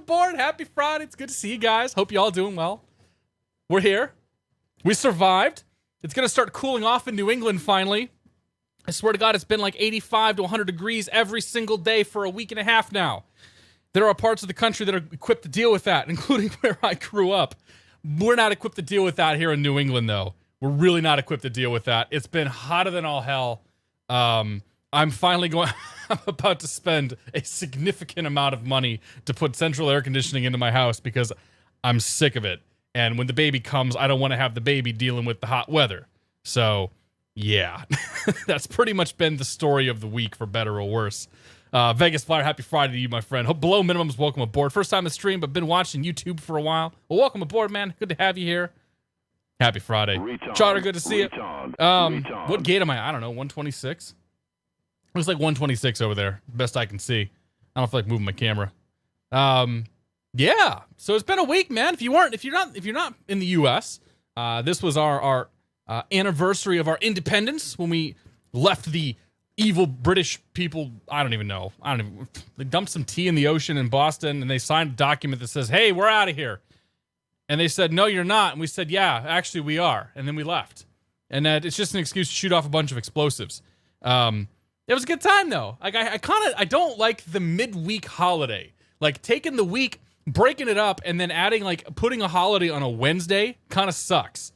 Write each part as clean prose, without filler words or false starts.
aboard. Happy Friday. It's good to see you guys. Hope you all doing well. We're here. We survived. It's going to start cooling off in New England finally. I swear to God, it's been like 85 to 100 degrees every single day for a week and a half now. There are parts of the country that are equipped to deal with that, including where I grew up. We're not equipped to deal with that here in New England, though. We're really not equipped to deal with that. It's been hotter than all hell. I'm finally going... I'm about to spend a significant amount of money to put central air conditioning into my house because I'm sick of it. And when the baby comes, I don't want to have the baby dealing with the hot weather. So, yeah. That's pretty much been the story of the week, for better or worse. Vegas Flyer, happy Friday to you, my friend. Hope Below Minimums, welcome aboard. First time to stream, but been watching YouTube for a while. Well, welcome aboard, man. Good to have you here. Happy Friday. Charter, good to see you. What gate am I? I don't know, 126? Looks like 126 over there. Best I can see. I don't feel like moving my camera. Yeah. So it's been a week, man. If you're not in the U.S., this was our anniversary of our independence when we left the evil British people. I don't even know. They dumped some tea in the ocean in Boston, and they signed a document that says, "Hey, we're out of here." And they said, "No, you're not." And we said, "Yeah, actually, we are." And then we left. And it's just an excuse to shoot off a bunch of explosives. It was a good time, though. Like I don't like the midweek holiday. Like taking the week, breaking it up, and then putting a holiday on a Wednesday kind of sucks.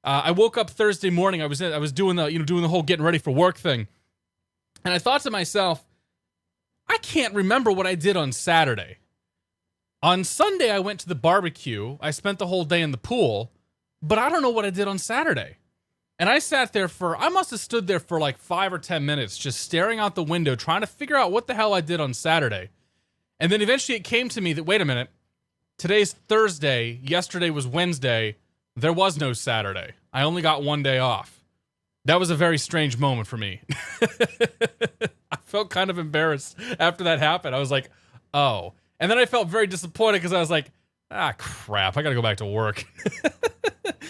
I woke up Thursday morning. I was doing the whole getting ready for work thing, and I thought to myself, I can't remember what I did on Saturday. On Sunday, I went to the barbecue. I spent the whole day in the pool, but I don't know what I did on Saturday. And I sat there I must have stood there for like 5 or 10 minutes, just staring out the window, trying to figure out what the hell I did on Saturday. And then eventually it came to me that, wait a minute, today's Thursday, yesterday was Wednesday, there was no Saturday. I only got one day off. That was a very strange moment for me. I felt kind of embarrassed after that happened. I was like, oh. And then I felt very disappointed because I was like, crap, I gotta go back to work.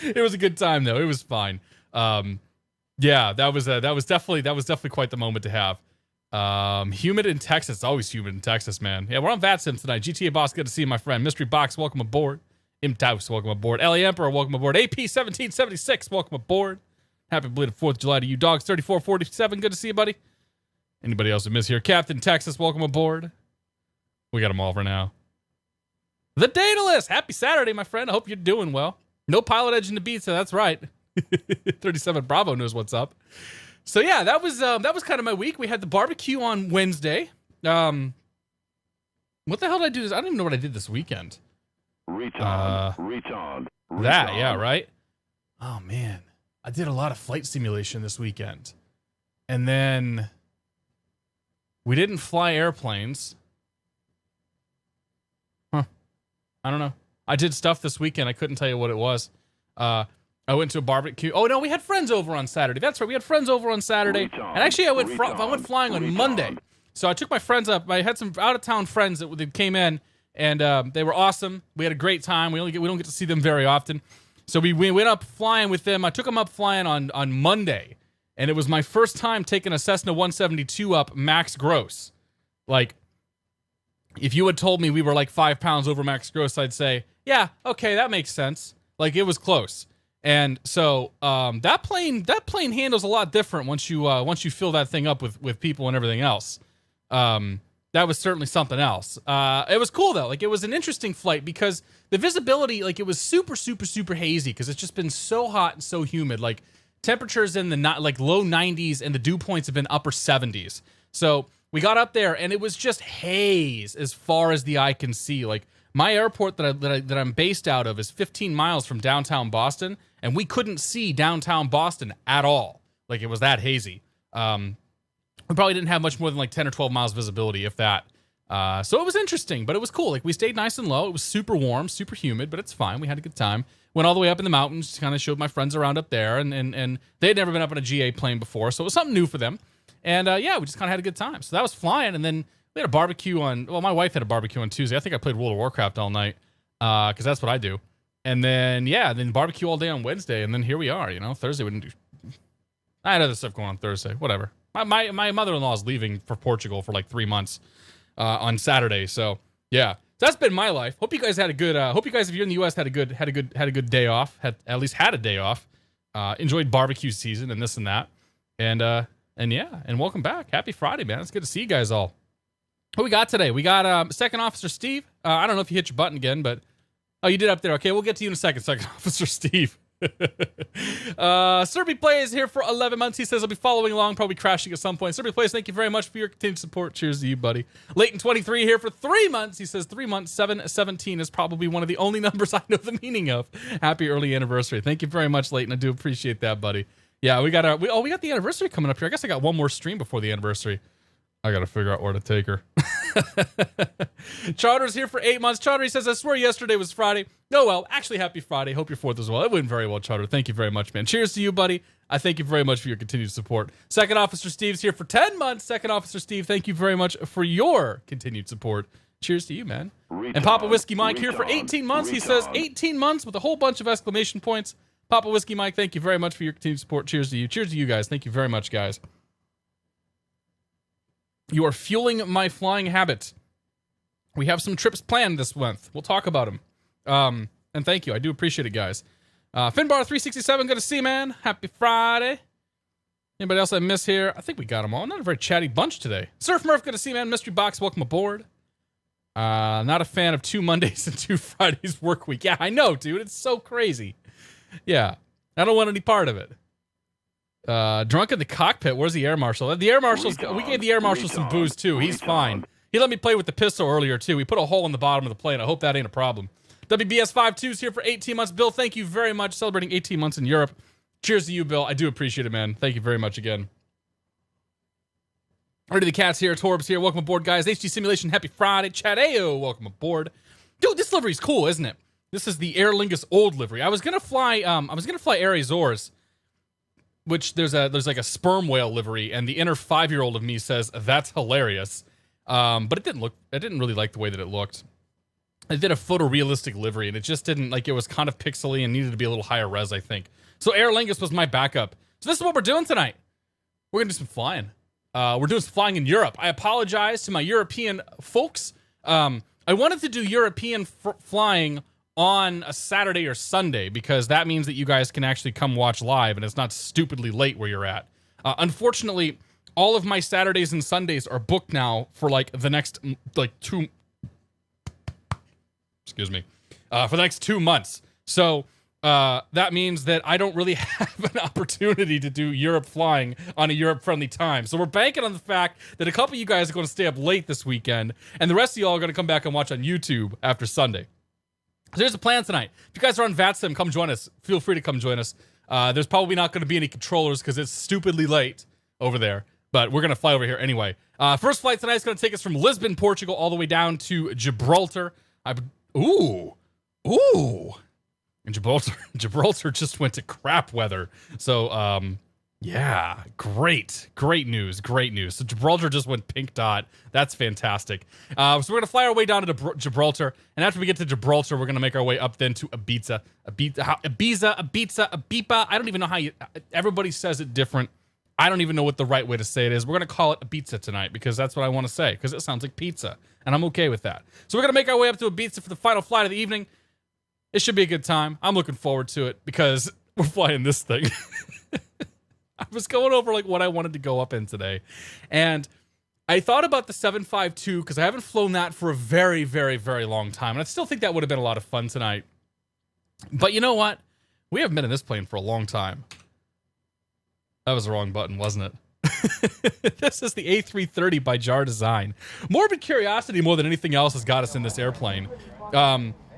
It was a good time though. It was fine. Yeah, that was definitely quite the moment to have. Humid in Texas. It's always humid in Texas, man. Yeah, we're on VATSIM tonight. GTA Boss, good to see you, my friend. Mystery Box, welcome aboard. Imtaus, welcome aboard. LA Emperor, welcome aboard. AP1776, welcome aboard. Happy belated 4th of July to you. Dogs 3447, good to see you, buddy. Anybody else who miss here? Captain Texas, welcome aboard. We got them all for now. The Daedalus, happy Saturday, my friend. I hope you're doing well. No PilotEdge in Ibiza, that's right. 37 Bravo knows what's up. So yeah, that was kind of my week. We had the barbecue on Wednesday. What the hell did I do? I don't even know what I did this weekend. Retard. That, yeah, right? Oh man. I did a lot of flight simulation this weekend. And then we didn't fly airplanes. Huh. I don't know. I did stuff this weekend. I couldn't tell you what it was. I went to a barbecue. Oh, no, we had friends over on Saturday. That's right. We had friends over on Saturday. And actually, I went flying on Monday. So I took my friends up. I had some out-of-town friends that came in, and they were awesome. We had a great time. We don't get to see them very often. So we went up flying with them. I took them up flying on Monday, and it was my first time taking a Cessna 172 up max gross. Like, if you had told me we were like 5 pounds over max gross, I'd say, yeah, okay, that makes sense. Like, it was close. And so that plane handles a lot different once you fill that thing up with people and everything else. That was certainly something else. It was cool though. Like, it was an interesting flight because the visibility, like, it was super, super, super hazy because it's just been so hot and so humid. Like, temperatures in the low 90s and the dew points have been upper 70s. So we got up there and it was just haze as far as the eye can see. Like, my airport that I'm based out of is 15 miles from downtown Boston, and we couldn't see downtown Boston at all. Like, it was that hazy. We probably didn't have much more than like 10 or 12 miles visibility, if that. So it was interesting, but it was cool. Like, we stayed nice and low. It was super warm, super humid, but it's fine. We had a good time. Went all the way up in the mountains, kind of showed my friends around up there, and they had never been up in a GA plane before, so it was something new for them. And yeah, we just kind of had a good time. So that was flying, and then we had a barbecue my wife had a barbecue on Tuesday. I think I played World of Warcraft all night, because that's what I do. And then, yeah, then barbecue all day on Wednesday, and then here we are, Thursday we didn't do... I had other stuff going on Thursday, whatever. My mother-in-law is leaving for Portugal for like 3 months on Saturday, so yeah. So that's been my life. Hope you guys had a good. Hope you guys, if you're in the U.S., had a good day off. At least had a day off. Enjoyed barbecue season and this and that. And yeah, and welcome back. Happy Friday, man. It's good to see you guys all. What we got today? We got Second Officer Steve. I don't know if you hit your button again, but oh, you did up there. Okay, we'll get to you in a second, Second Officer Steve. Serby Plays here for 11 months. He says I'll be following along, probably crashing at some point. Serby Plays, thank you very much for your continued support. Cheers to you, buddy. Leighton 23 here for 3 months. He says 3 months, 717 is probably one of the only numbers I know the meaning of. Happy early anniversary. Thank you very much, Leighton. I do appreciate that, buddy. Yeah, we got the anniversary coming up here. I guess I got one more stream before the anniversary. I gotta figure out where to take her. Charter's here for 8 months. Charter, he says, I swear yesterday was Friday. Oh, well, actually, happy Friday. Hope your 4th as well. It went very well, Charter. Thank you very much, man. Cheers to you, buddy. I thank you very much for your continued support. Second Officer Steve's here for 10 months. Second Officer Steve, thank you very much for your continued support. Cheers to you, man. And Papa Whiskey Mike here for 18 months. He says 18 months with a whole bunch of exclamation points. Papa Whiskey Mike, thank you very much for your continued support. Cheers to you. Cheers to you guys. Thank you very much, guys. You are fueling my flying habit. We have some trips planned this month. We'll talk about them. And thank you. I do appreciate it, guys. Finbar367, good to see you, man. Happy Friday. Anybody else I miss here? I think we got them all. Not a very chatty bunch today. Surf Murph, good to see you, man. Mystery Box, welcome aboard. Not a fan of 2 Mondays and 2 Fridays work week. Yeah, I know, dude. It's so crazy. Yeah, I don't want any part of it. Drunk in the cockpit. Where's the air marshal? The air marshal's. We gave the air marshal some booze too. He's fine. He let me play with the pistol earlier too. We put a hole in the bottom of the plane. I hope that ain't a problem. WBS52's here for 18 months. Bill, thank you very much. Celebrating 18 months in Europe. Cheers to you, Bill. I do appreciate it, man. Thank you very much again. Already the Cat's here. Torb's here. Welcome aboard, guys. HD Simulation. Happy Friday. Chadeo. Welcome aboard. Dude, this livery's cool, isn't it? This is the Aer Lingus old livery. I was gonna fly Air Azores, which there's like a sperm whale livery, and the inner 5-year-old of me says that's hilarious. But I didn't really like the way that it looked. I did a photorealistic livery, and it just didn't, like, it was kind of pixely and needed to be a little higher res, I think. So Aer Lingus was my backup. So this is what we're doing tonight. We're gonna do some flying. We're doing some flying in Europe. I apologize to my European folks. I wanted to do European flying on a Saturday or Sunday, because that means that you guys can actually come watch live and it's not stupidly late where you're at. Unfortunately, all of my Saturdays and Sundays are booked now for like the next for the next 2 months. So that means that I don't really have an opportunity to do Europe flying on a Europe-friendly time. So we're banking on the fact that a couple of you guys are going to stay up late this weekend, and the rest of y'all are going to come back and watch on YouTube after Sunday. So here's the plan tonight. If you guys are on VATSIM, come join us. Feel free to come join us. There's probably not going to be any controllers because it's stupidly late over there, but we're going to fly over here anyway. First flight tonight is going to take us from Lisbon, Portugal, all the way down to Gibraltar. Ooh. And Gibraltar just went to crap weather. So, yeah, great news. So Gibraltar just went pink dot. That's fantastic. So we're gonna fly our way down to Gibraltar, and after we get to Gibraltar, we're gonna make our way up then to Ibiza. Ibiza. I don't even know how everybody says it different. I don't even know what the right way to say it is. We're gonna call it Ibiza tonight because that's what I want to say, because it sounds like pizza, and I'm okay with that. So we're gonna make our way up to Ibiza for the final flight of the evening. It should be a good time. I'm looking forward to it because we're flying this thing. I was going over like what I wanted to go up in today, and I thought about the 752 because I haven't flown that for a very, very, very long time, and I still think that would have been a lot of fun tonight. But you know what? We haven't been in this plane for a long time. That was the wrong button, wasn't it? This is the A330 by JARDesign. Morbid curiosity more than anything else has got us in this airplane.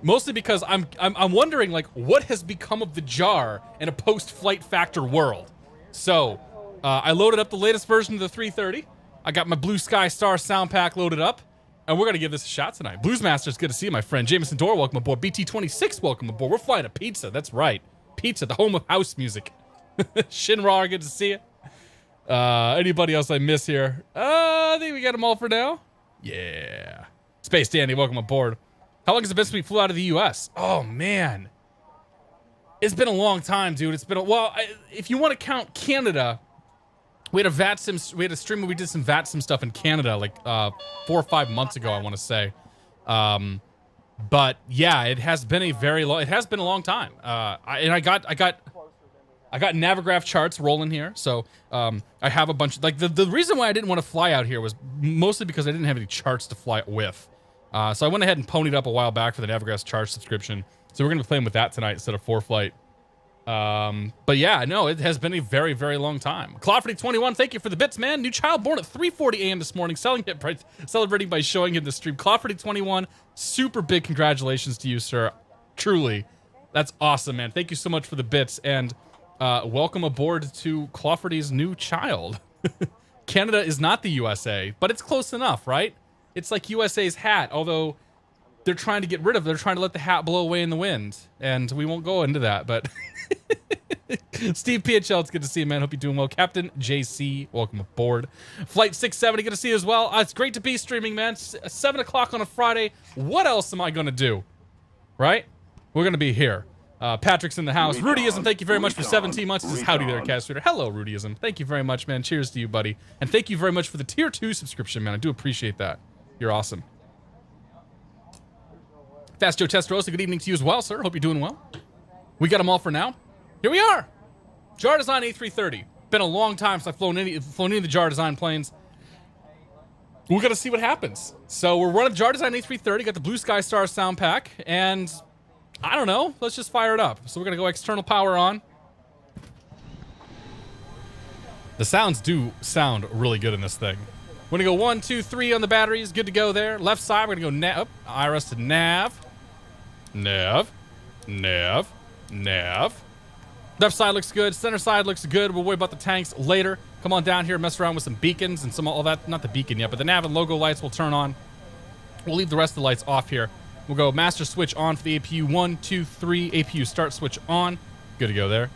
Mostly because I'm wondering, like, what has become of the JAR in a post-flight factor world. So, I loaded up the latest version of the 330. I got my Blue Sky Star sound pack loaded up, and we're going to give this a shot tonight. Bluesmaster's good to see you, my friend. Jameson Dore, welcome aboard. BT26, welcome aboard. We're flying a pizza, that's right. Pizza, the home of house music. Shinra, good to see you. Anybody else I miss here? I think we got them all for now. Yeah. Space Dandy, welcome aboard. How long has it been since we flew out of the U.S.? Oh, man. It's been a long time, dude. It's been if you want to count Canada, we had a VATSIM, we had a stream where we did some VATSIM stuff in Canada like 4 or 5 months ago, I want to say. But yeah, it has been a very long. It has been a long time. I got Navigraph charts rolling here, so I have a bunch. Like the reason why I didn't want to fly out here was mostly because I didn't have any charts to fly with. So I went ahead and ponied up a while back for the Navigraph chart subscription. So we're gonna be playing with that tonight instead of 4Flight. But yeah, no, it has been a very, very long time. Clawford21, thank you for the bits, man. New child born at 3:40 a.m. this morning, celebrating by showing him the stream. Clawford21, super big congratulations to you, sir. Truly, that's awesome, man. Thank you so much for the bits, and welcome aboard to Clawfordy's new child. Canada is not the USA, but it's close enough, right? It's like USA's hat, although they're trying to get rid of it. They're trying to let the hat blow away in the wind, and we won't go into that, but... Steve PHL, it's good to see you, man. Hope you're doing well. Captain JC, welcome aboard. Flight 670, good to see you as well. It's great to be streaming, man. 7 o'clock on a Friday. What else am I going to do? Right? We're going to be here. Patrick's in the house. Rudyism, thank you very much for 17 months. This is howdy there, catstrator. Hello, Rudyism. Thank you very much, man. Cheers to you, buddy. And thank you very much for the Tier 2 subscription, man. I do appreciate that. You're awesome. Fast Joe Testarossa, good evening to you as well, sir. Hope you're doing well. We got them all for now. Here we are. JARDesign A330. Been a long time since I've flown any of the JARDesign planes. We're gonna see what happens. So we're running JARDesign A330, got the Blue Sky Star sound pack, and I don't know, let's just fire it up. So we're gonna go external power on. The sounds do sound really good in this thing. We're gonna go 1, 2, 3 on the batteries, good to go there. Left side, we're gonna go nav, IRS to nav. Nav. Nav. Nav. Left side looks good. Center side looks good. We'll worry about the tanks later. Come on down here, mess around with some beacons and some all that. Not the beacon yet, but the nav and logo lights will turn on. We'll leave the rest of the lights off here. We'll go master switch on for the APU. 1, 2, 3. APU start switch on. Good to go there.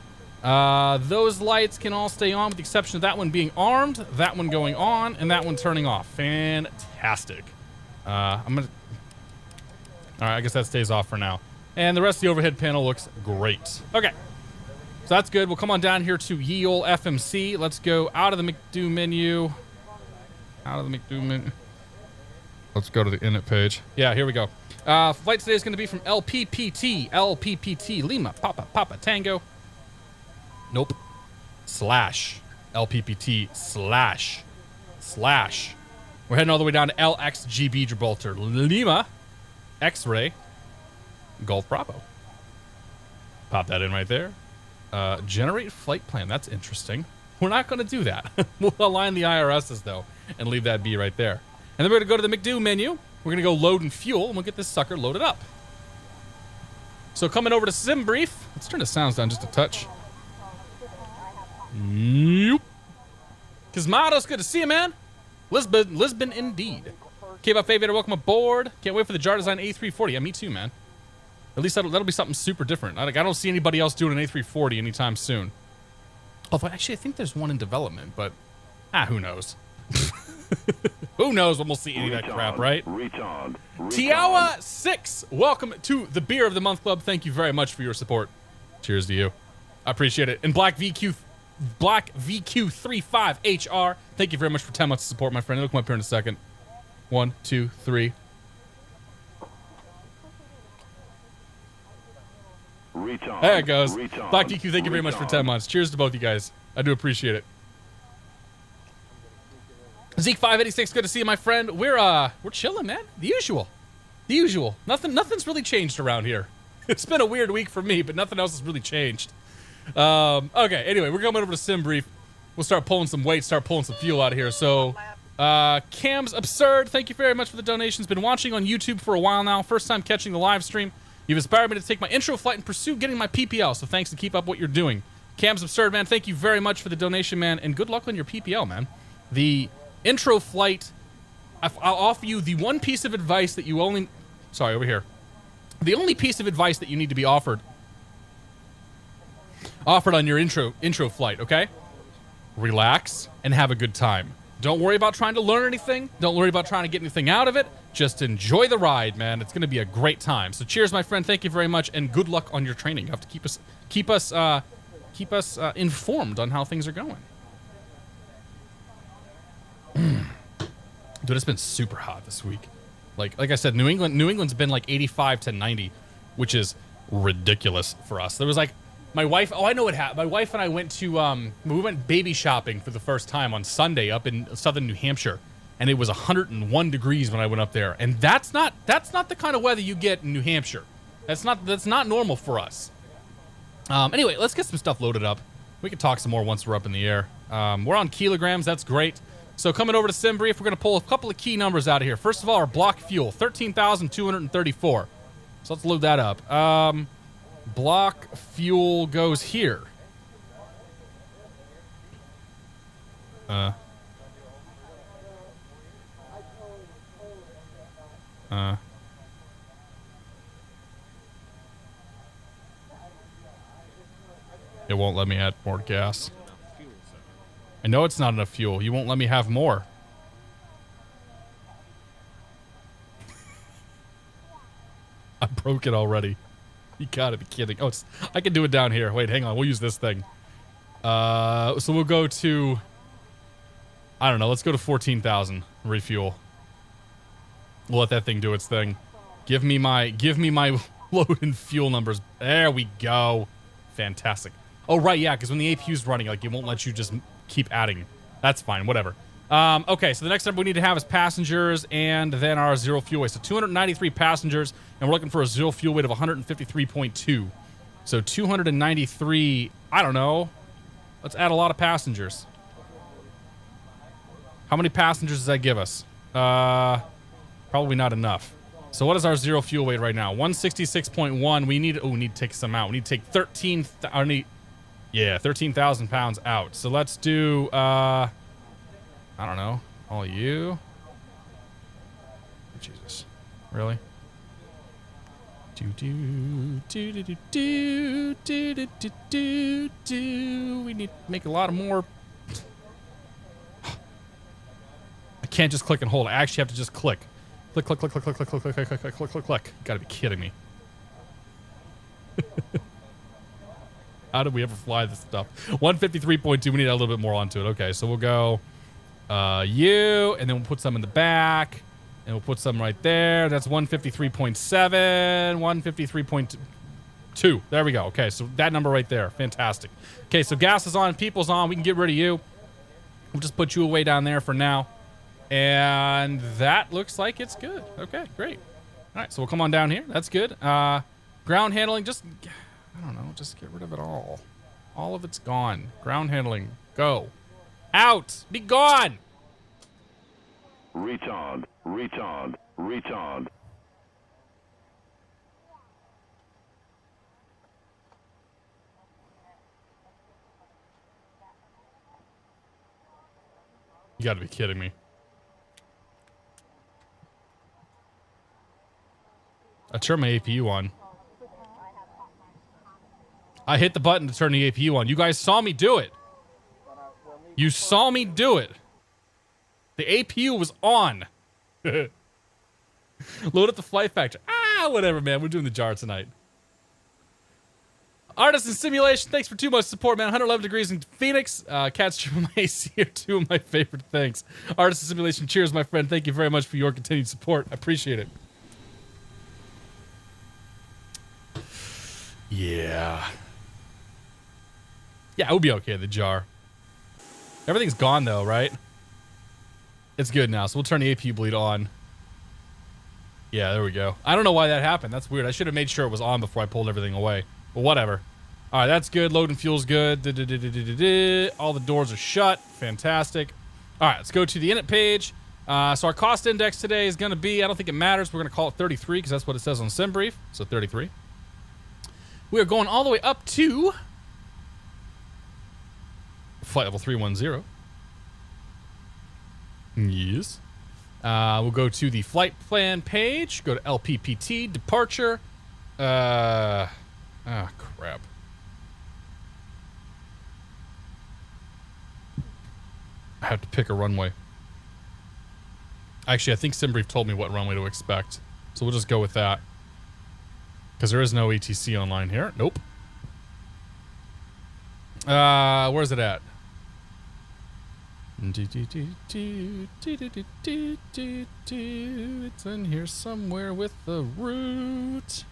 Those lights can all stay on with the exception of that one being armed, that one going on, and that one turning off. Fantastic. All right, I guess that stays off for now. And the rest of the overhead panel looks great. Okay. So that's good. We'll come on down here to ye ol' FMC. Let's go out of the McDo menu. Out of the McDo menu. Let's go to the Init page. Yeah, here we go. Flight today is going to be from LPPT. LPPT. Lima. Papa. Tango. Nope. Slash. LPPT. Slash. We're heading all the way down to LXGB Gibraltar. Lima. X-ray. Golf Bravo. Pop that in right there. Generate flight plan. That's interesting. We're not going to do that. We'll align the IRSs, though, and leave that be right there. And then we're going to go to the McDo menu. We're going to go load and fuel, and we'll get this sucker loaded up. So coming over to Sim Brief. Let's turn the sounds down just a touch. Nope. Gizmado's good to see you, man. Lisbon indeed. K-Buff Aviator, welcome aboard. Can't wait for the JARDesign A340. Yeah, me too, man. At least that'll be something super different. I don't see anybody else doing an A340 anytime soon. Although, actually, I think there's one in development, but who knows? Who knows when we'll see any of that crap, right? Tiawa6, welcome to the Beer of the Month Club. Thank you very much for your support. Cheers to you. I appreciate it. And Black VQ35HR, thank you very much for 10 months of support, my friend. It'll come up here in a second. 1, 2, 3. There it goes. Black DQ, thank you very much for 10 months. Cheers to both you guys. I do appreciate it. Zeke586, good to see you, my friend. We're chilling, man. The usual. Nothing's really changed around here. It's been a weird week for me, but nothing else has really changed. Okay, anyway, we're going over to Sim Brief. We'll start pulling some weight, start pulling some fuel out of here. So, Cam's Absurd, thank you very much for the donations. Been watching on YouTube for a while now. First time catching the live stream. You've inspired me to take my intro flight and pursue getting my PPL, so thanks and keep up what you're doing. Cam's Absurd, man, thank you very much for the donation, man, and good luck on your PPL, man. The intro flight, I'll offer you the one piece of advice that you only... Sorry, over here. The only piece of advice that you need to be offered on your intro flight, okay? Relax and have a good time. Don't worry about trying to learn anything. Don't worry about trying to get anything out of it. Just enjoy the ride, man. It's going to be a great time. So cheers, my friend. Thank you very much, and good luck on your training. You have to keep us informed on how things are going. Dude, it's been super hot this week. Like I said, New England's been like 85 to 90, which is ridiculous for us. There was like my wife. Oh, I know what happened. My wife and I went to we went baby shopping for the first time on Sunday up in southern New Hampshire, and it was 101 degrees when I went up there. And that's not the kind of weather you get in New Hampshire. That's not normal for us. Anyway, let's get some stuff loaded up. We can talk some more once we're up in the air. We're on kilograms. That's great. So coming over to SimBrief, we're going to pull a couple of key numbers out of here. First of all, our block fuel, 13,234. So let's load that up. Block fuel goes here. It won't let me add more gas. I know it's not enough fuel. You won't let me have more. I broke it already. You gotta be kidding. Oh, I can do it down here. Wait, hang on. We'll use this thing. So we'll go to... I don't know. Let's go to 14,000. Refuel. We'll let that thing do its thing. Give me my load and fuel numbers. There we go. Fantastic. Oh, right, yeah, because when the APU's running, like, it won't let you just keep adding. That's fine, whatever. Okay, so the next number we need to have is passengers and then our zero fuel weight. So 293 passengers, and we're looking for a zero fuel weight of 153.2. So 293, I don't know. Let's add a lot of passengers. How many passengers does that give us? Probably not enough. So what is our zero fuel weight right now? 166.1. We need to take some out. We need to take 13,000 pounds out. So let's do, I don't know. All you. Jesus. Really? We need to make a lot of more. I can't just click and hold. I actually have to just click. Click, click, click, click, click, click, click, click, click, click, click, click, click. You gotta be kidding me. How did we ever fly this stuff? 153.2. We need a little bit more onto it. Okay, so we'll go you, and then we'll put some in the back, and we'll put some right there. That's 153.7, 153.2. There we go. Okay, so that number right there. Fantastic. Okay, so gas is on, people's on. We can get rid of you. We'll just put you away down there for now. And that looks like it's good. Okay, great. All right, so we'll come on down here. That's good. Ground handling, just... I don't know, just get rid of it all. All of it's gone. Ground handling, go. Out! Be gone! Retard, retard, retard. You gotta be kidding me. I turned my APU on. I hit the button to turn the APU on. You guys saw me do it. You saw me do it. The APU was on. Load up the flight factor. Ah, whatever, man. We're doing the jar tonight. Artisan Simulation, thanks for too much support, man. 111 degrees in Phoenix. Catstrator and AC are two of my favorite things. Artisan Simulation, cheers, my friend. Thank you very much for your continued support. I appreciate it. Yeah. Yeah, it would be okay, the jar. Everything's gone, though, right? It's good now, so we'll turn the APU bleed on. Yeah, there we go. I don't know why that happened. That's weird. I should have made sure it was on before I pulled everything away. But whatever. All right, that's good. Load and fuel's good. All the doors are shut. Fantastic. All right, let's go to the Init page. So our cost index today is going to be, I don't think it matters. We're going to call it 33 because that's what it says on SimBrief. So 33. We are going all the way up to flight level 310. Yes. We'll go to the flight plan page. Go to LPPT, departure. Ah, crap. I have to pick a runway. Actually, I think SimBrief told me what runway to expect. So we'll just go with that. Because there is no ATC online here. Nope. Where's it at? It's in here somewhere with the root.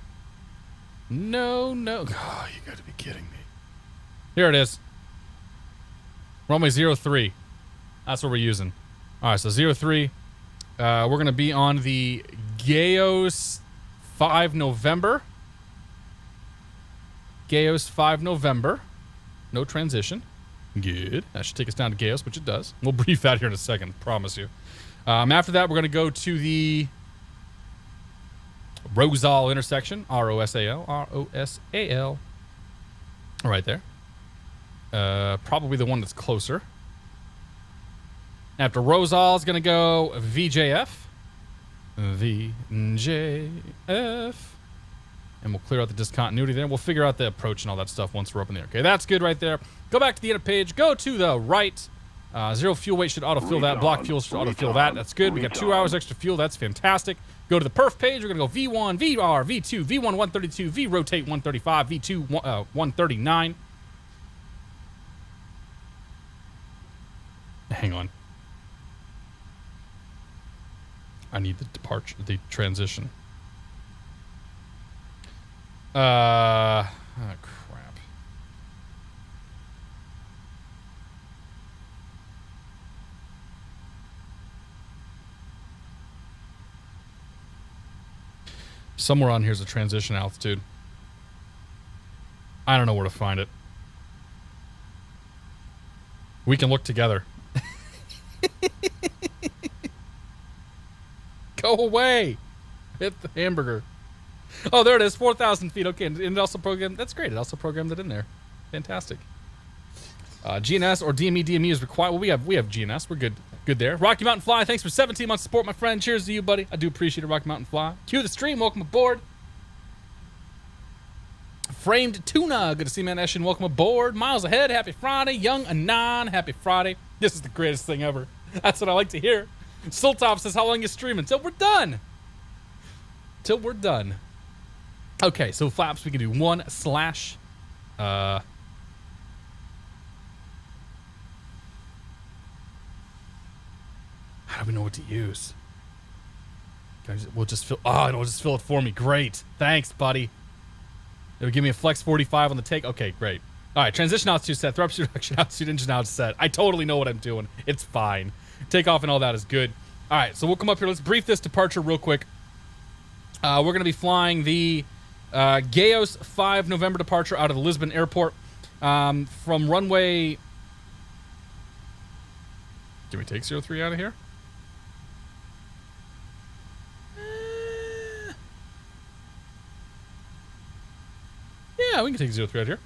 No. Oh, you got to be kidding me. Here it is. Runway 03. That's what we're using. All right, so 03. We're going to be on the Gayos 5 November. Gayos 5 November. No transition. Good. That should take us down to Gayos, which it does. We'll brief that here in a second, promise you. After that, we're going to go to the Rosal intersection. R-O-S-A-L. R-O-S-A-L. Right there. Probably the one that's closer. After Rosal is going to go VJF. VJF. And we'll clear out the discontinuity there. We'll figure out the approach and all that stuff once we're up in there. Okay, that's good right there. Go back to the Init page. Go to the right. Zero fuel weight should autofill that. Block fuel should autofill that. That's good. We got 2 hours extra fuel. That's fantastic. Go to the perf page. We're going to go V1, VR, V2, V1 132, V rotate 135, V2 139. Hang on. I need the departure, the transition. Oh, crap. Somewhere on here's a transition altitude. I don't know where to find it. We can look together. Go away. Hit the hamburger. Oh, there it is. 4,000 feet. Okay, and it also programmed. That's great. It also programmed it in there. Fantastic. GNS or DME is required. Well, we have GNS. We're good there. Rocky Mountain Fly, thanks for 17 months of support, my friend. Cheers to you, buddy. I do appreciate it, Rocky Mountain Fly. Cue the stream. Welcome aboard. Framed Tuna. Good to see you, man. Eshin, welcome aboard. Miles Ahead. Happy Friday. Young Anon. Happy Friday. This is the greatest thing ever. That's what I like to hear. Sultop says, how long you streaming? Till we're done. Till we're done. Okay, so flaps, we can do 1/. How do we know what to use? We'll just fill. Oh, it'll just fill it for me. Great. Thanks, buddy. It'll give me a flex 45 on the take. Okay, great. All right, transition altitude set. Thrust reduction altitude engine out set. I totally know what I'm doing. It's fine. Takeoff and all that is good. All right, so we'll come up here. Let's brief this departure real quick. We're going to be flying the Gayos 5 November departure out of the Lisbon airport from runway... Can we take 03 out of here? Yeah, we can take 03 out of here.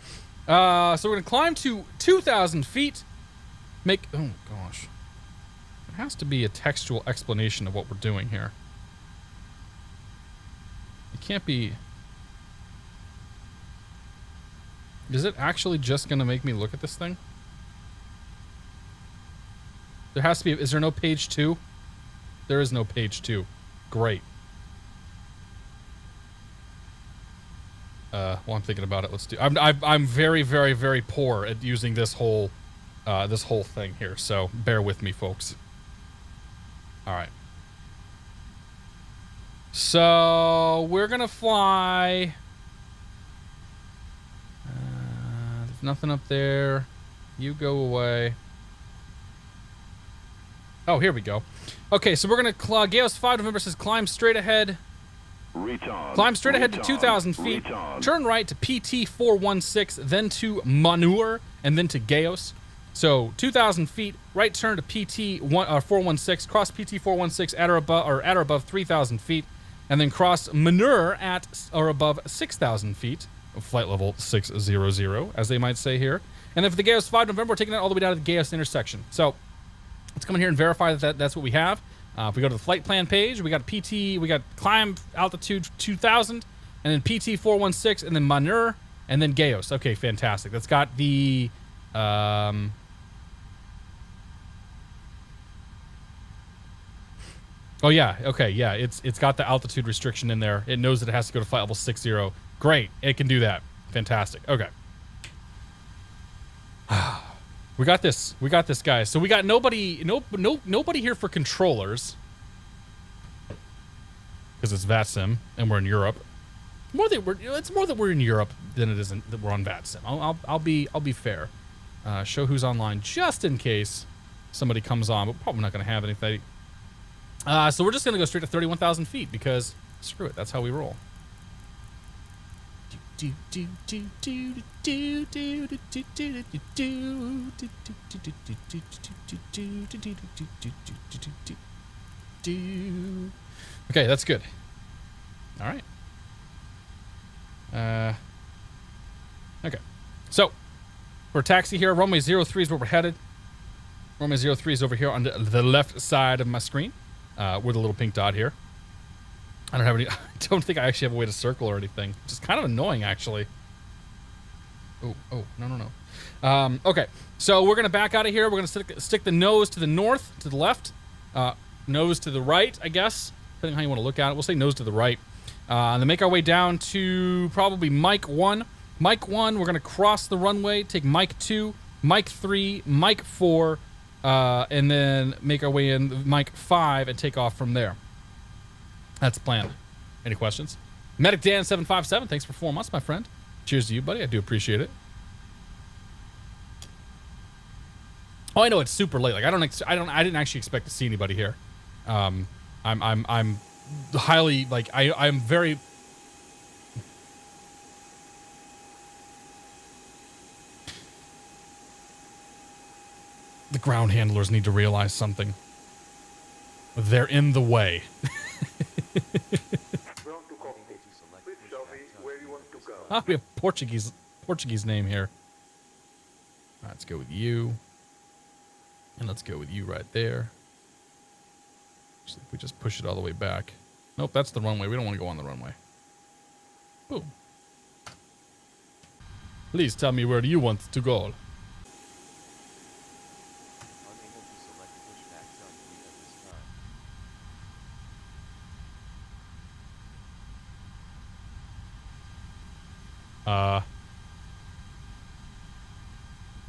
So we're going to climb to 2,000 feet. Oh, gosh. There has to be a textual explanation of what we're doing here. It can't be... Is it actually just going to make me look at this thing? There has to be... Is there no page 2? There is no page 2. Great. While I'm thinking about it, let's do... I'm very, very, very poor at using this whole thing here, so bear with me, folks. All right. So we're gonna fly. There's nothing up there. You go away. Oh, here we go. Okay, so we're gonna Gayos 5 November says climb straight ahead. Climb straight ahead to 2,000 feet. Turn right to PT 416, then to Manure, and then to Gayos. So 2,000 feet, right turn to PT 416, cross PT 416 at or above 3,000 feet, and then cross Manure at or above 6,000 feet, flight level 600, as they might say here. And then for the Gayos 5 November, we're taking that all the way down to the Gayos intersection. So let's come in here and verify that that's what we have. If we go to the flight plan page, we got PT, we got climb altitude 2,000, and then PT 416, and then Manure, and then Gayos. Okay, fantastic. That's got the oh yeah, okay, yeah. It's got the altitude restriction in there. It knows that it has to go to flight level 60. Great, it can do that. Fantastic. Okay. We got this. We got this, guys. So we got nobody here for controllers. Because it's VATSIM and we're in Europe. It's more that we're in Europe than it isn't that we're on VATSIM. I'll be fair. Show who's online just in case somebody comes on, but probably not going to have anything. So we're just going to go straight to 31,000 feet because screw it. That's how we roll. Okay, that's good. All right. Okay. So, for a taxi here, runway 03 is where we're headed. Runway 03 is over here on the left side of my screen, with a little pink dot here. I don't think I actually have a way to circle or anything, which is kind of annoying, actually. Oh, no. Okay, so we're going to back out of here. We're going to stick the nose to the north, to the left, nose to the right, I guess, depending on how you want to look at it. We'll say nose to the right. And then make our way down to probably Mike 1. Mike 1, we're going to cross the runway, take Mike 2, Mike 3, Mike 4, and then make our way in Mike 5 and take off from there. That's the plan. Any questions? Medic Dan 757, thanks for 4 months, my friend. Cheers to you, buddy. I do appreciate it. Oh, I know it's super late. Like I didn't actually expect to see anybody here. I'm highly like I'm very. The ground handlers need to realize something. They're in the way. Ah, we have Portuguese name here. All right, let's go with you. And let's go with you right there. So if we just push it all the way back. Nope, that's the runway. We don't want to go on the runway. Boom. Please tell me where you want to go.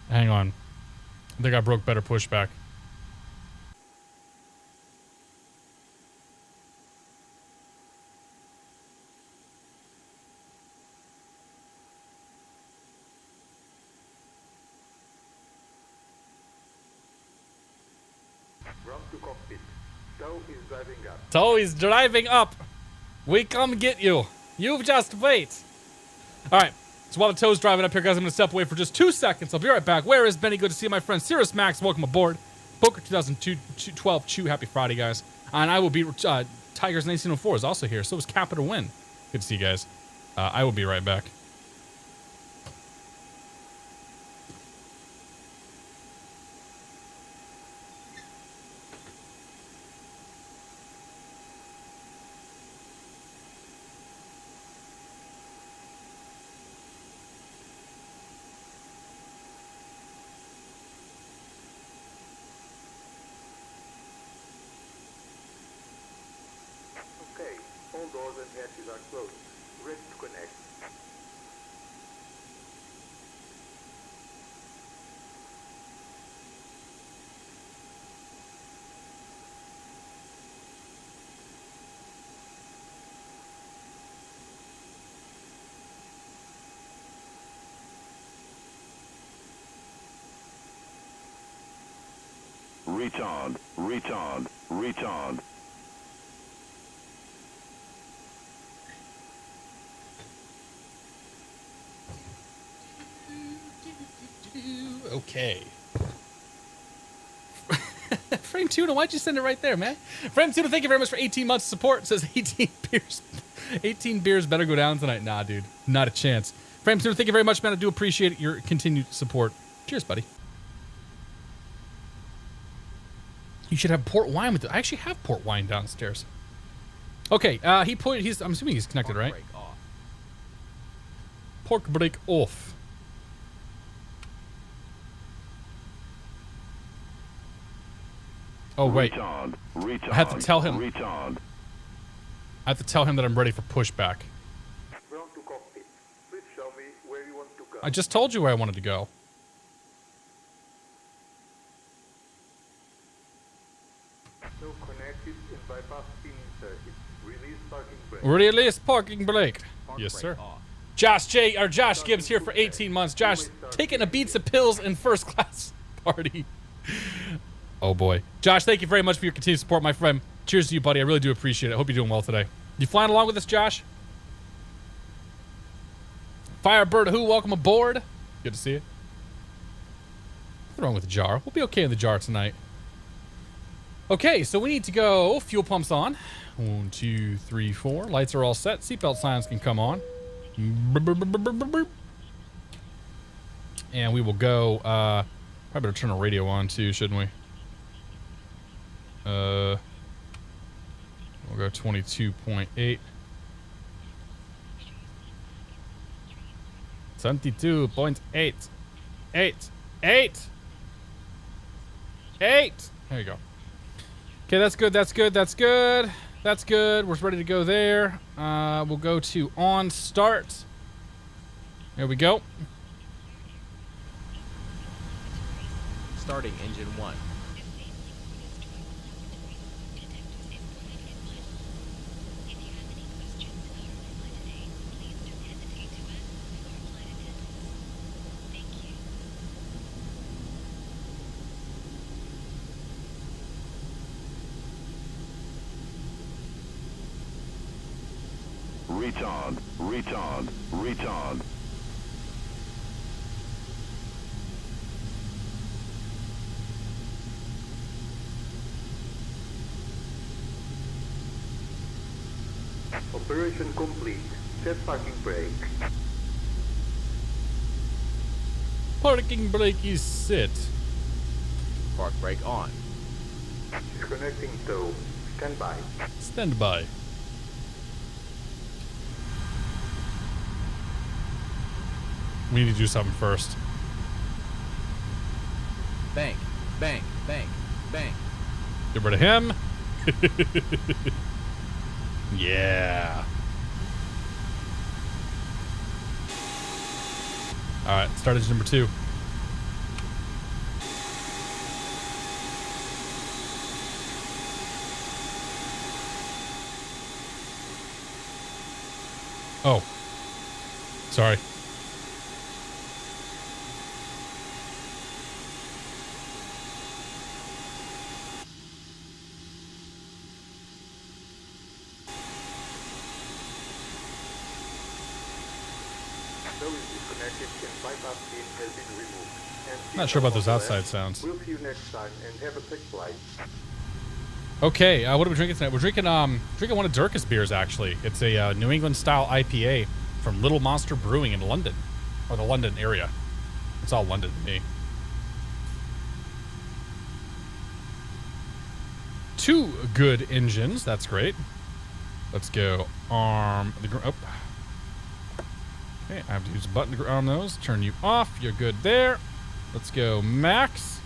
Hang on. I think I broke better pushback. Run to cockpit. Tow is driving up. Tow is driving up. We come get you. You just wait. All right. So while the tow's driving up here, guys, I'm going to step away for just 2 seconds. I'll be right back. Where is Benny? Good to see you, my friend. Cirrus Max, welcome aboard. Poker 2012 Chew. Happy Friday, guys. And I will be... Tigers 1904 is also here. So is Capital Win. Good to see you guys. I will be right back. All doors and hatches are closed. Ready to connect. Retard, retard, retard. Okay. Frame Tuna, why'd you send it right there, man? Frame Tuna, thank you very much for 18 months of support. It says 18 beers. 18 beers better go down tonight. Nah, dude. Not a chance. Frame Tuna, thank you very much, man. I do appreciate your continued support. Cheers, buddy. You should have port wine with it. I actually have port wine downstairs. Okay, I'm assuming he's connected, right? Pork break off. Oh, wait. Retard, I have to tell him. retard. I have to tell him that I'm ready for pushback. Run to cockpit. Please show me where you want to go. I just told you where I wanted to go. bypass pin inserted. Release parking brake. Release parking brake. Park Yes, brake sir. off. Josh Gibbs here for 18 months. Josh taking Ibiza pills in first class party. Oh boy. Josh, thank you very much for your continued support, my friend. Cheers to you, buddy. I really do appreciate it. Hope you're doing well today. You flying along with us, Josh? Firebird Who, welcome aboard. Good to see you. What's wrong with the jar? We'll be okay in the jar tonight. Okay, so we need to go. Fuel pumps on. 1, 2, 3, 4. Lights are all set. Seatbelt signs can come on. And we will go. Probably better turn the radio on too, shouldn't we? We'll go 22.8. 72.8. 8. There you go. Okay, that's good. That's good. We're ready to go there. We'll go to on start. There we go. Starting engine 1. Retard. Operation complete. Set parking brake. Parking brake is set. Park brake on. Disconnecting tow. Stand by. Stand by. We need to do something first. Bank. Bank. Bank. Bank. Get rid of him. Yeah. All right, start engine number 2. Oh. Sorry. Tow is disconnected and bypass pin has been removed. And Not sure about those on the outside left. sounds. We'll see you next time and have a safe flight. Okay, what are we drinking tonight? We're drinking one of Durka's beers actually. It's a New England style IPA from Little Monster Brewing in London, or the London area. It's all London to me. 2 good engines. That's great. Let's go arm the oh. Okay, I have to use a button to arm those. Turn you off. You're good there. Let's go max.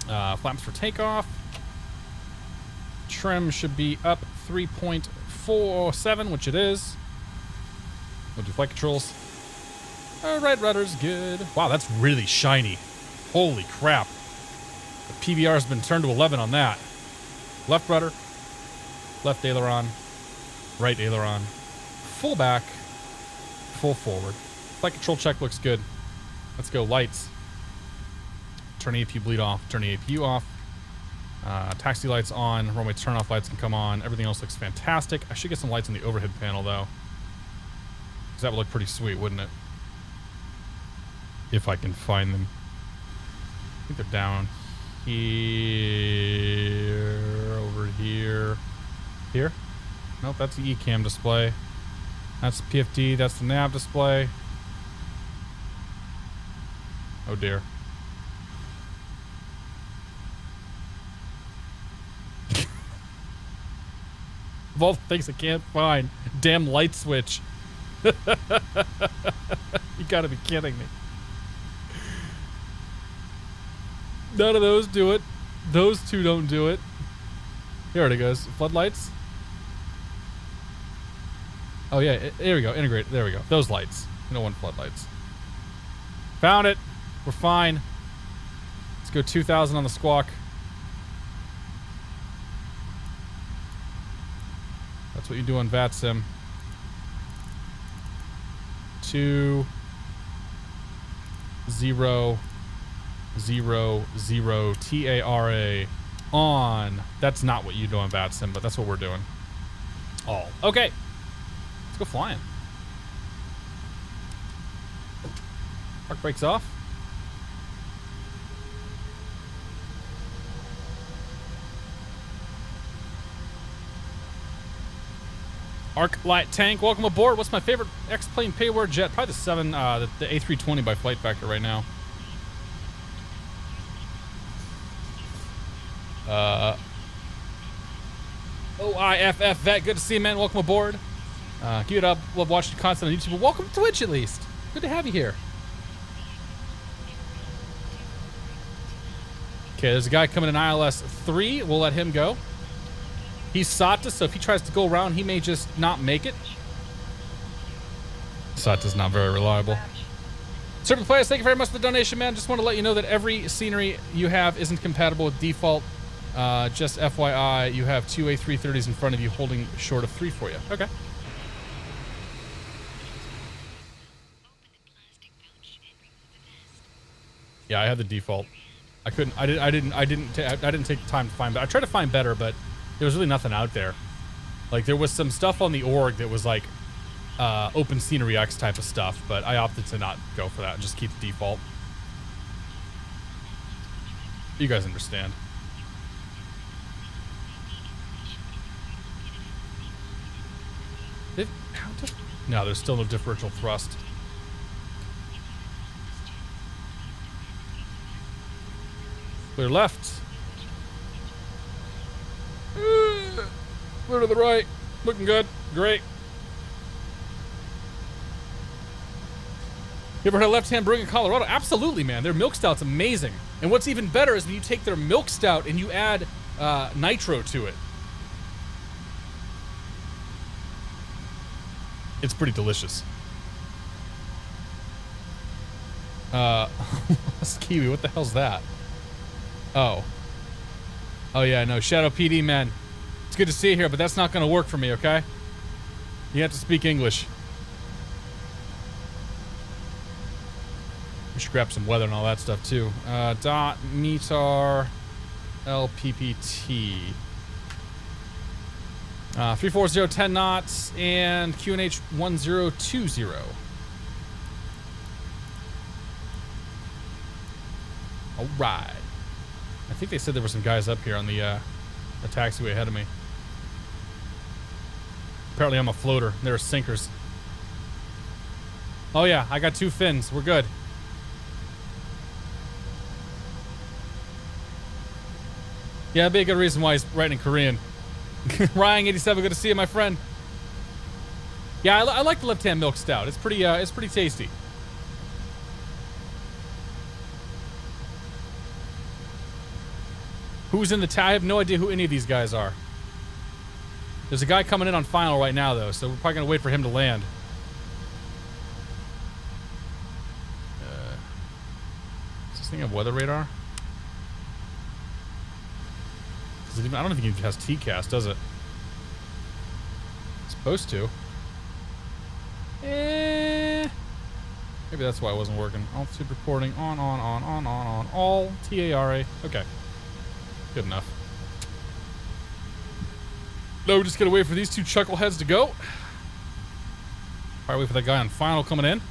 Flaps for takeoff. Trim should be up 3.47, which it is. We'll do flight controls. All right, rudder's good. Wow, that's really shiny. Holy crap. The PBR's been turned to 11 on that. Left rudder. Left aileron. Right aileron. Full back. Full forward. Flight control check looks good. Let's go lights. Turn APU bleed off. Turn APU off. Taxi lights on. Runway turn-off lights can come on. Everything else looks fantastic. I should get some lights on the overhead panel, though. Because that would look pretty sweet, wouldn't it? If I can find them. I think they're down here. Over here. Here? Nope, that's the eCam display. That's the PFD. That's the nav display. Oh, dear. Of all the things I can't find, damn light switch. You gotta be kidding me. None of those do it. Those 2 don't do it. Here it goes. Floodlights. Oh yeah, there we go. Integrate. There we go. Those lights. You don't want floodlights. Found it. We're fine. Let's go 2,000 on the squawk. That's what you do on VATSIM. 2 0 0 0 TARA on. That's not what you do on VATSIM, but that's what we're doing. All. Okay. Let's go flying. Park brakes off. Arc Light Tank, welcome aboard. What's my favorite X-Plane payload jet? Probably the A320 by flight factor right now. OIFF Vet, good to see you, man. Welcome aboard. Keep it up. Love watching content on YouTube. But welcome to Twitch, at least. Good to have you here. Okay, there's a guy coming in ILS 3. We'll let him go. He's SATA, so if he tries to go around, he may just not make it. SATA's not very reliable. Certain players, thank you very much for the donation, man. Just want to let you know that every scenery you have isn't compatible with default. Just FYI, you have 2 A330s in front of you holding short of 3 for you. Okay. Yeah, I had the default. I couldn't. I didn't take the time to find. I tried to find better, but there was really nothing out there. Like there was some stuff on the org that was like Open Scenery X type of stuff, but I opted to not go for that and just keep the default. You guys understand. No, there's still no differential thrust. Clear left. Clear to the right. Looking good. Great. You ever heard of Left Hand Brewing in Colorado? Absolutely, man. Their milk stout's amazing. And what's even better is when you take their milk stout and you add nitro to it. It's pretty delicious. Kiwi, what the hell's that? Oh. Oh yeah, no, Shadow PD, man. It's good to see you here, but that's not gonna work for me, okay? You have to speak English. We should grab some weather and all that stuff too. Dot METAR LPPT. 340, 10 knots, and QNH 1020. All right. I think they said there were some guys up here on the taxiway ahead of me. Apparently I'm a floater. They're sinkers. Oh yeah, I got 2 fins. We're good. Yeah, that'd be a good reason why he's writing in Korean. Ryan87, good to see you, my friend. Yeah, I like the Left Hand Milk Stout. It's pretty tasty. Who's in the I have no idea who any of these guys are. There's a guy coming in on final right now, though, so we're probably gonna wait for him to land. Does this thing have weather radar? I don't think it has TCAS, does it? It's supposed to. Maybe that's why it wasn't working. Altitude reporting on, all TARA. Okay. Good enough. No, we're just gonna wait for these 2 chuckleheads to go. Probably wait for that guy on final coming in.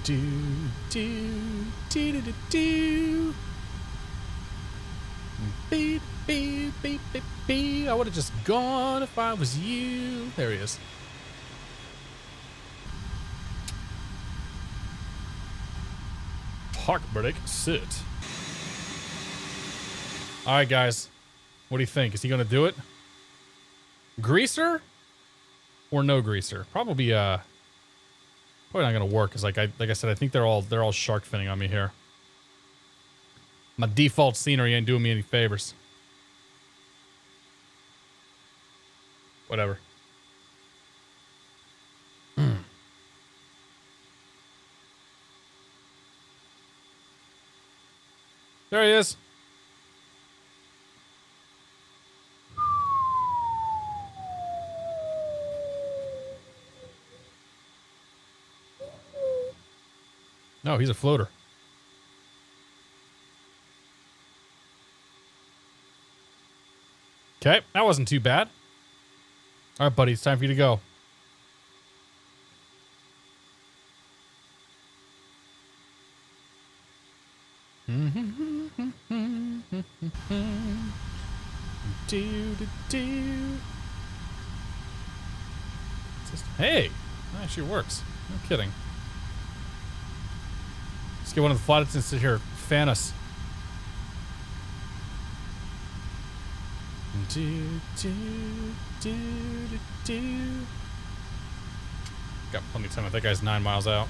Do do do do do. Beep beep beep beep beep. I would have just gone if I was you. There he is. Park brake, sit. All right, guys. What do you think? Is he gonna do it? Greaser or no greaser? Probably probably not gonna work. Cause like I said, I think they're all shark finning on me here. My default scenery ain't doing me any favors. Whatever. There he is. No, he's a floater. Okay, that wasn't too bad. All right, buddy, it's time for you to go. Hey, that actually works. No kidding. Let's get one of the flight attendants to here. Fan us. Got plenty of time. That guy's 9 miles out.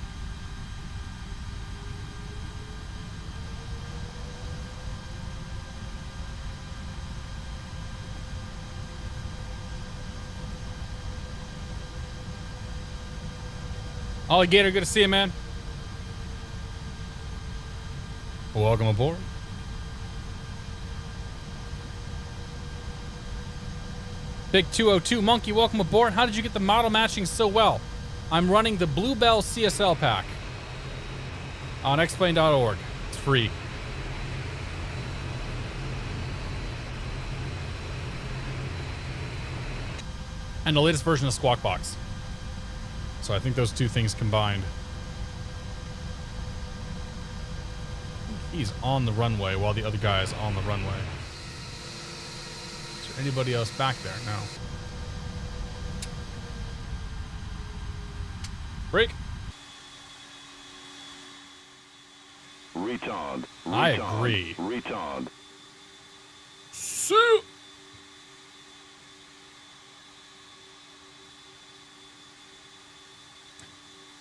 Alligator, good to see you, man. Welcome aboard. Big 202 Monkey, welcome aboard. How did you get the model matching so well? I'm running the Bluebell CSL pack on xplane.org. It's free. And the latest version of Squawk Box. So I think those two things combined. He's on the runway while the other guy is on the runway. Is there anybody else back there? No. Break. Retard. I agree. Retard. Soup.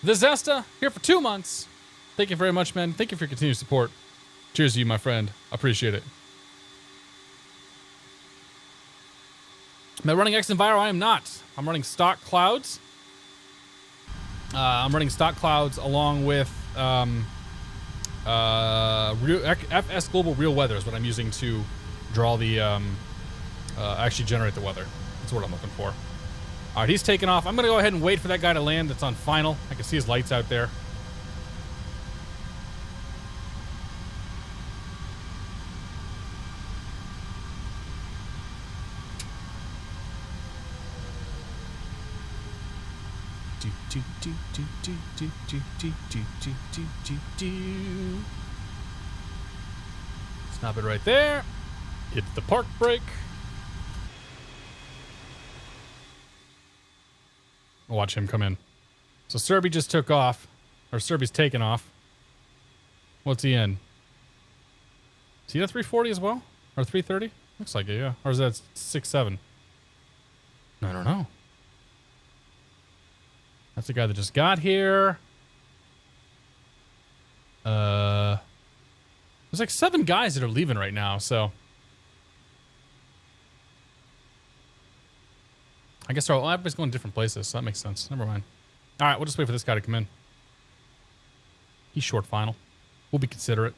The Zesta, here for 2 months. Thank you very much, man. Thank you for your continued support. Cheers to you, my friend. Appreciate it. Am I running X Enviro? I am not. I'm running stock clouds. I'm running stock clouds along with FS Global Real Weather is what I'm using to draw the actually generate the weather. That's what I'm looking for. All right, he's taking off. I'm going to go ahead and wait for that guy to land that's on final. I can see his lights out there. Stop it right there. Hit the park brake. Watch him come in. So Serby just took off. Or Serby's taken off. What's he in? Is he at 340 as well? Or 330? Looks like it, yeah. Or is that 6.7? I don't know. That's the guy that just got here. There's like 7 guys that are leaving right now, so. I guess everybody's going to different places, so that makes sense. Never mind. All right, we'll just wait for this guy to come in. He's short final. We'll be considerate.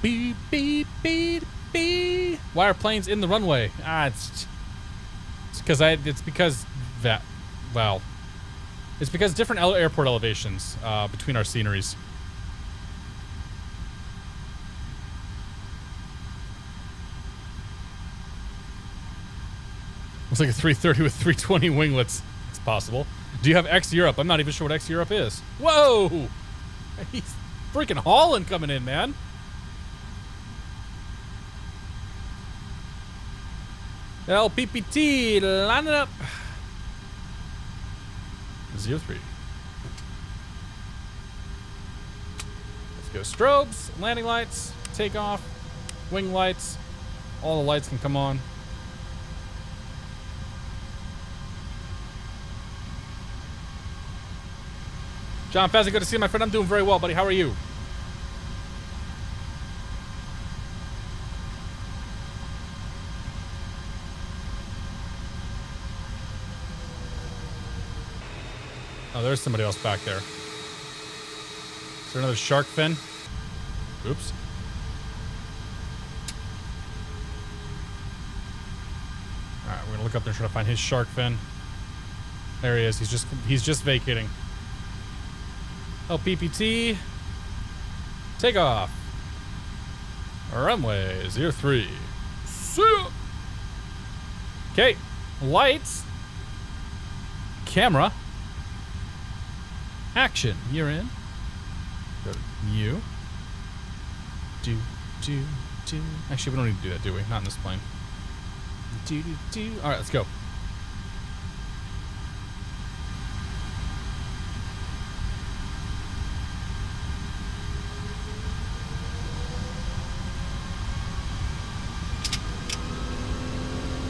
Beep, beep, beep, beep. Why are planes in the runway? It's because it's because different airport elevations between our sceneries. Looks like a 330 with 320 winglets. It's possible. Do you have X Europe? I'm not even sure what X Europe is. Whoa! He's freaking hauling coming in, man. LPPT, line it up. 03. Let's go strobes, landing lights, takeoff, wing lights. All the lights can come on. John Fazzi, good to see you, my friend. I'm doing very well, buddy. How are you? Oh, there's somebody else back there. Is there another shark fin? Oops. Alright, we're gonna look up there and try to find his shark fin. There he is. He's just vacating. LPPT. Take off. Runway 03. Okay. Lights. Camera. Action. You're in. Go to you. Do. Actually, we don't need to do that, do we? Not in this plane. Do. All right, let's go.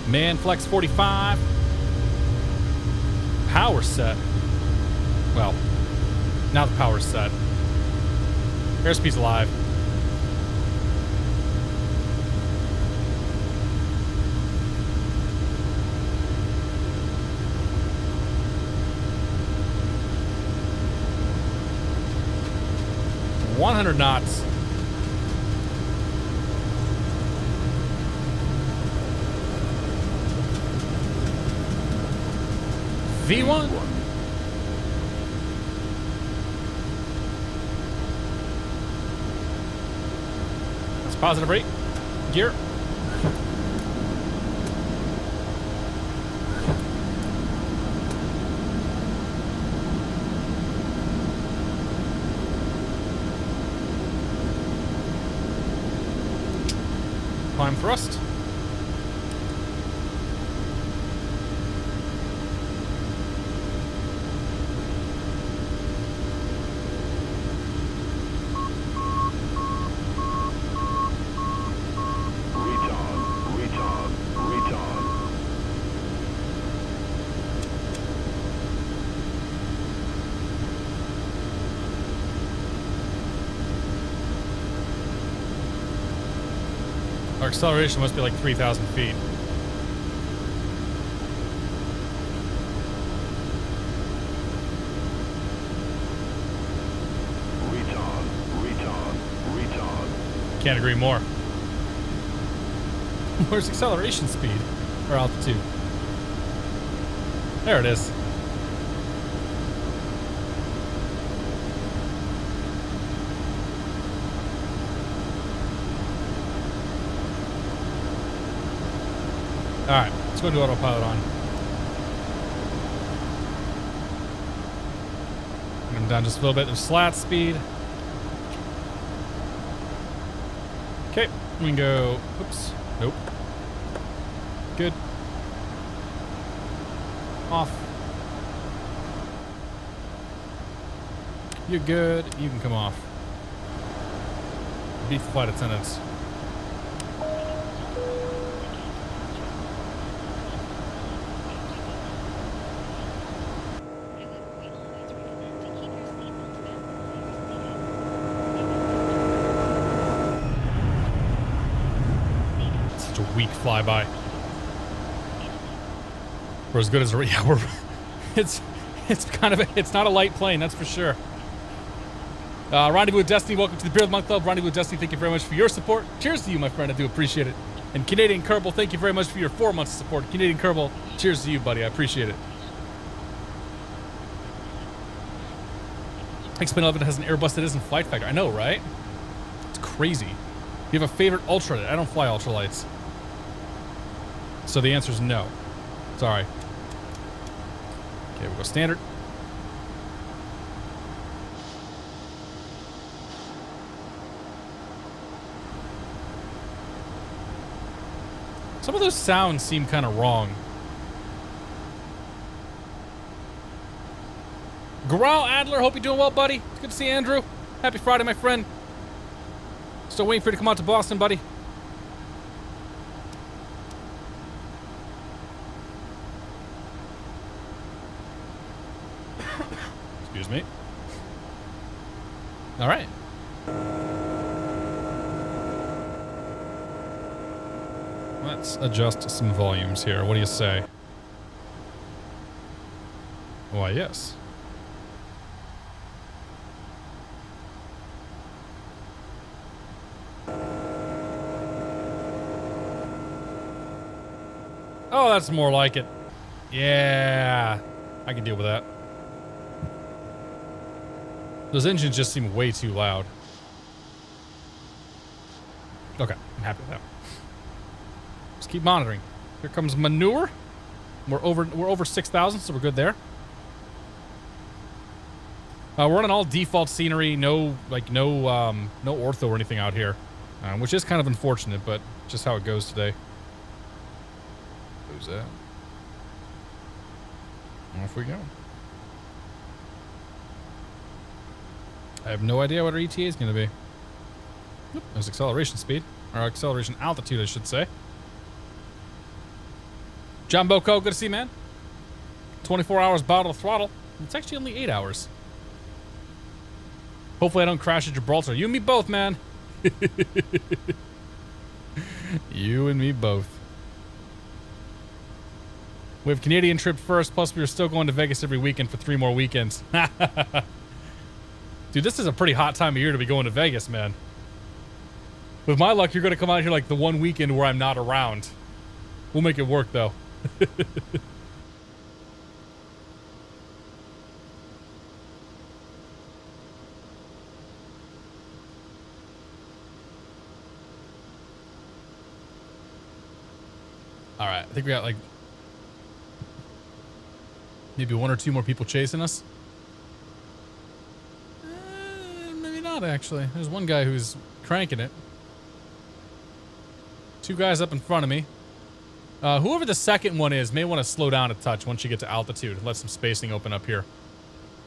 Man Flex 45. Power set. Well, now the power's set. Airspeed's live. $100 knots. V1. That's positive rate. Gear. Climb thrust. Our acceleration must be like 3,000 feet. Retard. Can't agree more. Where's acceleration speed? Or altitude? There it is. Alright, let's go do autopilot on. I'm down just a little bit of slat speed. Okay, we can go. Oops. Nope. Good. Off. You're good. You can come off. Beat the flight attendants. Weak flyby. We're as good as we're. It's kind of it's not a light plane, that's for sure. Rendezvous with Destiny, welcome to the Beer of the Month Club. Rendezvous with Destiny, thank you very much for your support. Cheers to you, my friend. I do appreciate it. And Canadian Kerbal, thank you very much for your 4 months of support. Canadian Kerbal, cheers to you, buddy. I appreciate it. X-Plane 11 has an Airbus that isn't flight factor. I know, right? It's crazy. You have a favorite ultralight? I don't fly ultralights. So the answer is no. Sorry. Okay, we'll go standard. Some of those sounds seem kind of wrong. Growl Adler, hope you're doing well, buddy. It's good to see you, Andrew. Happy Friday, my friend. Still waiting for you to come out to Boston, buddy. Excuse me. All right. Let's adjust some volumes here. What do you say? Why, yes. that's more like it. Yeah, I can deal with that. Those engines just seem way too loud. Okay, I'm happy with that. Just keep monitoring. Here comes manure. We're over 6,000, so we're good there. We're running all default scenery, no ortho or anything out here, which is kind of unfortunate, but just how it goes today. Who's that? Off we go. I have no idea what our ETA is going to be. Oop, there's acceleration speed, or acceleration altitude, I should say. John Boko, good to see you, man. 24 hours bottle of throttle. It's actually only 8 hours. Hopefully I don't crash at Gibraltar. You and me both, man. You and me both. We have Canadian trip first, plus we were still going to Vegas every weekend for 3 more weekends. Dude, this is a pretty hot time of year to be going to Vegas, man. With my luck, you're going to come out here like the one weekend where I'm not around. We'll make it work, though. All right, I think we got like maybe 1 or 2 more people chasing us. Maybe not, actually. There's one guy who's cranking it. 2 guys up in front of me. Whoever the second one is may want to slow down a touch once you get to altitude. Let some spacing open up here.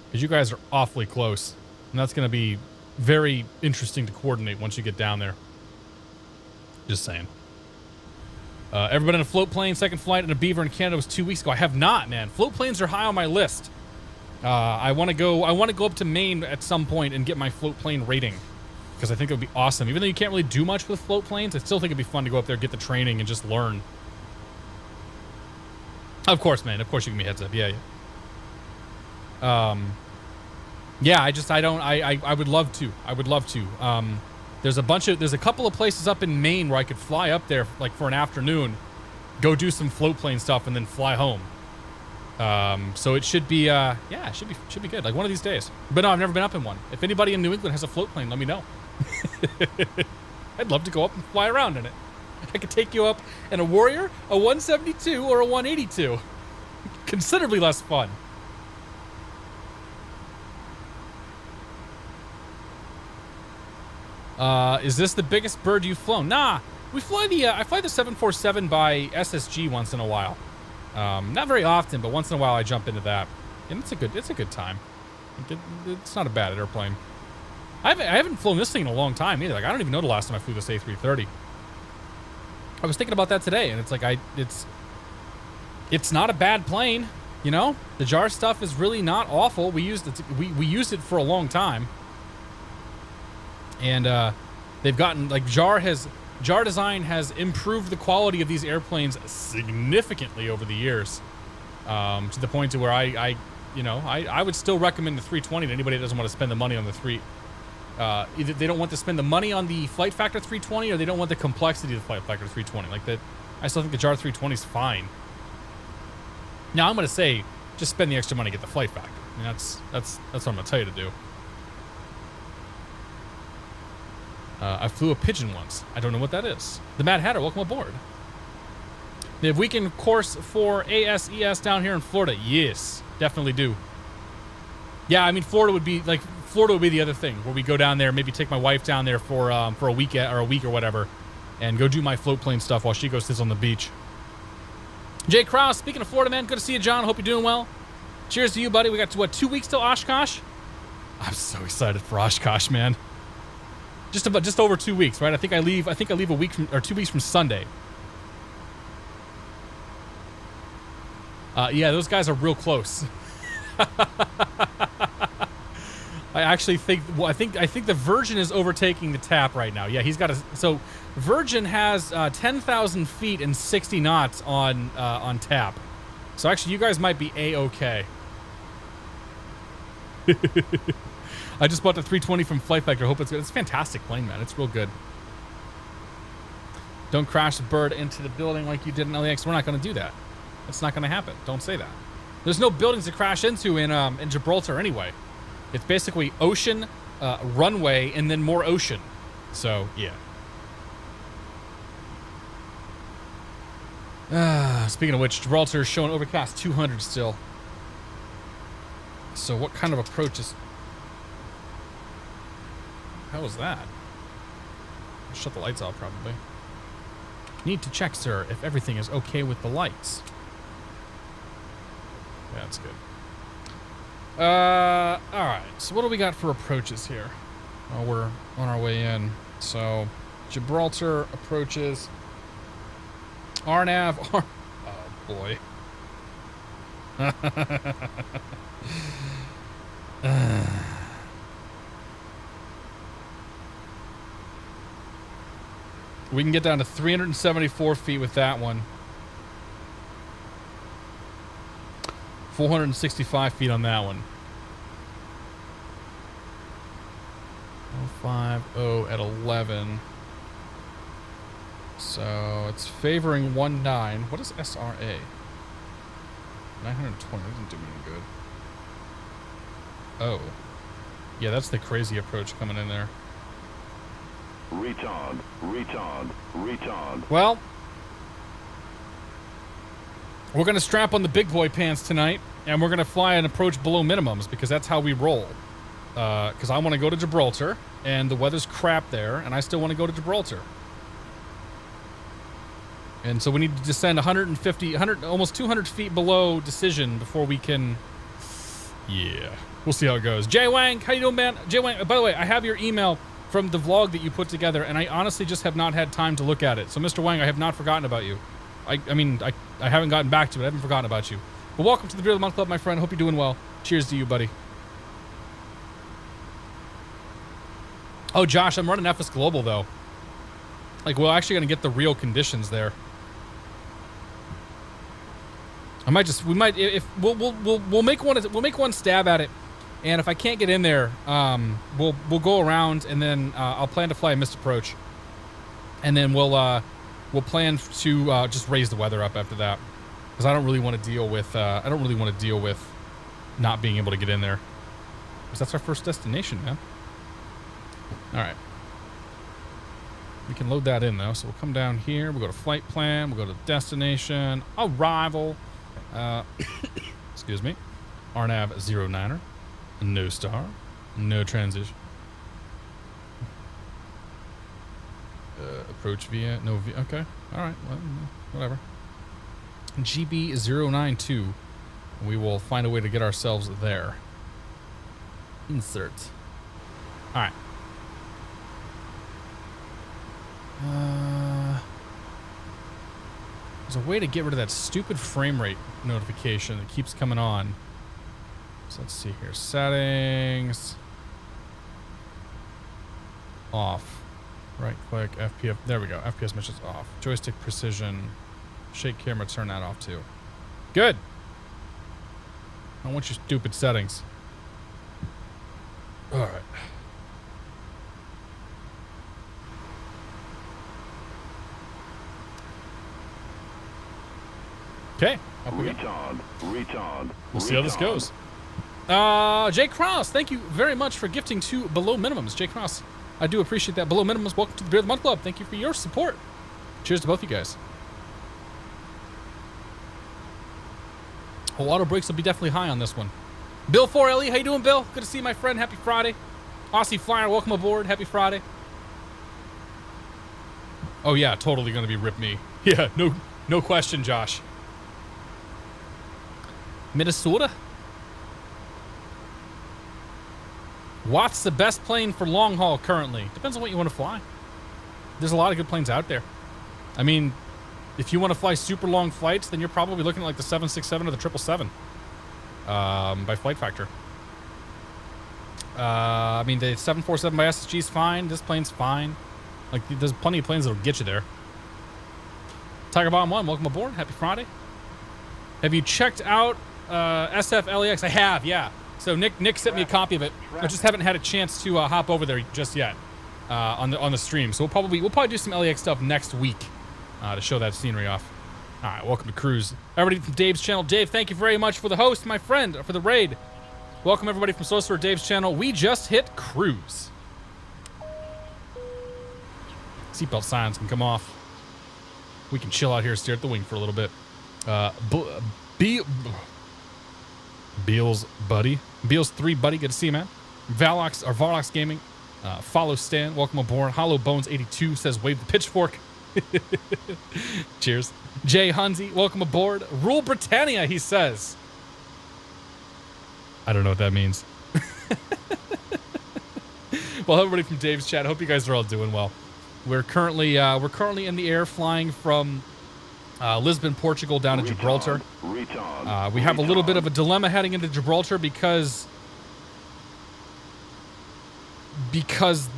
Because you guys are awfully close. And that's going to be very interesting to coordinate once you get down there. Just saying. Ever been in a float plane? Second flight in a Beaver in Canada was 2 weeks ago. I have not, man. Float planes are high on my list. I want to go up to Maine at some point and get my float plane rating. Because I think it would be awesome. Even though you can't really do much with float planes, I still think it'd be fun to go up there, get the training, and just learn. Of course, man. Of course you give me a heads up. Yeah, yeah. Yeah, I would love to. I would love to. There's a couple of places up in Maine where I could fly up there like for an afternoon, go do some float plane stuff, and then fly home. So it should be, yeah, it should be good. Like one of these days. But no, I've never been up in one. If anybody in New England has a float plane, let me know. I'd love to go up and fly around in it. I could take you up in a Warrior, a 172, or a 182. Considerably less fun. Is this the biggest bird you've flown? Nah, we fly I fly the 747 by SSG once in a while. Not very often, but once in a while I jump into that, and it's a good time. It's not a bad airplane. I haven't flown this thing in a long time either. Like I don't even know the last time I flew this A330. I was thinking about that today, and it's like it's not a bad plane, you know. The JAR stuff is really not awful. We used we used it for a long time. And they've gotten, like, JARDesign has improved the quality of these airplanes significantly over the years, to the point to where I would still recommend the 320 to anybody that doesn't want to spend the money on the either they don't want to spend the money on the Flight Factor 320 or they don't want the complexity of the Flight Factor 320. Like that, I still think the JAR 320 is fine. Now I'm going to say just spend the extra money, get the Flight Factor. I mean, that's what I'm going to tell you to do. I flew a pigeon once. I don't know what that is. The Mad Hatter, welcome aboard. They have weekend course for ASES down here in Florida. Yes, definitely do. Yeah, I mean, Florida would be the other thing where we go down there, maybe take my wife down there for a week or whatever, and go do my float plane stuff while she goes sits on the beach. Jay Krause, speaking of Florida, man, good to see you, John. Hope you're doing well. Cheers to you, buddy. We got to 2 weeks till Oshkosh. I'm so excited for Oshkosh, man. Just over 2 weeks, right? I think I leave a week or 2 weeks from Sunday. Yeah, those guys are real close. I actually think. Well, I think the Virgin is overtaking the TAP right now. Yeah, he's got so Virgin has 10,000 feet and 60 knots on TAP. So actually, you guys might be A-okay. I just bought the 320 from Flight Factor. Hope it's good. It's a fantastic plane, man. It's real good. Don't crash the bird into the building like you did in LAX. We're not going to do that. It's not going to happen. Don't say that. There's no buildings to crash into in Gibraltar anyway. It's basically ocean, runway, and then more ocean. So, yeah. Speaking of which, Gibraltar is showing overcast 200 still. So what kind of approach is... How was that? Shut the lights off, probably. Need to check, sir, if everything is okay with the lights. Yeah, that's good. Alright. So what do we got for approaches here? Well, we're on our way in. So, Gibraltar approaches... RNAV... Oh, boy. We can get down to 374 feet with that one. 465 feet on that one. 050 at 11. So it's favoring 19. What is SRA? 920 doesn't do me any good. Oh. Yeah, that's the crazy approach coming in there. Retard, retard, retard. Well, we're going to strap on the big boy pants tonight, and we're going to fly an approach below minimums, because that's how we roll. Because I want to go to Gibraltar, and the weather's crap there, and I still want to go to Gibraltar. And so we need to descend 150, almost 200 feet below decision before we can... Yeah. We'll see how it goes. Jay Wang, how you doing, man? Jay Wang, by the way, I have your email from the vlog that you put together, and I honestly just have not had time to look at it. So, Mr. Wang, I have not forgotten about you. I mean, I haven't gotten back to it. I haven't forgotten about you. But welcome to the Beer of the Month Club, my friend. Hope you're doing well. Cheers to you, buddy. Oh, Josh, I'm running FS Global, though. Like, we're actually going to get the real conditions there. I might just, we might, if we'll make one stab at it, and if I can't get in there, we'll go around, and then I'll plan to fly a missed approach, and then we'll plan to just raise the weather up after that, because I don't really want to deal with not being able to get in there, because that's our first destination, man. All right, we can load that in though, so we'll come down here, we'll go to flight plan, we'll go to destination, arrival. Excuse me. RNAV 09er. No star. No transition. Approach via. No via. Okay. Alright. Well, whatever. GB 092. We will find a way to get ourselves there. Insert. Alright. There's a way to get rid of that stupid frame rate notification that keeps coming on. So let's see here. Settings. Off. Right click. FPS. There we go. FPS missions off. Joystick precision. Shake camera. Turn that off too. Good. I don't want your stupid settings. All right. Okay. Retard. We'll see how this goes. Jay Cross, thank you very much for gifting to Below Minimums. Jay Cross, I do appreciate that. Below Minimums, welcome to the Beer of the Month Club. Thank you for your support. Cheers to both you guys. Auto brakes will be definitely high on this one. Bill 4LE, how you doing, Bill? Good to see you, my friend. Happy Friday. Aussie Flyer, welcome aboard. Happy Friday. Oh yeah, totally gonna be Rip Me. Yeah, no question, Josh. Minnesota? What's the best plane for long haul currently? Depends on what you want to fly. There's a lot of good planes out there. I mean, if you want to fly super long flights, then you're probably looking at like the 767 or the 777 by flight factor. I mean, the 747 by SSG is fine. This plane's fine. Like, there's plenty of planes that'll get you there. Tiger Bomb 1, welcome aboard. Happy Friday. Have you checked out SF LEX? I have, yeah. So Nick sent me a copy of it. I just haven't had a chance to hop over there just yet on the stream. So we'll probably do some LEX stuff next week to show that scenery off. All right, welcome to Cruise. Everybody from Dave's channel. Dave, thank you very much for the host, my friend, for the raid. Welcome everybody from Sorcerer Dave's channel. We just hit Cruise. Seatbelt signs can come off. We can chill out here, stare at the wing for a little bit. Beals buddy. Beals 3 buddy, good to see you, man. Valox or Varlox Gaming. Follow Stan, welcome aboard. Hollow Bones 82 says wave the pitchfork. Cheers. Jay Hunzi, welcome aboard. Rule Britannia, he says. I don't know what that means. Well, everybody from Dave's chat, hope you guys are all doing well. We're currently in the air flying from Lisbon, Portugal down to Gibraltar. We have a little bit of a dilemma heading into Gibraltar because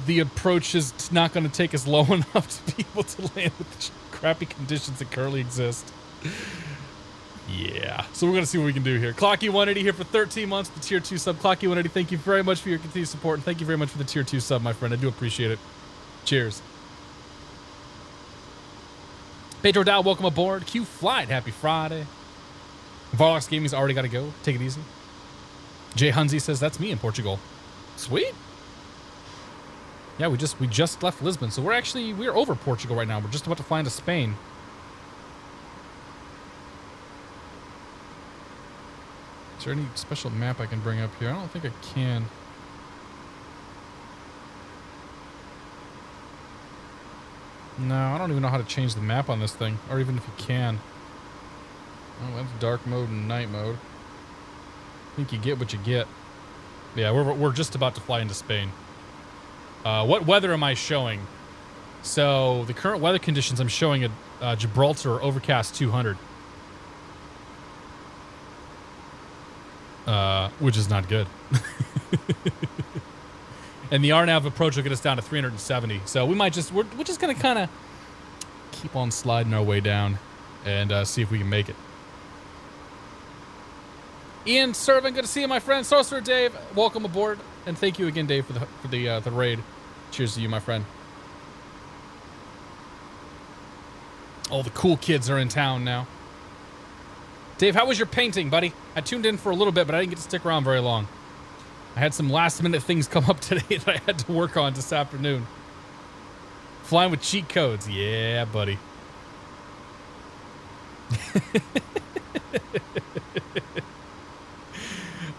the approach is not going to take us low enough to be able to land with the crappy conditions that currently exist. Yeah. So we're going to see what we can do here. Clocky180 here for 13 months, the tier 2 sub. Clocky180, thank you very much for your continued support, and thank you very much for the tier 2 sub, my friend. I do appreciate it. Cheers. Pedro Dow, welcome aboard. Q Flight, happy Friday. Varlox Gaming's already got to go. Take it easy. Jay Hunzi says, that's me in Portugal. Sweet. Yeah, we just left Lisbon, so we're over Portugal right now. We're just about to fly into Spain. Is there any special map I can bring up here? I don't think I can. No, I don't even know how to change the map on this thing, or even if you can. Oh, that's dark mode and night mode. I think you get what you get. Yeah, we're just about to fly into Spain. What weather am I showing? So the current weather conditions I'm showing at Gibraltar are overcast 200. Which is not good. And the RNAV approach will get us down to 370. So we're just gonna kind of keep on sliding our way down and see if we can make it. Ian Servin, good to see you, my friend. Sorcerer Dave, welcome aboard, and thank you again, Dave, for the raid. Cheers to you, my friend. All the cool kids are in town now. Dave, how was your painting, buddy? I tuned in for a little bit, but I didn't get to stick around very long. I had some last-minute things come up today that I had to work on this afternoon. Flying with cheat codes. Yeah, buddy.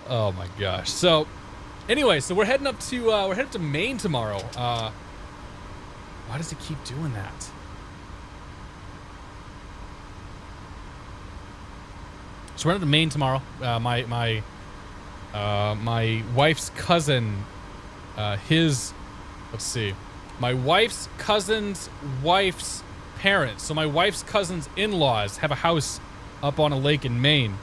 Oh my gosh. So, anyway, so we're heading up to Maine tomorrow. Why does it keep doing that? So we're heading to Maine tomorrow. My wife's cousin, my wife's cousin's wife's parents. So my wife's cousin's in-laws have a house up on a lake in Maine,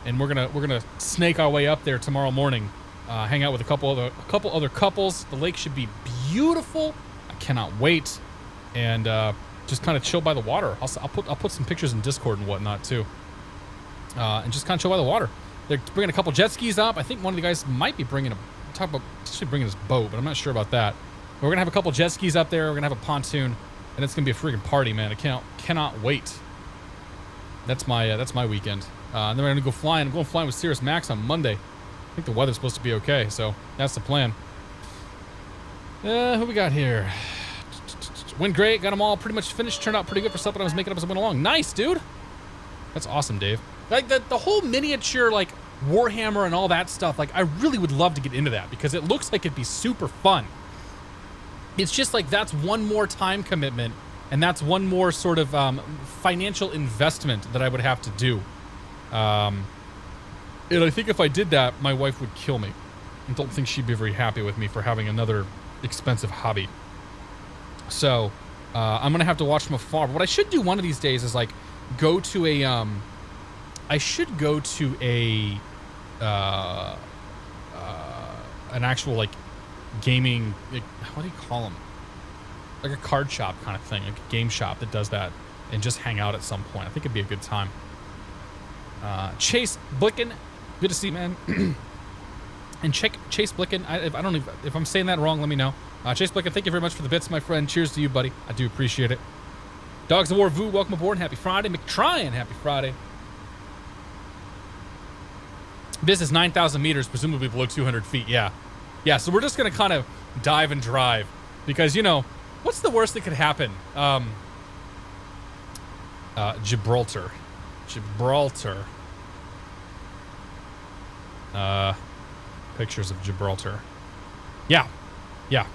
and we're gonna snake our way up there tomorrow morning, hang out with a couple other couples. The lake should be beautiful. I cannot wait, and just kind of chill by the water. I'll put some pictures in Discord and whatnot too, and just kind of chill by the water. They're bringing a couple jet skis up. I think one of the guys might be bringing bringing his boat, but I'm not sure about that. But we're gonna have a couple jet skis up there. We're gonna have a pontoon, and it's gonna be a freaking party, man. I cannot wait. That's my weekend. And then we're gonna go flying. I'm going flying with Cirrus Max on Monday. I think the weather's supposed to be okay, so that's the plan. Who we got here? Went great. Got them all pretty much finished. Turned out pretty good for something I was making up as I went along. Nice, dude. That's awesome, Dave. Like the whole miniature, like Warhammer and all that stuff. Like I really would love to get into that because it looks like it'd be super fun. It's just like that's one more time commitment, and that's one more sort of financial investment that I would have to do. And I think if I did that, my wife would kill me. I don't think she'd be very happy with me for having another expensive hobby. So I'm gonna have to watch from afar. But what I should do one of these days is like go to a I should go to a an actual like gaming, like, what do you call them? Like a card shop kind of thing, like a game shop that does that, and just hang out at some point. I think it'd be a good time. Chase Blicken, good to see you, man. And Chase Blicken, I don't know if I'm saying that wrong, let me know. Chase Blicken, thank you very much for the bits, my friend. Cheers to you, buddy. I do appreciate it. Dogs of War Vu, welcome aboard. Happy Friday. McTryan, happy Friday. This is 9,000 meters, presumably below 200 feet. Yeah. Yeah, so we're just going to kind of dive and drive. Because, you know, what's the worst that could happen? Gibraltar. Gibraltar. Pictures of Gibraltar. Yeah. Yeah.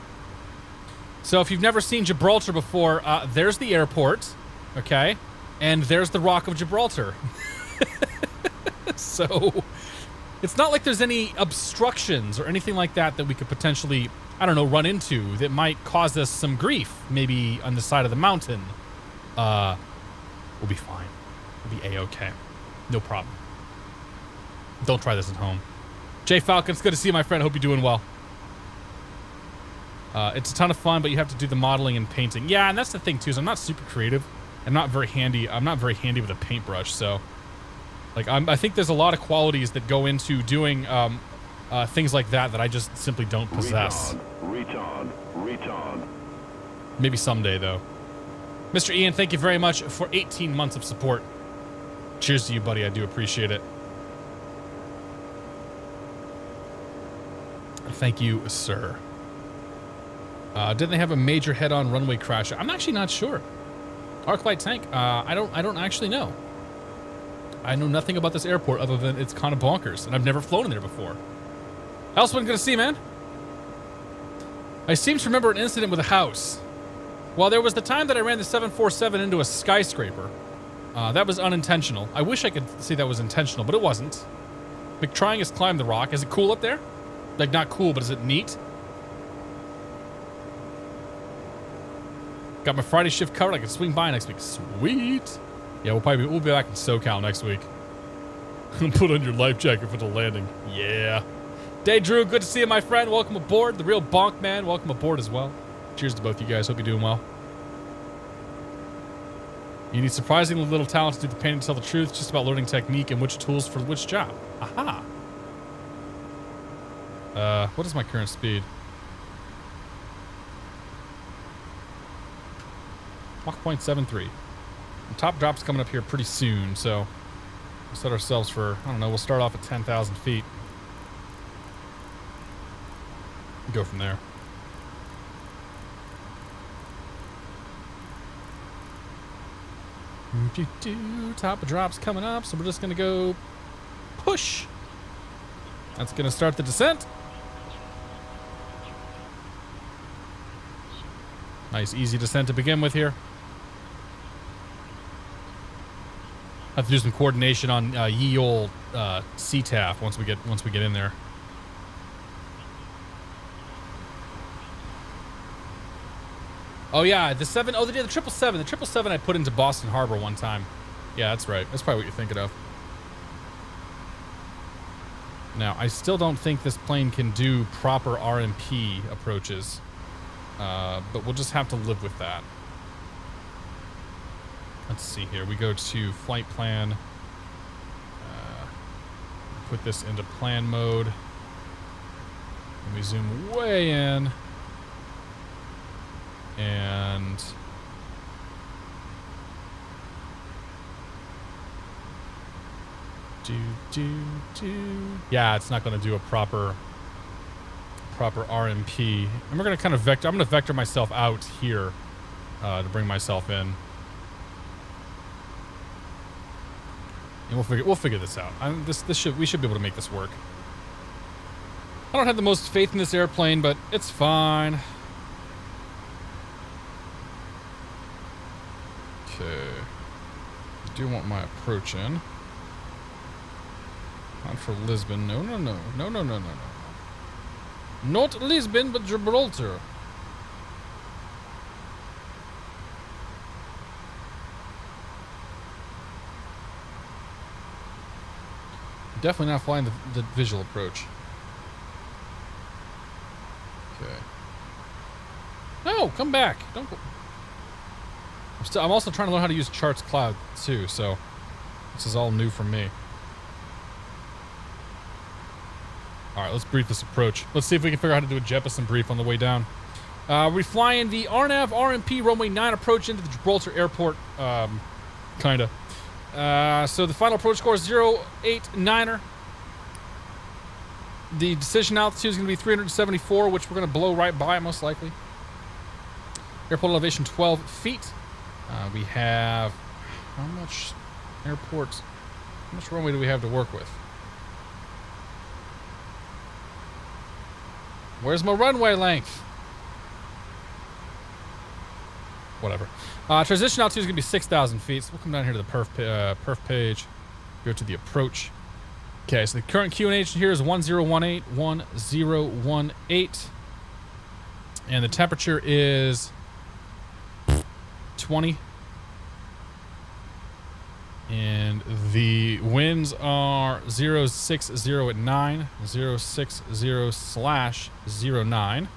So if you've never seen Gibraltar before, there's the airport, okay? And there's the Rock of Gibraltar. So it's not like there's any obstructions or anything like that that we could potentially, I don't know, run into that might cause us some grief, maybe on the side of the mountain. We'll be fine. We'll be A-okay. No problem. Don't try this at home. Jay Falcon, it's good to see you, my friend. Hope you're doing well. It's a ton of fun, but you have to do the modeling and painting. Yeah, and that's the thing too, is I'm not super creative. I'm not very handy with a paintbrush, so like I think there's a lot of qualities that go into doing things like that I just simply don't possess. Retard. Maybe someday though. Mr. Ian, thank you very much for 18 months of support. Cheers to you, buddy. I do appreciate it. Thank you, sir. Didn't they have a major head-on runway crash? I'm actually not sure. Arclight Tank, I don't actually know. I know nothing about this airport other than it's kind of bonkers, and I've never flown in there before. Elsewhere, good to see, man. I seem to remember an incident with a house. Well, there was the time that I ran the 747 into a skyscraper. That was unintentional. I wish I could say that was intentional, but it wasn't. McTrying has climbed the rock. Is it cool up there? Like, not cool, but is it neat? Got my Friday shift covered. I can swing by next week. Sweet. Yeah, we'll be back in SoCal next week. Put on your life jacket for the landing. Yeah. Day Drew, good to see you, my friend. Welcome aboard. The real bonk man, welcome aboard as well. Cheers to both you guys. Hope you're doing well. You need surprisingly little talent to do the painting to tell the truth. It's just about learning technique and which tools for which job. Aha. What is my current speed? Mach 0.73. The top drop's coming up here pretty soon, so we'll set ourselves for, I don't know, we'll start off at 10,000 feet. Go from there. Top of drop's coming up, so we're just gonna go push. That's gonna start the descent. Nice, easy descent to begin with here. Have to do some coordination on ye old CTAF once we get in there. Oh yeah, the 777. The 777 I put into Boston Harbor one time. Yeah, that's right. That's probably what you're thinking of. Now, I still don't think this plane can do proper RMP approaches, but we'll just have to live with that. Let's see here. We go to flight plan. Put this into plan mode. And we zoom way in. And yeah, it's not going to do a proper RMP. And we're going to kind of vector. I'm going to vector myself out here to bring myself in. And we'll figure this out. We should be able to make this work. I don't have the most faith in this airplane, but it's fine. Okay. I do want my approach in. Not for Lisbon. No. Not Lisbon, but Gibraltar. Definitely not flying the visual approach. Okay. No, come back. Don't go. I'm also trying to learn how to use Charts Cloud too, so this is all new for me. All right, let's brief this approach. Let's see if we can figure out how to do a Jeppesen brief on the way down. We're flying the RNAV RMP runway 9 approach into the Gibraltar Airport. Kinda. So the final approach score is 089er. The decision altitude is going to be 374, which we're going to blow right by most likely. Airport elevation 12 feet. We have how much runway do we have to work with? Where's my runway length? Whatever. Transition altitude is going to be 6,000 feet. So we'll come down here to the perf page. Go to the approach. Okay, so the current QNH here is 1018, 1018. And the temperature is 20. And the winds are 060 at 9, 060/09.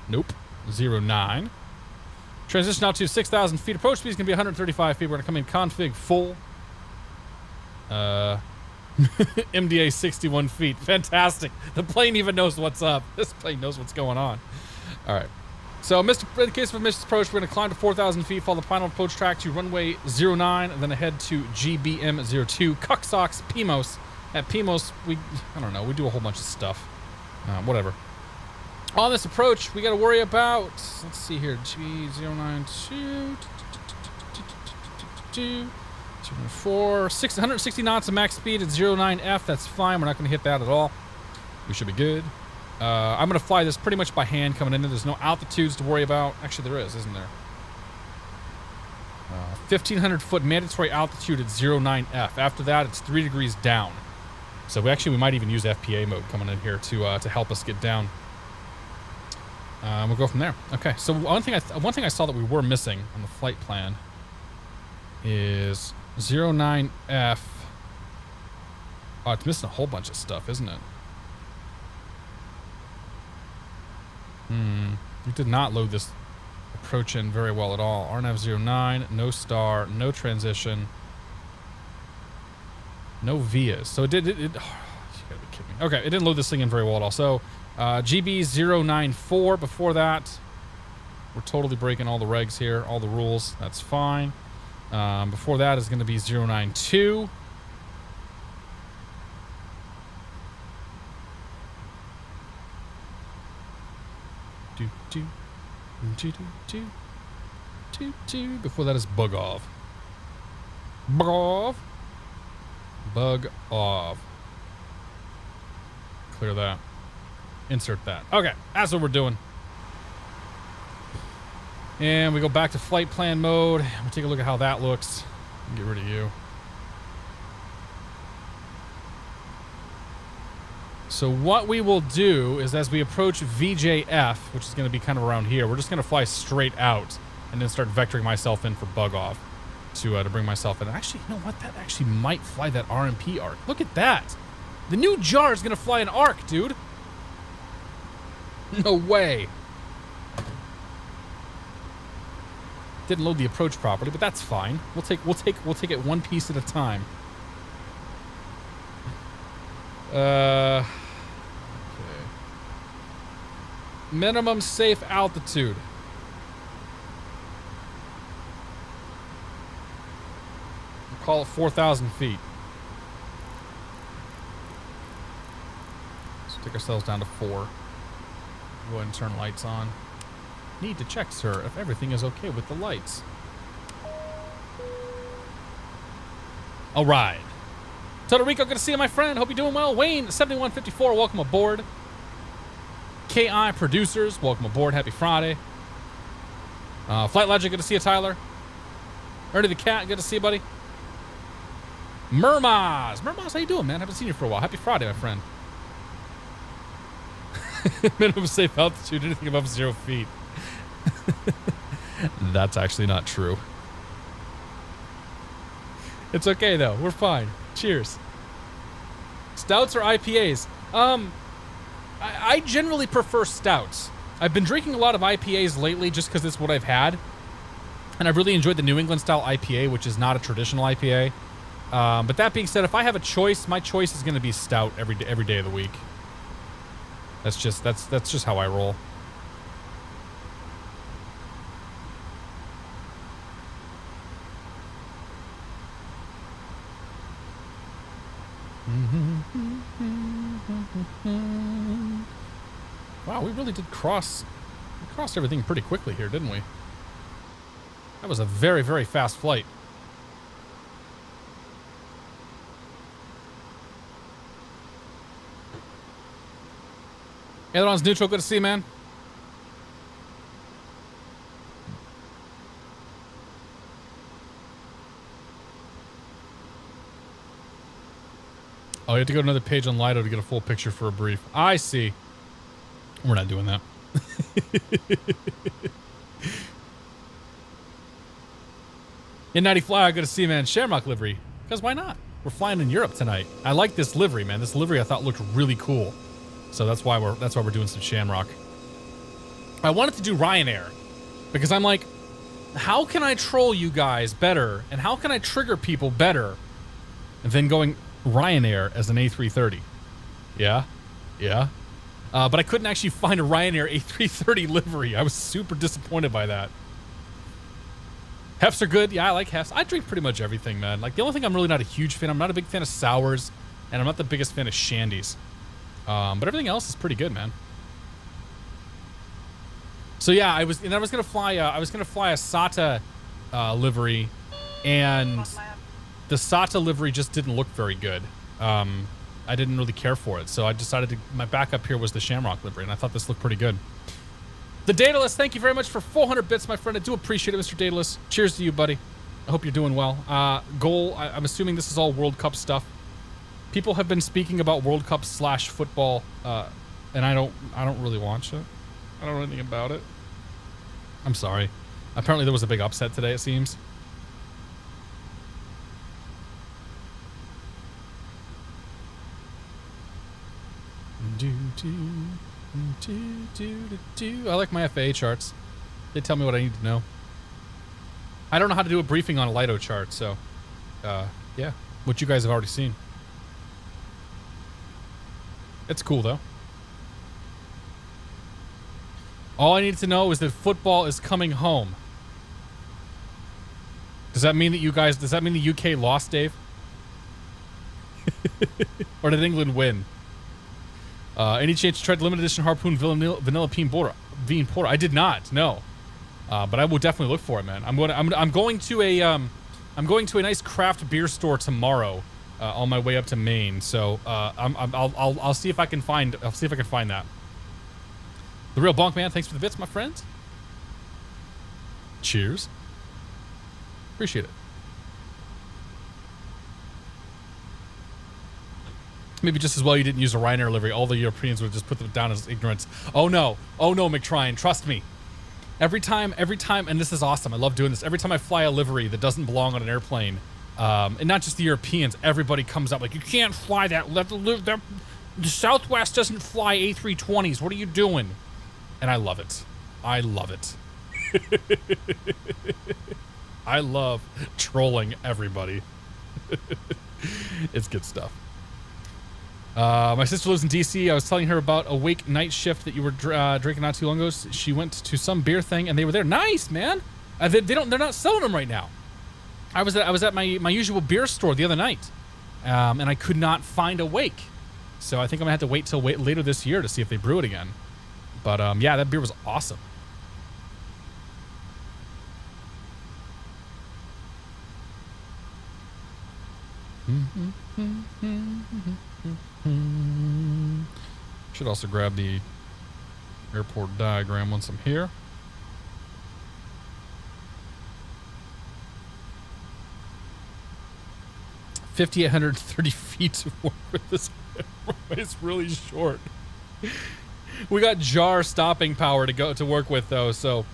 Nope, 09. Transition altitude 6,000 feet. Approach speed is going to be 135 feet. We're going to come in config full. MDA 61 feet. Fantastic. The plane even knows what's up. This plane knows what's going on. All right. So, in the case of missed approach, we're going to climb to 4,000 feet, follow the final approach track to runway 09, and then ahead to GBM02, Cuxox, Pimos. At Pimos, we do a whole bunch of stuff. Whatever. On this approach, we got to worry about, let's see here, G092, 204, 660 knots of max speed at 09F. That's fine. We're not going to hit that at all. We should be good. I'm going to fly this pretty much by hand coming in. There's no altitudes to worry about. Actually, there is, isn't there? 1,500 foot mandatory altitude at 09F. After that, it's 3 degrees down. So we might even use FPA mode coming in here to help us get down. We'll go from there. Okay. So one thing I saw that we were missing on the flight plan is 09F. Oh, it's missing a whole bunch of stuff, isn't it? We did not load this approach in very well at all. RNAV 09, no star, no transition, no vias. So it did. You gotta be kidding me. Okay, it didn't load this thing in very well at all. So GB 094 before that. We're totally breaking all the regs here, all the rules. That's fine. Before that is going to be 092. Before that is bug off. Bug off. Bug off. Clear that. Insert that. Okay, that's what we're doing. And we go back to flight plan mode. We'll take a look at how that looks. Get rid of you. So what we will do is as we approach VJF, which is going to be kind of around here, we're just going to fly straight out and then start vectoring myself in for bug off to bring myself in. Actually, you know what? That actually might fly that RMP arc. Look at that. The new JAR is going to fly an arc, dude. No way. Didn't load the approach properly, but that's fine. We'll take it one piece at a time. Okay. Minimum safe altitude. We'll call it 4,000 feet. Let's take ourselves down to 4. Go ahead and turn lights on. Need to check, sir, if everything is okay with the lights. All right. Total Rico, good to see you, my friend. Hope you're doing well. Wayne, 7154, welcome aboard. KI Producers, welcome aboard. Happy Friday. Flight Legend, good to see you, Tyler. Ernie the Cat, good to see you, buddy. Murmaz, how you doing, man? Haven't seen you for a while. Happy Friday, my friend. Minimum safe altitude, anything above 0 feet. That's actually not true. It's okay, though. We're fine. Cheers. Stouts or IPAs? I generally prefer stouts. I've been drinking a lot of IPAs lately just because it's what I've had. And I've really enjoyed the New England style IPA, which is not a traditional IPA. But that being said, if I have a choice, my choice is going to be stout every day of the week. That's just how I roll. Wow, we really did crossed everything pretty quickly here, didn't we? That was a very, very fast flight. Addons neutral, good to see you, man. Oh, you have to go to another page on Lido to get a full picture for a brief. I see. We're not doing that. In-90 Flyer, good to see you, man. Shamrock livery. Because why not? We're flying in Europe tonight. I like this livery, man. This livery I thought looked really cool. So that's why we're doing some Shamrock. I wanted to do Ryanair because I'm like, how can I troll you guys better and how can I trigger people better than going Ryanair as an A330? Yeah. But I couldn't actually find a Ryanair A330 livery. I was super disappointed by that. Hefts are good. Yeah, I like Hefts. I drink pretty much everything, man. Like, the only thing I'm really not a huge fan, I'm not a big fan of sours, and I'm not the biggest fan of shandies. But everything else is pretty good, man. So yeah, I was gonna fly a SATA livery, and the SATA livery just didn't look very good. I didn't really care for it, so I decided my backup here was the Shamrock livery, and I thought this looked pretty good. The Daedalus, thank you very much for 400 bits, my friend. I do appreciate it, Mr. Daedalus. Cheers to you, buddy. I hope you're doing well. Goal, I'm assuming this is all World Cup stuff. People have been speaking about World Cup / football, and I don't really watch it. I don't know anything about it. I'm sorry. Apparently there was a big upset today, it seems. I like my FAA charts. They tell me what I need to know. I don't know how to do a briefing on a Lido chart, so yeah, what you guys have already seen. It's cool though. All I need to know is that football is coming home. Does that mean the UK lost, Dave? Or did England win? Any chance you tried limited edition Harpoon Vanilla Bean Porter? I did not, no. But I will definitely look for it, man. I'm going to a nice craft beer store tomorrow on my way up to Maine. So I'll see if I can find that. The Real Bonk Man, thanks for the bits, my friend. Cheers. Appreciate it. Maybe just as well you didn't use a Ryanair livery. All the Europeans would just put them down as ignorance. Oh no, McTrine, trust me. Every time, and this is awesome. I love doing this. Every time I fly a livery that doesn't belong on an airplane, and not just the Europeans, everybody comes up like, you can't fly that. The Southwest doesn't fly A320s. What are you doing? And I love it. I love it. I love trolling everybody. It's good stuff. My sister lives in DC. I was telling her about a wake night shift that you were drinking not too long ago. She went to some beer thing and they were there. Nice, man. They're not selling them right now. I was at my usual beer store the other night, and I could not find a wake. So I think I'm gonna have to wait till later this year to see if they brew it again. But yeah, that beer was awesome. Should also grab the airport diagram once I'm here. $5,830 feet to work with this. It's really short. We got jar stopping power to work with though, so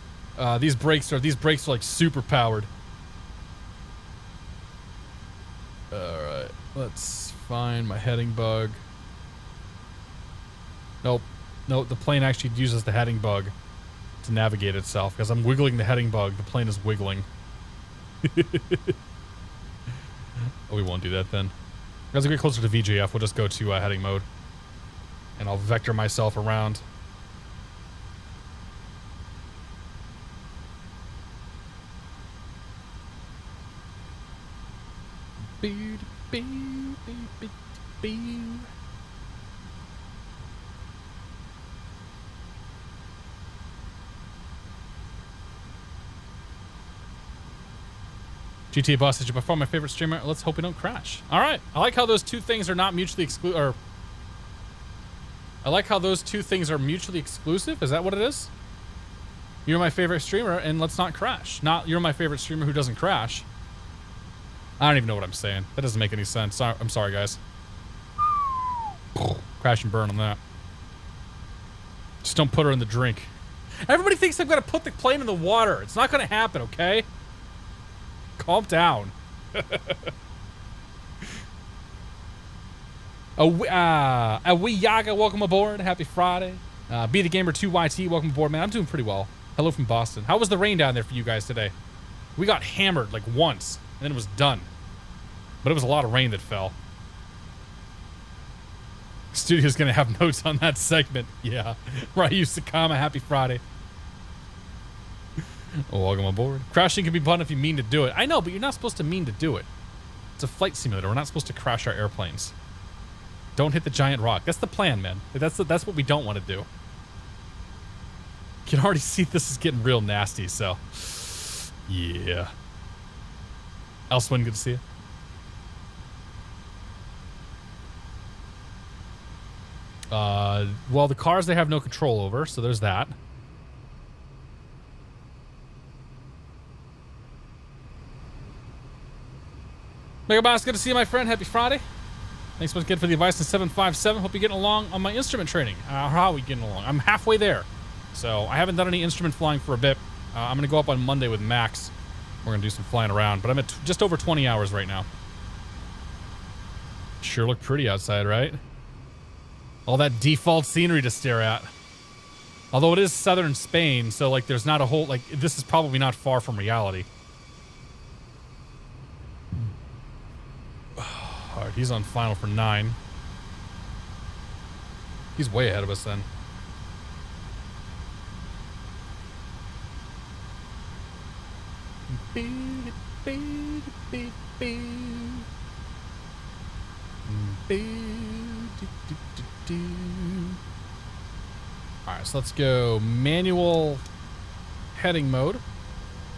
these brakes are like super powered. All right, let's find my heading bug. Nope, the plane actually uses the heading bug to navigate itself because I'm wiggling the heading bug. The plane is wiggling. Oh, we won't do that then. As we get closer to VJF, we'll just go to heading mode. And I'll vector myself around. GTA Boss says, you're by far my favorite streamer. Let's hope we don't crash. All right. I like how those two things are not mutually exclusive. Or I like how those two things are mutually exclusive. Is that what it is? You're my favorite streamer, and let's not crash. Not you're my favorite streamer who doesn't crash. I don't even know what I'm saying. That doesn't make any sense. I'm sorry, guys. Crash and burn on that. Just don't put her in the drink. Everybody thinks I'm going to put the plane in the water. It's not going to happen, okay? Calm down. Wee Yaga, welcome aboard. Happy Friday. Be the Gamer 2YT, welcome aboard, man. I'm doing pretty well. Hello from Boston. How was the rain down there for you guys today? We got hammered like once, and then it was done. But it was a lot of rain that fell. Studio's gonna have notes on that segment. Yeah. Ryu Sakama, happy Friday. Welcome aboard. Crashing can be fun if you mean to do it. I know, but you're not supposed to mean to do it. It's a flight simulator. We're not supposed to crash our airplanes. Don't hit the giant rock. That's the plan, man. That's what we don't want to do. You can already see this is getting real nasty, so... Yeah. Elsewin, good to see you. Well, the cars they have no control over, so there's that. Mega Boss, good to see you, my friend. Happy Friday. Thanks once again for the advice in 757. Hope you're getting along on my instrument training. How are we getting along? I'm halfway there. So I haven't done any instrument flying for a bit. I'm going to go up on Monday with Max. We're going to do some flying around. But I'm at just over 20 hours right now. Sure look pretty outside, right? All that default scenery to stare at. Although it is southern Spain, so like there's not a whole... Like, this is probably not far from reality. Alright, he's on final for 9. He's way ahead of us then. Alright, so let's go manual heading mode.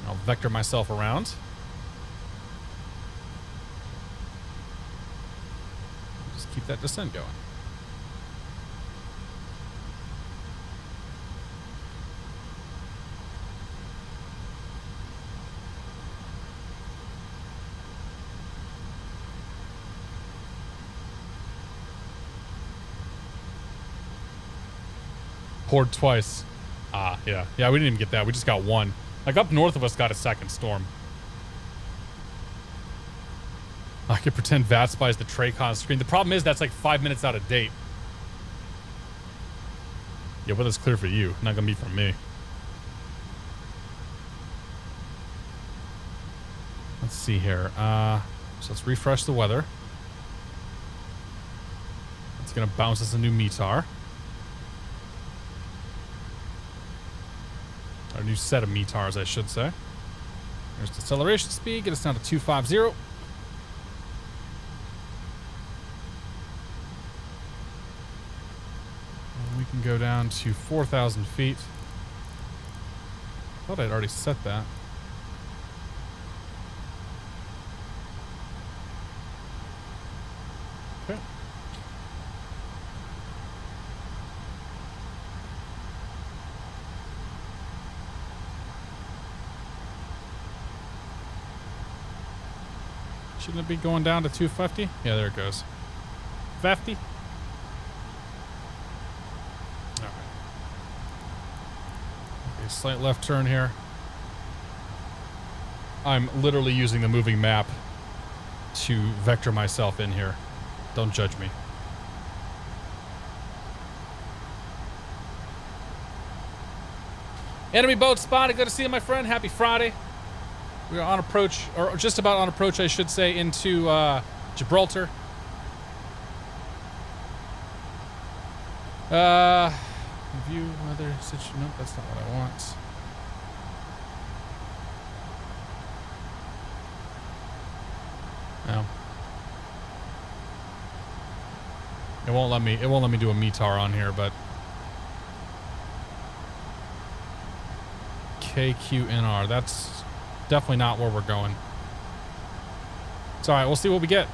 I'll vector myself around. Just keep that descent going. Poured twice. Ah, yeah. Yeah, we didn't even get that. We just got one. Like, up north of us got a second storm. I could pretend VATSIM is the Traycon screen. The problem is that's like 5 minutes out of date. Yeah, weather's clear for you. Not gonna be for me. Let's see here. So let's refresh the weather. It's gonna bounce us a new METAR. Our new set of METARs, I should say. There's the acceleration speed. Get us down to 250. And we can go down to 4,000 feet. Thought I'd already set that. Okay. Shouldn't it be going down to 250? Yeah, there it goes. 50. All right. Okay, slight left turn here. I'm literally using the moving map to vector myself in here. Don't judge me. Enemy boat spotted. Good to see you, my friend. Happy Friday. We are on approach, or just about on approach, I should say, into Gibraltar. Review weather situation. Nope, that's not what I want. No. won't let me do a METAR on here, but KQNR. That's definitely not where we're going. It's all right. We'll see what we get.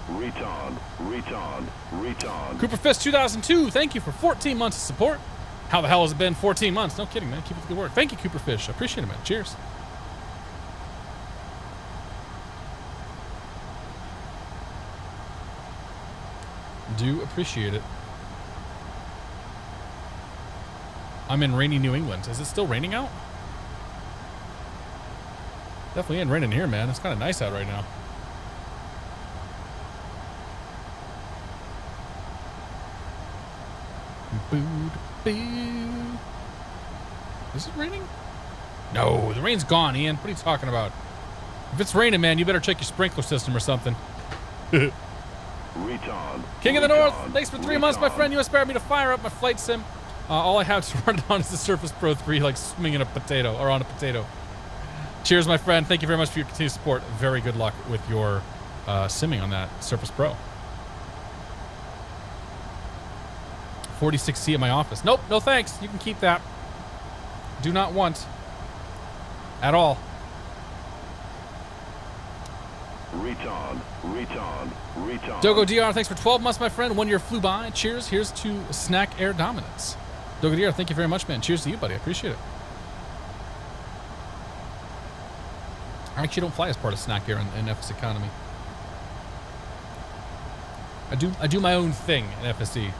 Return. Cooper Fist 2002. Thank you for 14 months of support. How the hell has it been 14 months? No kidding, man. Keep up the good work. Thank you, Cooper Fish. I appreciate it, man. Cheers. Do appreciate it. I'm in rainy New England. Is it still raining out? Definitely ain't raining here, man. It's kind of nice out right now. Is it raining? No, the rain's gone, Ian. What are you talking about? If it's raining, man, you better check your sprinkler system or something. King of the North, thanks for 3 months, my friend. You inspired me to fire up my flight sim. All I have to run it on is the Surface Pro 3, like swimming in a potato, or on a potato. Cheers, my friend. Thank you very much for your continued support. Very good luck with your simming on that Surface Pro. 46C at my office. Nope, no thanks. You can keep that. Do not want. At all. Return. Dogo DR, thanks for 12 months, my friend. 1 year flew by. Cheers. Here's to Snack Air Dominance. Dogo DR, thank you very much, man. Cheers to you, buddy. I appreciate it. I actually don't fly as part of Snack Air in FS Economy. I do my own thing in FSE.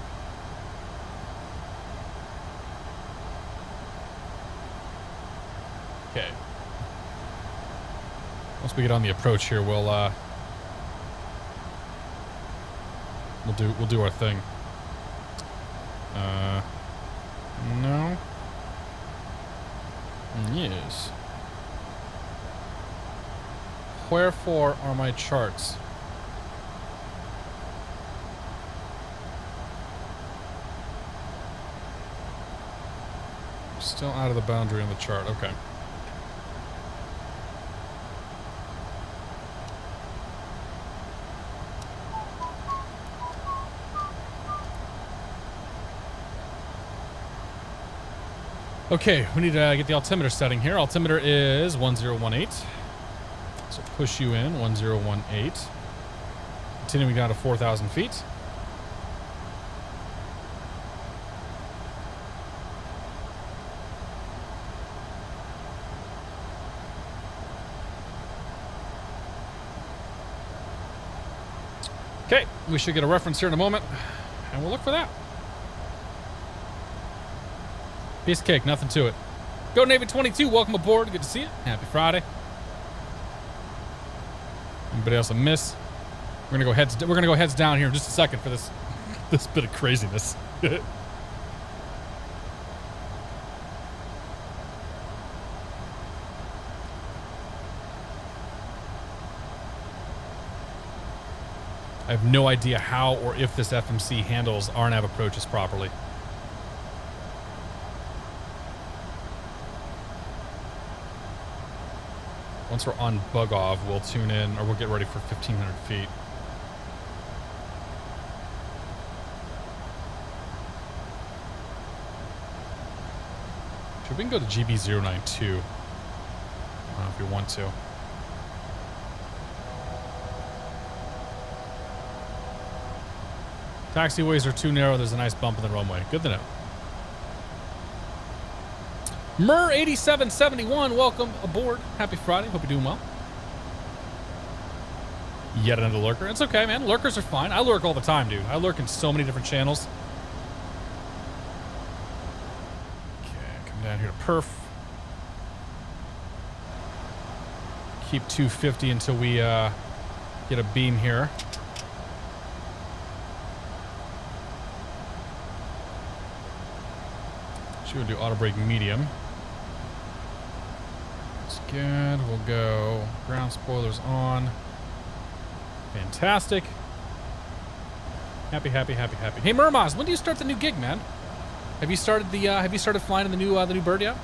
Okay. Once we get on the approach here, we'll do our thing. No. Yes. Wherefore are my charts? Still out of the boundary on the chart. Okay. Okay, we need to get the altimeter setting here. Altimeter is 1018. So push you in, 1018. Continuing down to 4,000 feet. Okay, we should get a reference here in a moment, and we'll look for that. Piece of cake, nothing to it. Go Navy 22, welcome aboard. Good to see you. Happy Friday. Anybody else I miss? We're gonna go heads down here in just a second for this bit of craziness. I have no idea how or if this FMC handles RNAV approaches properly. Once we're on bug off, we'll tune in, or we'll get ready for 1,500 feet. Sure, we can go to GB092. I don't know if we want to. Taxiways are too narrow. There's a nice bump in the runway. Good to know. Mur8771, welcome aboard. Happy Friday. Hope you're doing well. Yet another lurker. It's okay, man. Lurkers are fine. I lurk all the time, dude. I lurk in so many different channels. Okay, come down here to perf. Keep 250 until we get a beam here. Should we do auto brake medium? That's good. We'll go ground spoilers on. Fantastic. Happy, happy, happy, happy. Hey Murmaz, when do you start the new gig, man? Have you started the have you started flying in the new bird yet?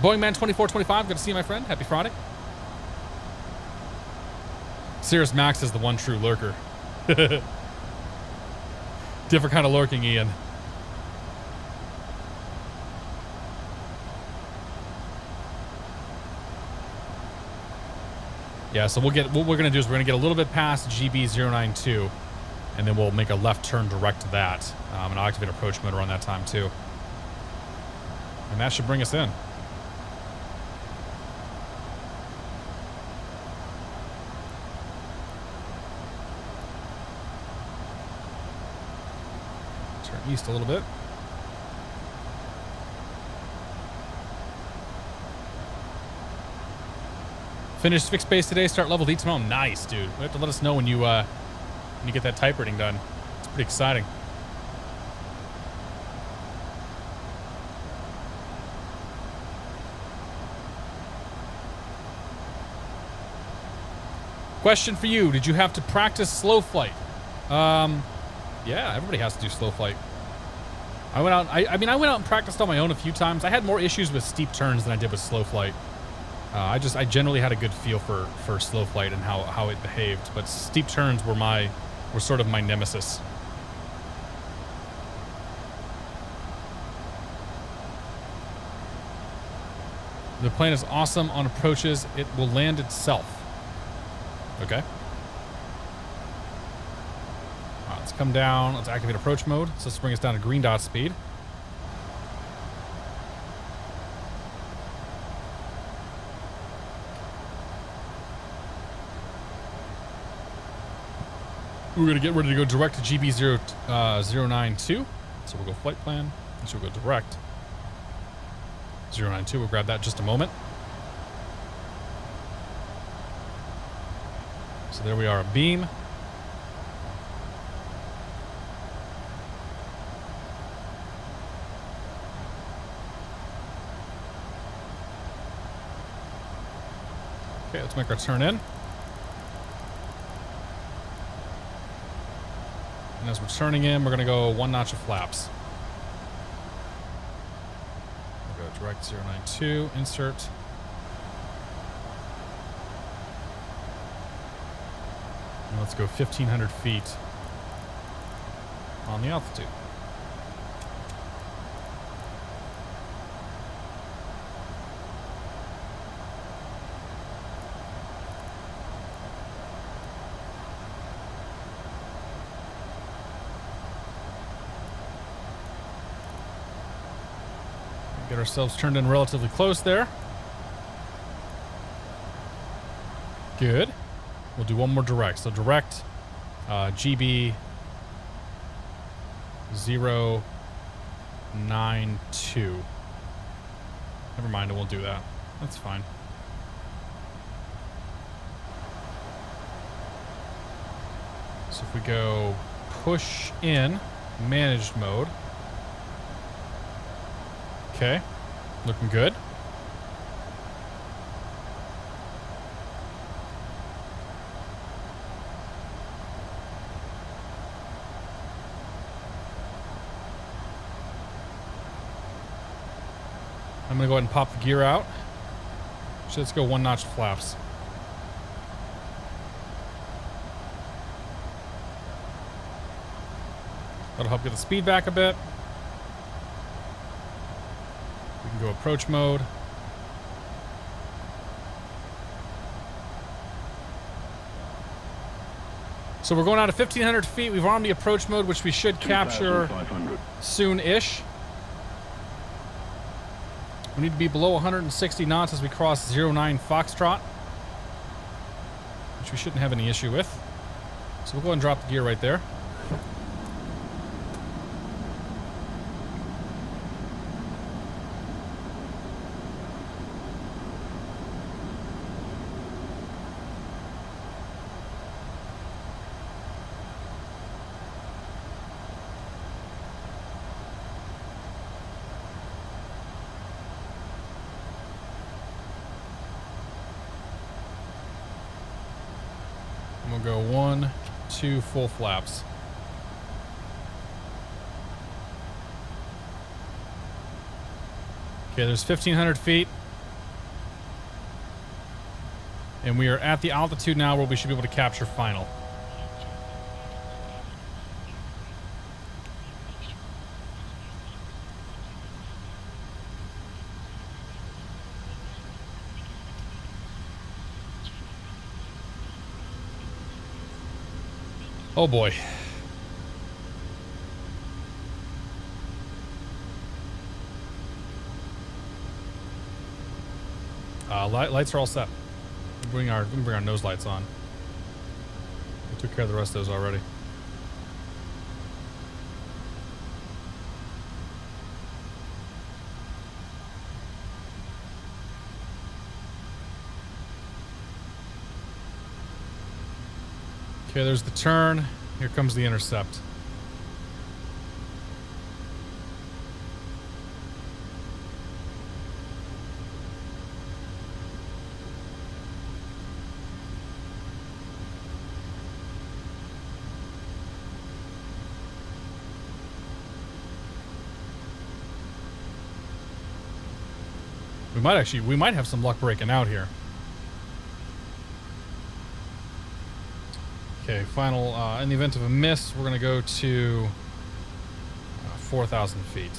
Boeing Man 2425, good to see you, my friend. Happy Friday. Cirrus Max is the one true lurker. Different kind of lurking, Ian. Yeah, so what we're gonna do is we're gonna get a little bit past GB092, and then we'll make a left turn direct to that. And I'll activate approach mode around that time too. And that should bring us in. Turn east a little bit. Finished fixed base today. Start level D tomorrow. Nice, dude. You have to let us know when you get that type rating done. It's pretty exciting. Question for you: did you have to practice slow flight? Yeah, everybody has to do slow flight. I went out. I mean, I went out and practiced on my own a few times. I had more issues with steep turns than I did with slow flight. I generally had a good feel for slow flight and how it behaved, but steep turns were sort of my nemesis. The plane is awesome on approaches. It will land itself. Okay. All right, let's come down. Let's activate approach mode. So let's bring us down to green dot speed. We're going to get ready to go direct to GB092. So we'll go flight plan. So we'll go direct. 092, we'll grab that in just a moment. So there we are, a beam. Okay, let's make our turn in. And as we're turning in, we're going to go 1 notch of flaps. We'll go direct 092, insert. And let's go 1,500 feet on the altitude. Get ourselves turned in relatively close there. Good. We'll do one more direct. So direct GB 092. Never mind, I won't do that. That's fine. So if we go push in, managed mode. Okay, looking good. I'm gonna go ahead and pop the gear out. So let's go 1 notch flaps. That'll help get the speed back a bit. We can go approach mode. So we're going out to 1,500 feet. We've armed the approach mode, which we should capture soon-ish. We need to be below 160 knots as we cross 09 Foxtrot, which we shouldn't have any issue with. So we'll go ahead and drop the gear right there. We'll go 1, 2 full flaps. Okay, there's 1,500 feet. And we are at the altitude now where we should be able to capture final. Oh boy. Lights are all set. We can bring our nose lights on. We took care of the rest of those already. Okay, there's the turn. Here comes the intercept. We might have some luck breaking out here. Okay, final, in the event of a miss, we're gonna go to 4,000 feet.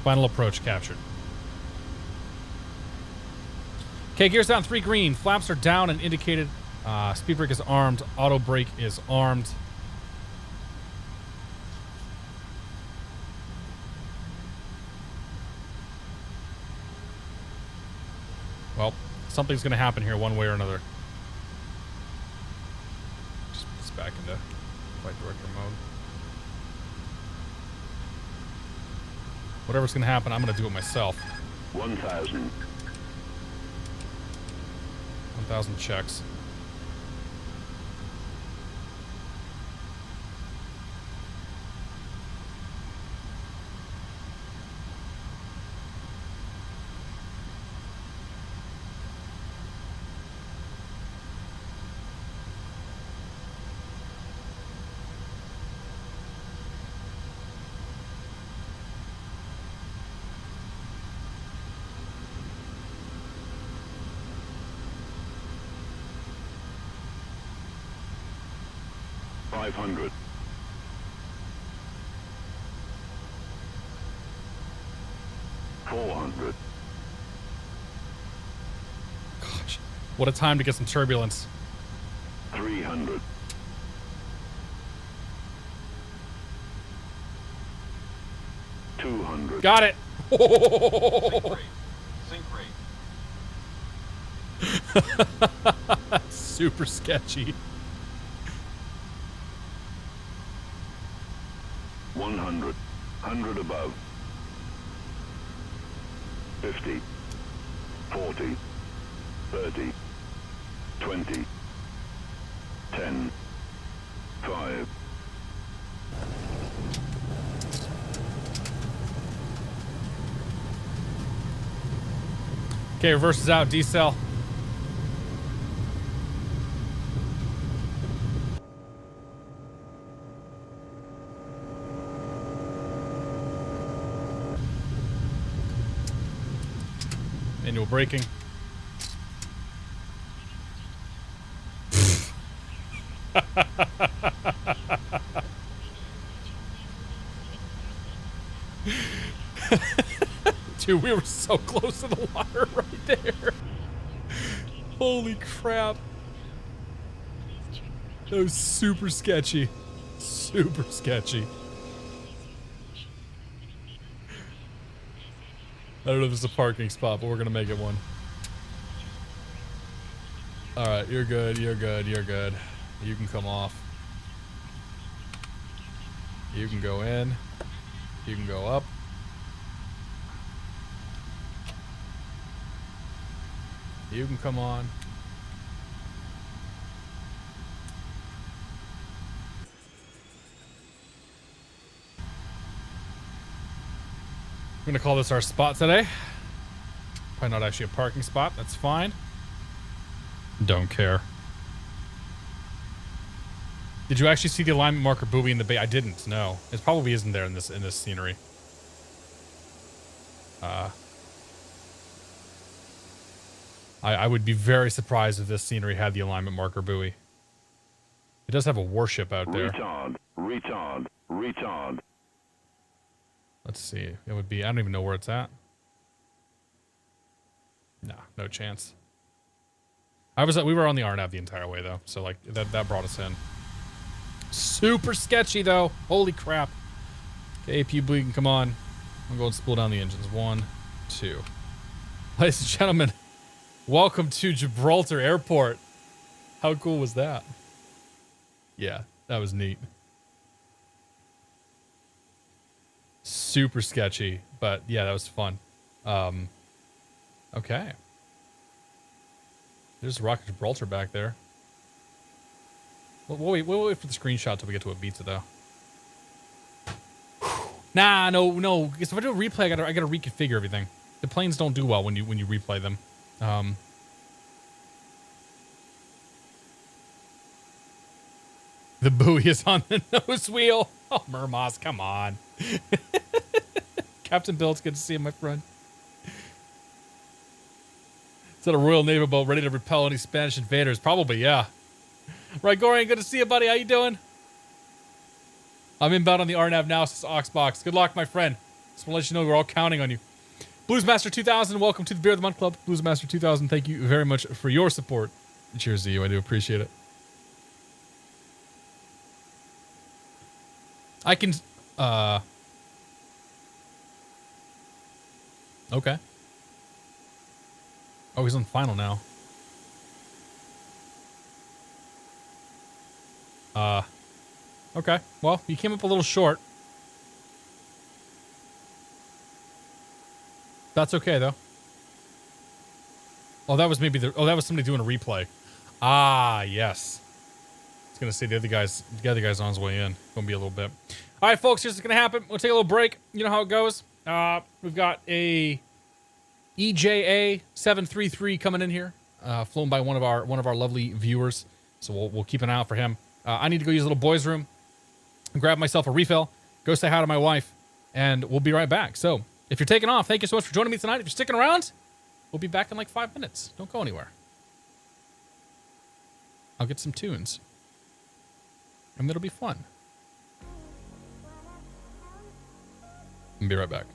Final approach captured. Okay, gears down, 3 green. Flaps are down and indicated. Speed brake is armed. Auto brake is armed. Well, something's going to happen here one way or another. Just put this back into flight director mode. Whatever's going to happen, I'm going to do it myself. 1,000. 1,000 checks. $500. 400. Gosh, what a time to get some turbulence. 300. 200. Got it. Sync rate. Super sketchy. 100. 100 above. 50. 40. 30. 20. 10. 5. Okay, reverse is out. Decel. Manual braking. Dude, we were so close to the water right there. Holy crap. That was super sketchy. Super sketchy. I don't know if it's a parking spot, but we're gonna make it one. Alright, you're good, you're good, you're good. You can come off. You can go in. You can go up. You can come on. I'm gonna call this our spot today. Probably not actually a parking spot. That's fine. Don't care. Did you actually see the alignment marker buoy in the bay? I didn't. No, it probably isn't there in this scenery. I would be very surprised if this scenery had the alignment marker buoy. It does have a warship out there. Retard. Retard. Retard. Let's see. It would be, I don't even know where it's at. No, no chance. We were on the RNAV the entire way though, so like that brought us in. Super sketchy though. Holy crap. Okay, APU bleeding, come on. I'm going to spool down the engines. 1, 2. Ladies and gentlemen, welcome to Gibraltar Airport. How cool was that? Yeah, that was neat. Super sketchy, but yeah, that was fun. Okay. There's Rocket Gibraltar back there. We'll wait for the screenshot till we get to Ibiza, though. Nah, no. Because if I do a replay, I gotta reconfigure everything. The planes don't do well when you replay them. The buoy is on the nose wheel. Oh, Mermas, come on. Captain Bill, it's good to see you, my friend. Is that a Royal Navy boat ready to repel any Spanish invaders? Probably, yeah. Right, Gorian, good to see you, buddy. How you doing? I'm inbound on the RNAV now, says Oxbox. Good luck, my friend. Just want to let you know we're all counting on you. Bluesmaster 2000, welcome to the Beer of the Month Club. Bluesmaster 2000, thank you very much for your support. Cheers to you. I do appreciate it. I can... Okay. Oh, he's on final now. Okay. Well, you came up a little short. That's okay, though. Oh, that was maybe that was somebody doing a replay. Ah, yes. I was gonna say the other guy's on his way in. Gonna be a little bit. All right, folks, here's what's gonna happen. We'll take a little break. You know how it goes. We've got a EJA 733 coming in here, flown by one of our lovely viewers. So we'll keep an eye out for him. I need to go use a little boys' room, grab myself a refill, go say hi to my wife, and we'll be right back. So if you're taking off, thank you so much for joining me tonight. If you're sticking around, we'll be back in like 5 minutes. Don't go anywhere. I'll get some tunes, and it'll be fun. I'll be right back.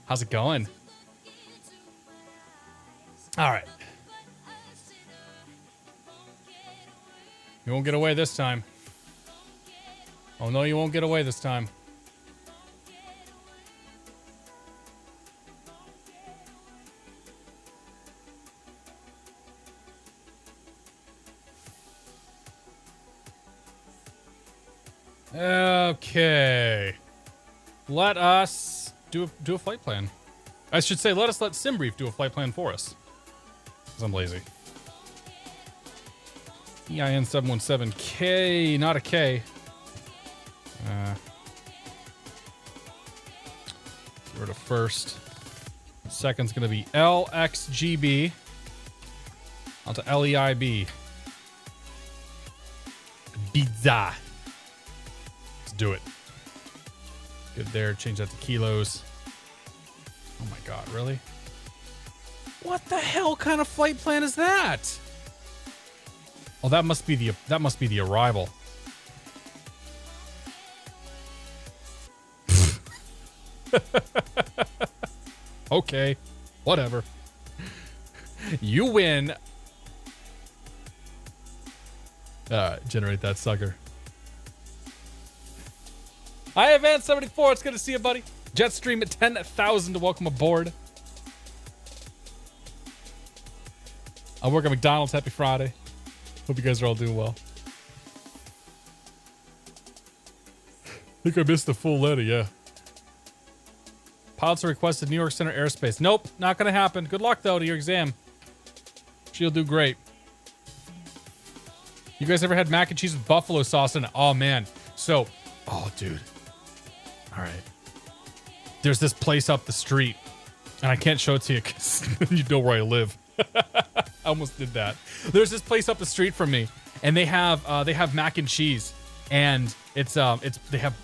How's it going? All right. You won't get away this time. Oh, no, you won't get away this time. Okay. Let us do a flight plan. I should say, let SimBrief do a flight plan for us. Because I'm lazy. EIN 717K, not a K. Get rid of first. Second's going to be LXGB. Onto LEIB. Ibiza. Let's do it. Good there. Change that to kilos. Oh my god, really? What the hell kind of flight plan is that? Oh, that must be the arrival. Okay, whatever. You win. Generate that sucker. Hi, Advanced 74. It's good to see you, buddy. Jetstream at 10,000 to welcome aboard. I work at McDonald's. Happy Friday. Hope you guys are all doing well. I think I missed the full letter, yeah. Pilots are requested New York Center airspace. Nope, not gonna happen. Good luck, though, to your exam. She'll do great. You guys ever had mac and cheese with buffalo sauce in it? Oh, man. So, oh, dude. All right. There's this place up the street, and I can't show it to you because you know where I live. I almost did that. There's this place up the street from me, and they have mac and cheese, and they have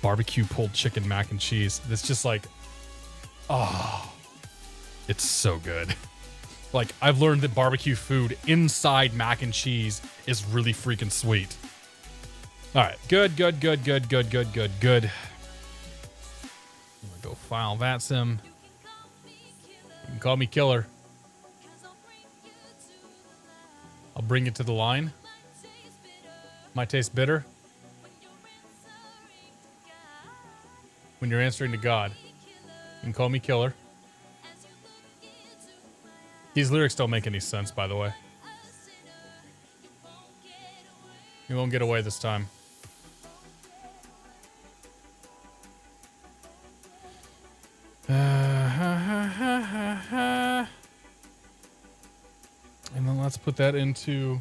barbecue pulled chicken mac and cheese. It's just like, oh, it's so good. Like, I've learned that barbecue food inside mac and cheese is really freaking sweet. All right, good. I'm gonna go file VATSIM. You can call me killer. I'll bring it to the line. Might taste bitter. When you're answering to God, you can call me killer. These lyrics don't make any sense, by the way. You won't get away this time. And then let's put that into...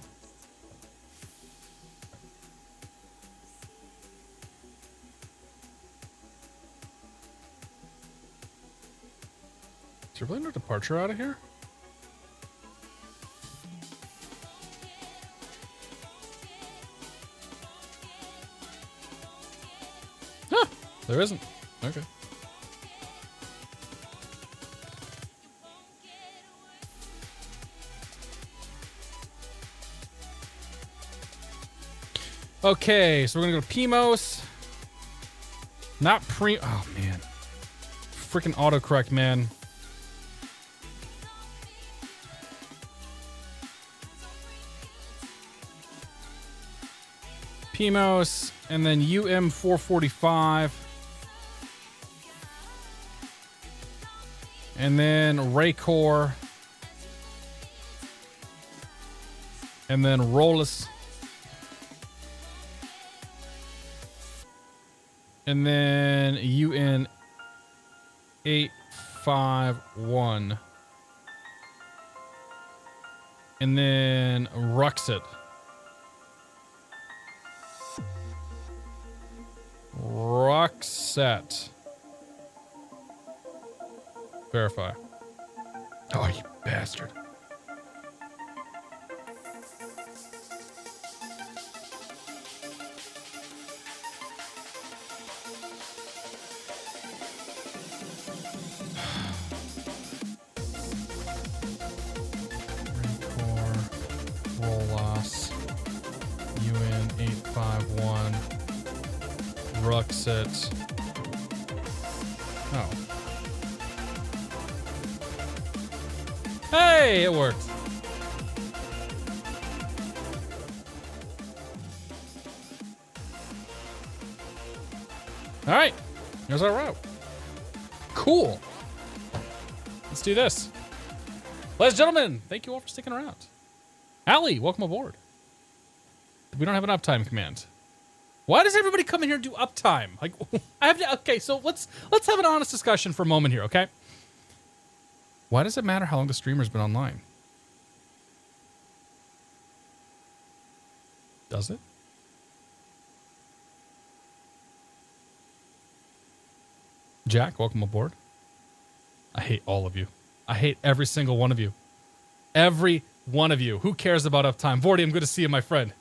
Is there really no departure out of here? Huh, there isn't. Okay. Okay, so we're gonna go to PMOS. Not pre. Oh man, freaking autocorrect, man. PMOS and then UM445, and then Raycor, and then Rollis. And then UN 851. And then Ruxit. Ruxet. Verify. Oh, you bastard. Ruxit. Oh. Hey, it worked. All right, here's our route. Cool. Let's do this. Ladies and gentlemen, thank you all for sticking around. Allie, welcome aboard. We don't have an uptime command. Why does everybody come in here and do uptime? Like, I have to. Okay, so let's have an honest discussion for a moment here, okay? Why does it matter how long the streamer's been online? Does it? Jack, welcome aboard. I hate all of you. I hate every single one of you. Every one of you. Who cares about uptime? Vordy, I'm good to see you, my friend.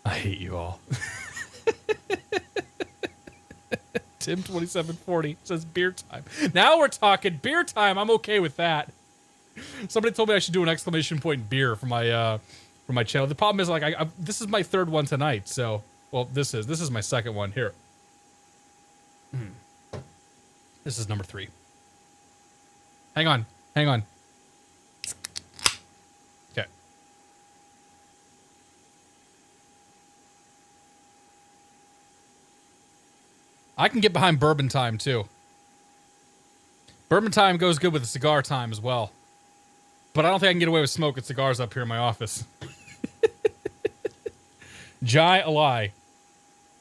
I hate you all. Tim2740 says beer time. Now we're talking beer time. I'm okay with that. Somebody told me I should do an exclamation point beer for my channel. The problem is, like, this is my third one tonight. So, well, this is my second one here. This is number 3. Hang on. Okay. I can get behind bourbon time too. Bourbon time goes good with the cigar time as well. But I don't think I can get away with smoking cigars up here in my office. Jai Alai.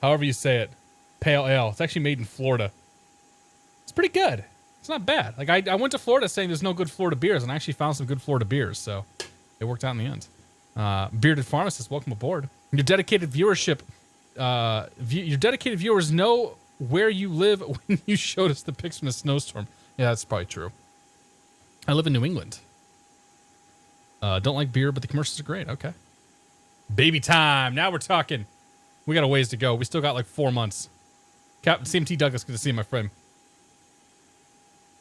However you say it. Pale ale. It's actually made in Florida. It's pretty good. It's not bad. Like, I went to Florida saying there's no good Florida beers, and I actually found some good Florida beers, so it worked out in the end. Bearded Pharmacist, welcome aboard. Your dedicated viewership, your dedicated viewers know where you live when you showed us the pics from the snowstorm. Yeah, that's probably true. I live in New England. Don't like beer, but the commercials are great. Okay. Baby time. Now we're talking. We got a ways to go. We still got like 4 months. Captain CMT Douglas, good to see you, my friend.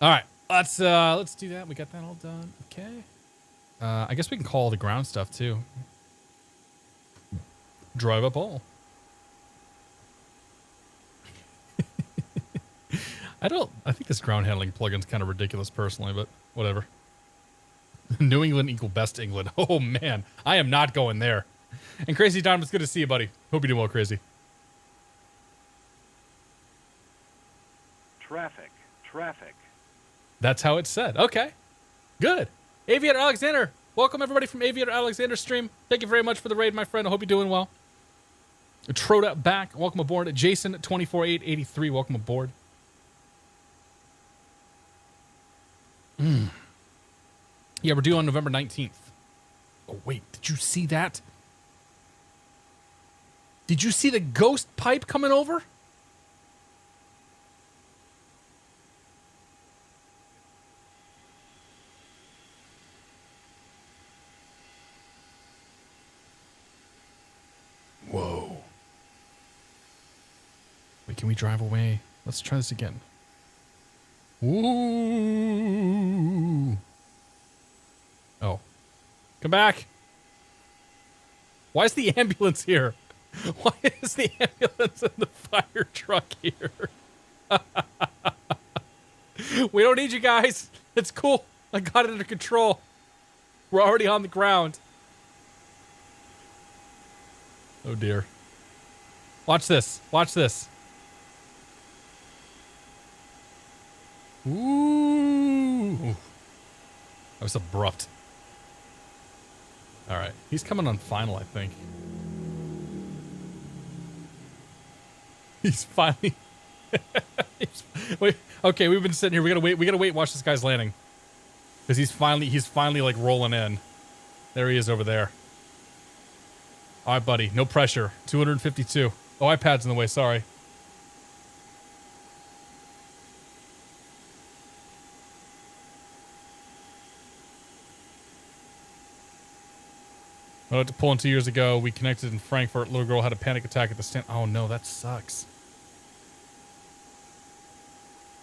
All right, let's do that. We got that all done. Okay. I guess we can call the ground stuff too. Drive up all. I think this ground handling plugin's kind of ridiculous personally, but whatever. New England equal best England. Oh man, I am not going there. And Crazy Don, it's good to see you, buddy. Hope you're doing well, Crazy. Traffic. That's how it's said. Okay. Good. Aviator Alexander. Welcome, everybody, from Aviator Alexander's stream. Thank you very much for the raid, my friend. I hope you're doing well. Troda back. Welcome aboard. Jason, 24883. Welcome aboard. Yeah, we're due on November 19th. Oh, wait. Did you see that? Did you see the ghost pipe coming over? Whoa. Wait, can we drive away? Let's try this again. Ooh. Oh. Come back. Why is the ambulance here? Why is the ambulance in the fire truck here? We don't need you guys. It's cool. I got it under control. We're already on the ground. Oh dear. Watch this. Watch this. Ooh. That was abrupt. All right. He's coming on final, I think. He's finally... Wait. Okay, we've been sitting here. We gotta wait. We gotta wait and watch this guy's landing. Because he's finally like rolling in. There he is over there. All right, buddy. No pressure. 252. Oh, iPad's in the way. Sorry. I had to pull in 2 years ago. We connected in Frankfurt. Little girl had a panic attack at the stand. Oh, no. That sucks.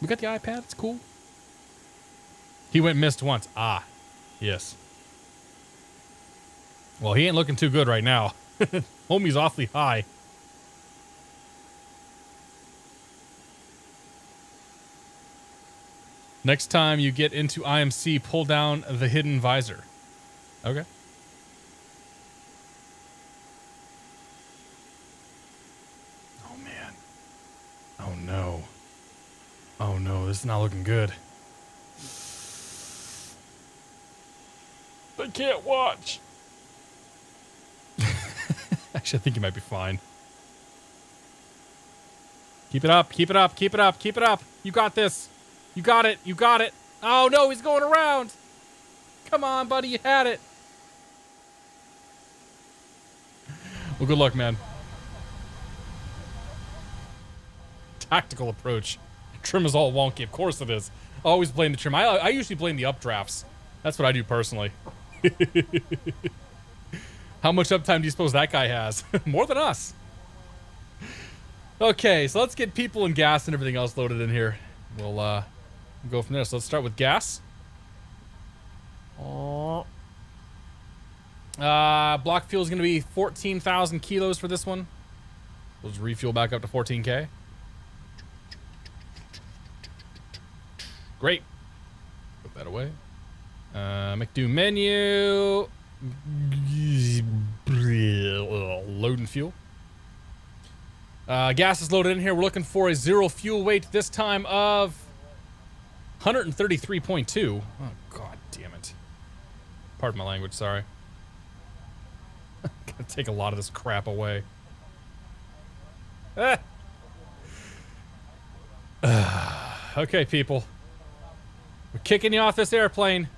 We got the iPad. It's cool. He went missed once. Ah, yes. Well, he ain't looking too good right now. Homie's awfully high. Next time you get into IMC, pull down the hidden visor. Okay. Oh, man. Oh, no. Oh, no. This is not looking good. I can't watch. Actually, I think you might be fine. Keep it up. Keep it up. Keep it up. Keep it up. You got this. You got it. You got it. Oh, no. He's going around. Come on, buddy. You had it. Well, good luck, man. Tactical approach. Trim is all wonky. Of course it is. Always blame the trim. I usually blame the updrafts. That's what I do personally. How much uptime do you suppose that guy has? More than us. Okay, so let's get people and gas and everything else loaded in here. We'll go from there. So let's start with gas. Block fuel is going to be 14,000 kilos for this one. We'll just refuel back up to 14K. Great. Put that away. McDo menu. Loading fuel. Gas is loaded in here. We're looking for a zero fuel weight this time of 133.2. Oh, god damn it. Pardon my language, sorry. Gotta take a lot of this crap away. Okay, people. We're kicking you off this airplane.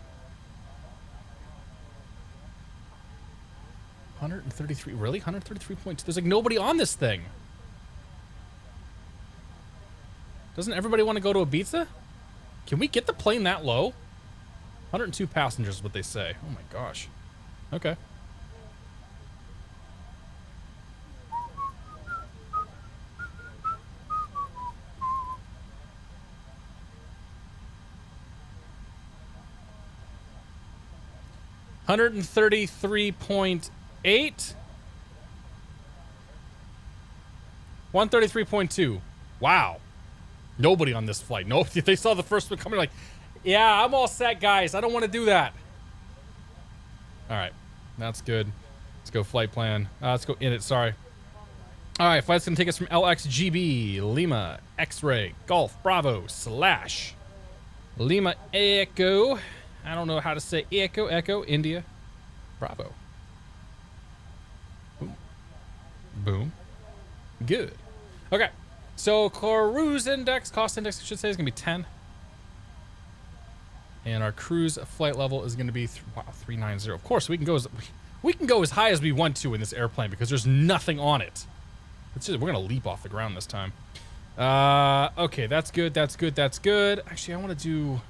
133, really? 133.2. There's like nobody on this thing. Doesn't everybody want to go to Ibiza? Can we get the plane that low? 102 passengers is what they say. Oh my gosh. Okay. $133.8. 133.2. Wow. Nobody on this flight. No, if they saw the first one coming, like, yeah, I'm all set, guys. I don't want to do that. All right. That's good. Let's go flight plan. Let's go Init, sorry. All right, flight's going to take us from LXGB, Lima, X-Ray, Golf, Bravo, / Lima, Echo. I don't know how to say Echo, Echo, India, Bravo. Boom. Boom. Good. Okay. So cruise index, cost index, I should say, is going to be 10. And our cruise flight level is going to be 390. Of course, we can go as high as we want to in this airplane because there's nothing on it. We're going to leap off the ground this time. Okay, that's good. That's good. That's good. Actually, I want to do...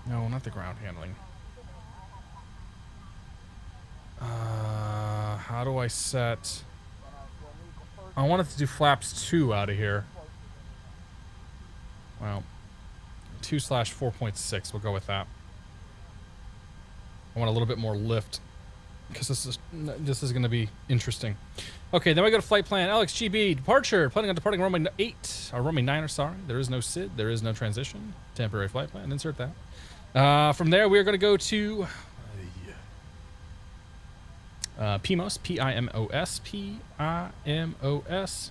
No, not the ground handling. How do I set... I wanted to do flaps 2 out of here. Well, 2/4.6. We'll go with that. I want a little bit more lift because this is going to be interesting. Okay, then we go to flight plan. LXGB departure. Planning on departing runway 8 or runway 9. Sorry, there is no SID. There is no transition. Temporary flight plan. Insert that. From there, we are going to go to PIMOS, P-I-M-O-S, P-I-M-O-S.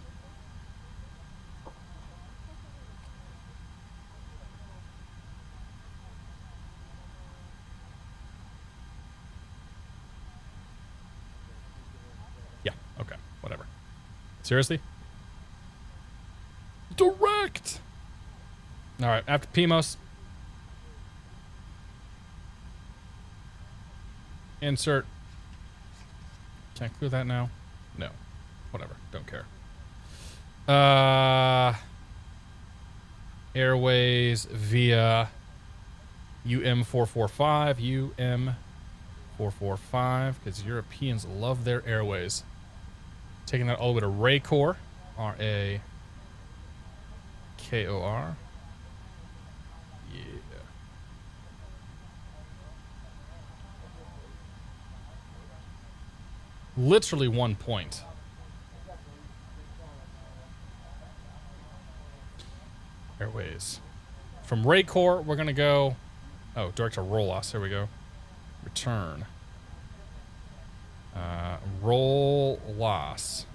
Yeah, okay, whatever. Seriously? Direct! All right, after PIMOS. Insert. Can I clear that now? No. Whatever. Don't care. Airways via UM445. UM445. Because Europeans love their airways. Taking that all the way to Raycor. R-A-K-O-R. Yeah. Literally 1 point. Airways. From Raycore, we're going to go... Oh, direct to roll loss. Here we go. Return. Roll loss.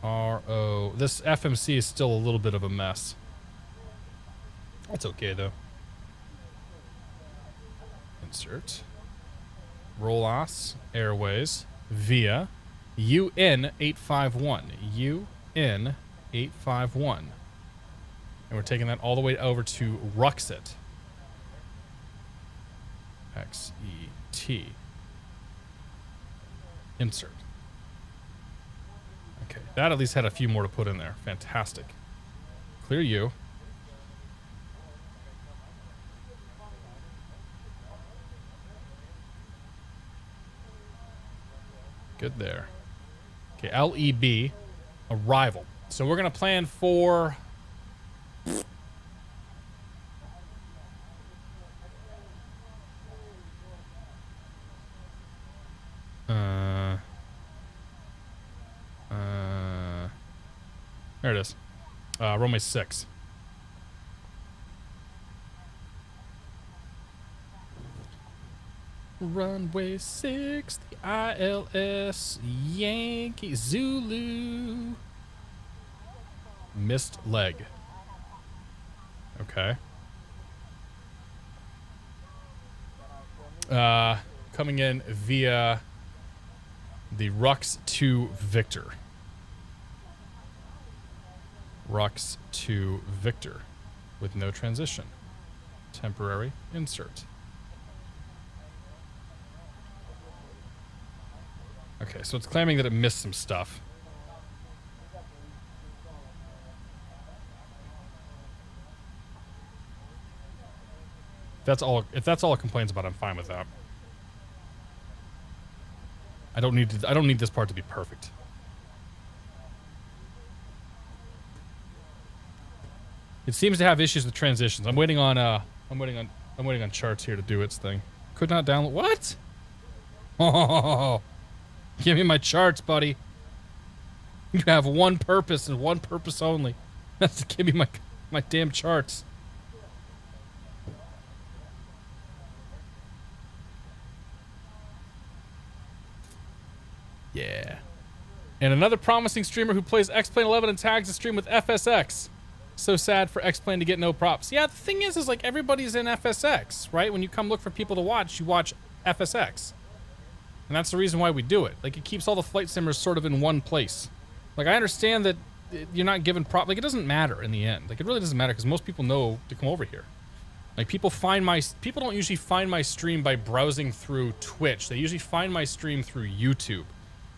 RO. This FMC is still a little bit of a mess. That's okay, though. Insert. Roll loss. Airways. Via UN851. UN851. And we're taking that all the way over to Ruxit. XET. Insert. Okay, that at least had a few more to put in there. Fantastic. Clear you. Good there. Okay, LEB. Arrival. So we're going to plan for... There it is. Runway 6. Runway 6, the ILS, Yankee Zulu. Missed leg. Okay. Coming in via the Rux to Victor. Rux to Victor with no transition. Temporary insert. Okay, so it's claiming that it missed some stuff. If that's all it complains about, I'm fine with that. I don't need this part to be perfect. It seems to have issues with transitions. I'm waiting on charts here to do its thing. Could not download. What? Oh, give me my charts, buddy. You have one purpose and one purpose only. That's to give me my damn charts. Yeah. And another promising streamer who plays X-Plane 11 and tags the stream with FSX. So sad for X-Plane to get no props. Yeah, the thing is like everybody's in FSX, right? When you come look for people to watch, you watch FSX. And that's the reason why we do it. Like, it keeps all the flight simmers sort of in one place. Like, I understand that you're not given prop. Like, it doesn't matter in the end. Like, it really doesn't matter because most people know to come over here. Like, people don't usually find my stream by browsing through Twitch. They usually find my stream through YouTube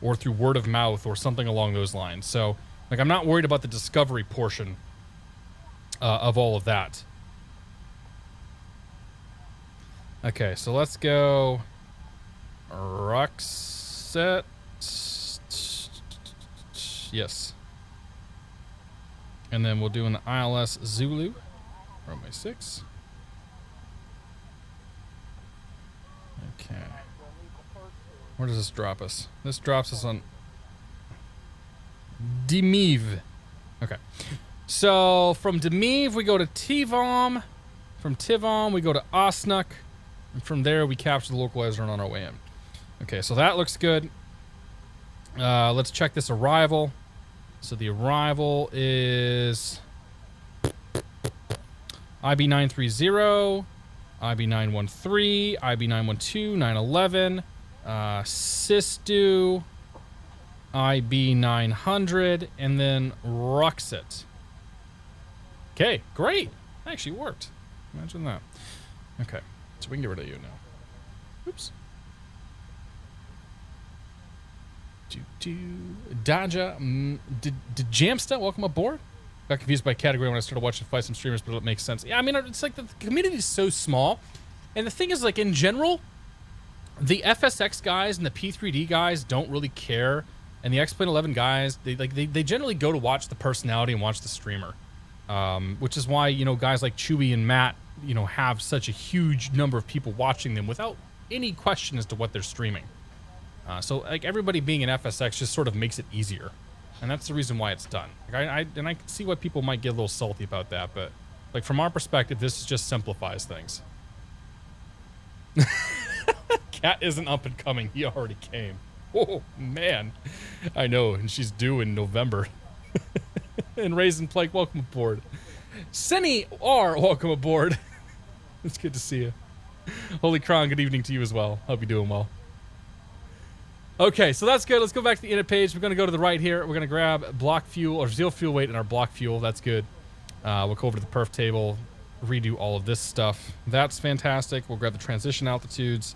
or through word of mouth or something along those lines. So, like, I'm not worried about the discovery portion of all of that. Okay, so let's go Ruxit. Yes. And then we'll do an ILS Zulu. Runway 6. Okay. Where does this drop us? This drops us on Demiv. Okay. So from Demiv we go to Tivom. From Tivom we go to Osnuk. And from there we capture the localizer and on our way in. Okay, so that looks good. Let's check this arrival. So the arrival is IB930, IB913, IB912, 911, Sistu, IB900, and then Ruxit. Okay, great. That actually worked. Imagine that. Okay, so we can get rid of you now. Oops. Daja, Jamsta, welcome aboard. Got confused by category when I started watching VATSIM streamers, but it makes sense. Yeah, I mean, it's like the community is so small. And the thing is, like, in general, the FSX guys and the P3D guys don't really care. And the X-Plane 11 guys, they generally go to watch the personality and watch the streamer. Which is why, you know, guys like Chewy and Matt, you know, have such a huge number of people watching them without any question as to what they're streaming. So, like, everybody being an FSX just sort of makes it easier. And that's the reason why it's done. Like I can see why people might get a little salty about that, but like from our perspective, this just simplifies things. Cat isn't up and coming. He already came. Oh, man. I know, and she's due in November. And Raisin Plank, welcome aboard. Senny R, welcome aboard. It's good to see you. Holy Crown, good evening to you as well. Hope you're doing well. Okay, so that's good. Let's go back to the Init page. We're going to go to the right here. We're going to grab block fuel or zeal fuel weight in our block fuel. That's good. We'll go over to the perf table, redo all of this stuff. That's fantastic. We'll grab the transition altitudes.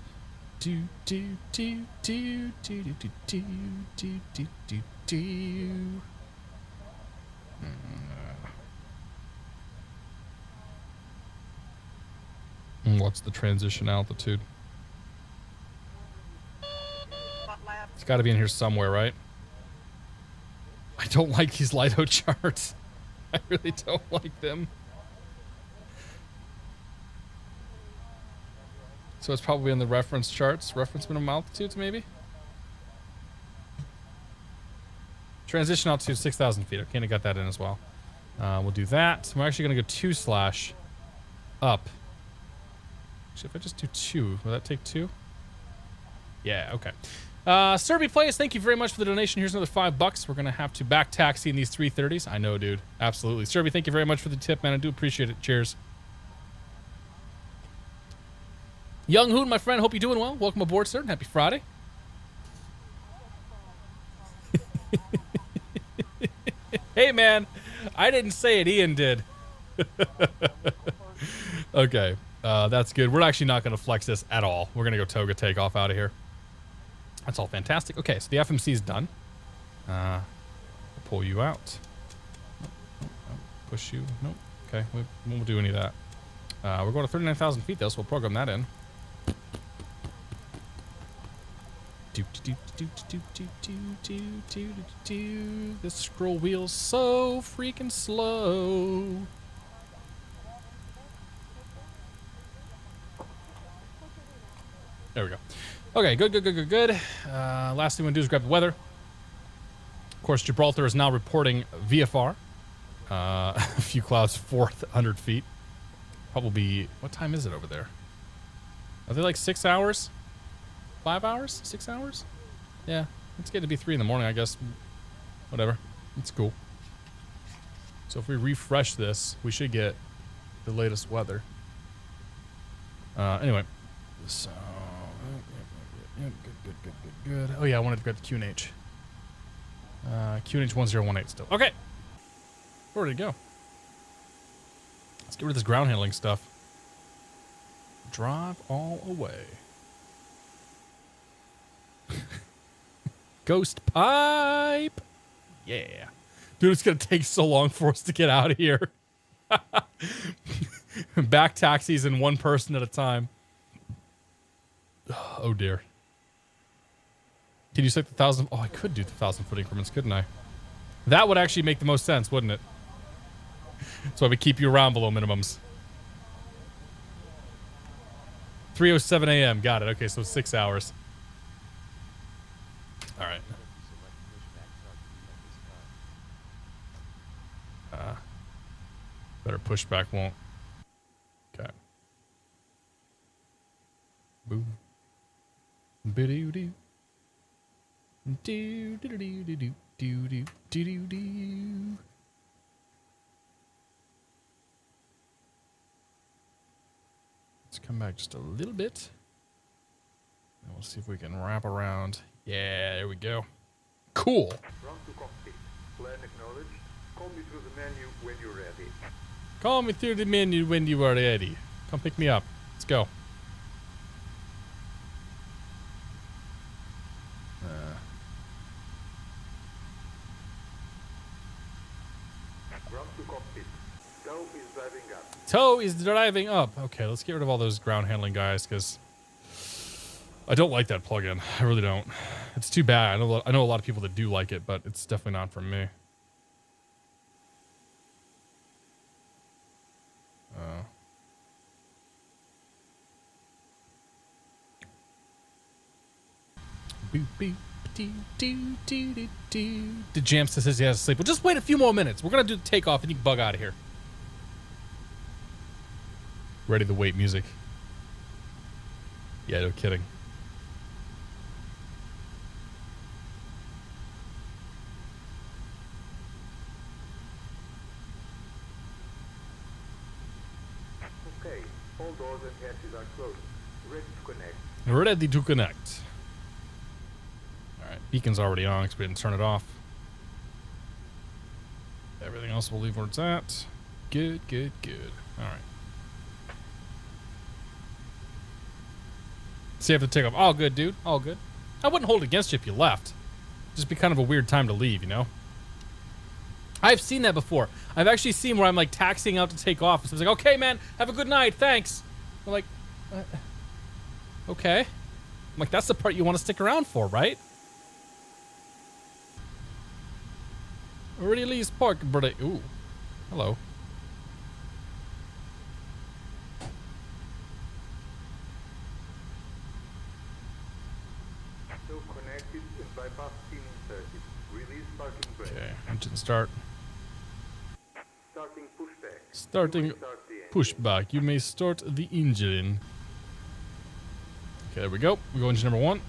What's the transition altitude? It's got to be in here somewhere, right? I don't like these LIDO charts. I really don't like them. So it's probably in the reference charts. Reference minimum altitudes, maybe? Transition altitude, 6,000 feet. Okay, I got that in as well. We'll do that. We're actually going to go 2/ up. Actually, if I just do 2, will that take 2? Yeah, okay. Serby Plays, thank you very much for the donation. Here's another $5. We're going to have to back taxi in these 330s. I know, dude. Absolutely. Serby, thank you very much for the tip, man. I do appreciate it. Cheers. Young Hoon, my friend, hope you're doing well. Welcome aboard, sir. Happy Friday. Hey, man. I didn't say it. Ian did. Okay. That's good. We're actually not going to flex this at all. We're going to go toga take off out of here. That's all fantastic. Okay, so the FMC is done. We'll pull you out. Push you. Nope. Okay, we won't do any of that. We're going to 39,000 feet, though, so we'll program that in. This scroll wheel's so freaking slow. There we go. Okay, good. Last thing we want to do is grab the weather. Of course, Gibraltar is now reporting VFR. A few clouds, 400 feet. Probably, what time is it over there? Are they like 6 hours? 5 hours? 6 hours? Yeah, it's getting to be 3 in the morning, I guess. Whatever. It's cool. So if we refresh this, we should get the latest weather. Anyway. So, good. Oh yeah, I wanted to grab the QNH. QNH 1018 still. Okay. Where did it go? Let's get rid of this ground handling stuff. Drive all away. Ghost pipe. Yeah. Dude, it's going to take so long for us to get out of here. Back taxis and one person at a time. Oh, dear. Can you set the 1,000? Oh, I could do the 1,000-foot increments, couldn't I? That would actually make the most sense, wouldn't it? So I would keep you around below minimums. 3:07 a.m. Got it. Okay, so 6 hours. All right. Better pushback won't. Okay. Boom. Bidoo-doo. Do-do-do-do-do-do-do-do-do. Let's come back just a little bit. And we'll see if we can wrap around. Yeah, there we go. Cool. Run to cockpit. Plan acknowledged. Call me through the menu when you're ready. Call me through the menu when you are ready. Come pick me up. Let's go. Run to cockpit. Tow is driving up. Tow is driving up. Okay, let's get rid of all those ground handling guys because I don't like that plugin. I really don't. It's too bad. I know a lot of people that do like it, but it's definitely not for me. Boop, boop, The jam says he has to sleep. Well, just wait a few more minutes. We're gonna do the takeoff and you can bug out of here. Ready to wait music. Yeah, no kidding. Okay, all doors and hatches are closed. Ready to connect. Ready to connect. Alright, beacon's already on because we didn't turn it off. Everything else we'll leave where it's at. Good. Alright. See, I have to take off. All good, dude. All good. I wouldn't hold it against you if you left. Just be kind of a weird time to leave, you know? I've seen that before. I've actually seen where I'm like taxiing out to take off. And someone's like, okay, man, have a good night. Thanks. I'm like, okay. I'm like, that's the part you want to stick around for, right? Release park, brother. Ooh. Hello. So connected and bypass steaming circuit. Release parking brake. Okay, engine start. Starting pushback. Starting You may start the engine. pushback. You may start the engine. Okay, there we go. We go engine number 1.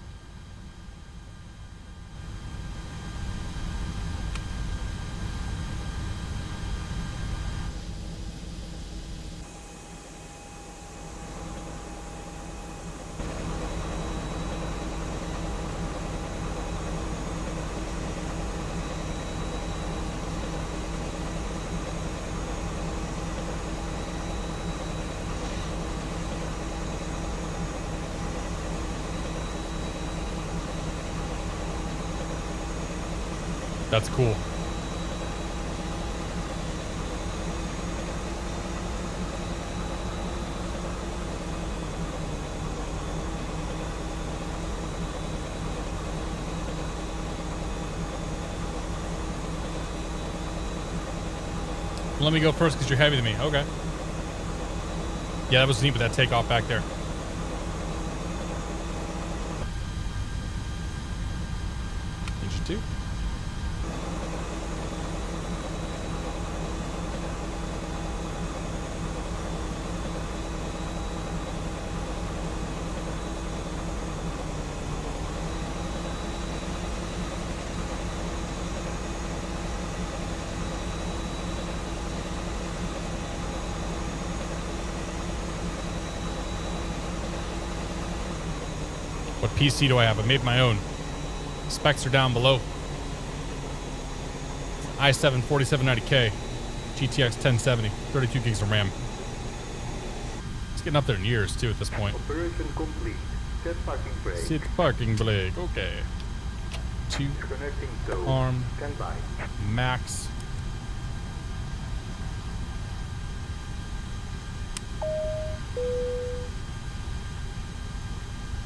That's cool. Let me go first because you're heavier than me. Okay. Yeah, that was neat with that takeoff back there. Engine 2. What PC do I have? I made my own. Specs are down below. i7 4790K, GTX 1070, 32 gigs of RAM. It's getting up there in years too at this point. Operation complete. Set parking brake. Sit parking brake. Okay. 2 Connecting zone. arm Stand by. max.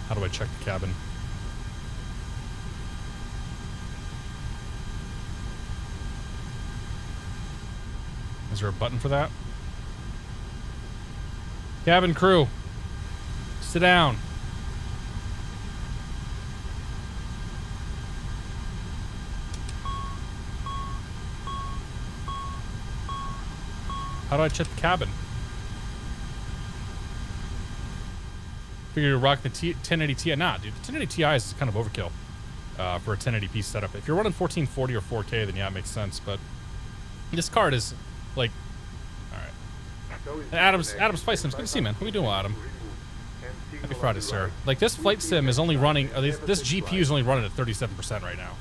How do I check the cabin? Is there a button for that? Cabin crew, sit down. How do I check the cabin? Figure to rock the 1080 Ti. Nah, dude, the 1080 Ti is kind of overkill for a 1080p setup. If you're running 1440 or 4K, then yeah, it makes sense. But this card is like, all right. Adam's Flight Sim's good to see, man. What are we doing, Adam? Happy Friday, sir. Like this flight sim is only running. This GPU is only running at 37% right now,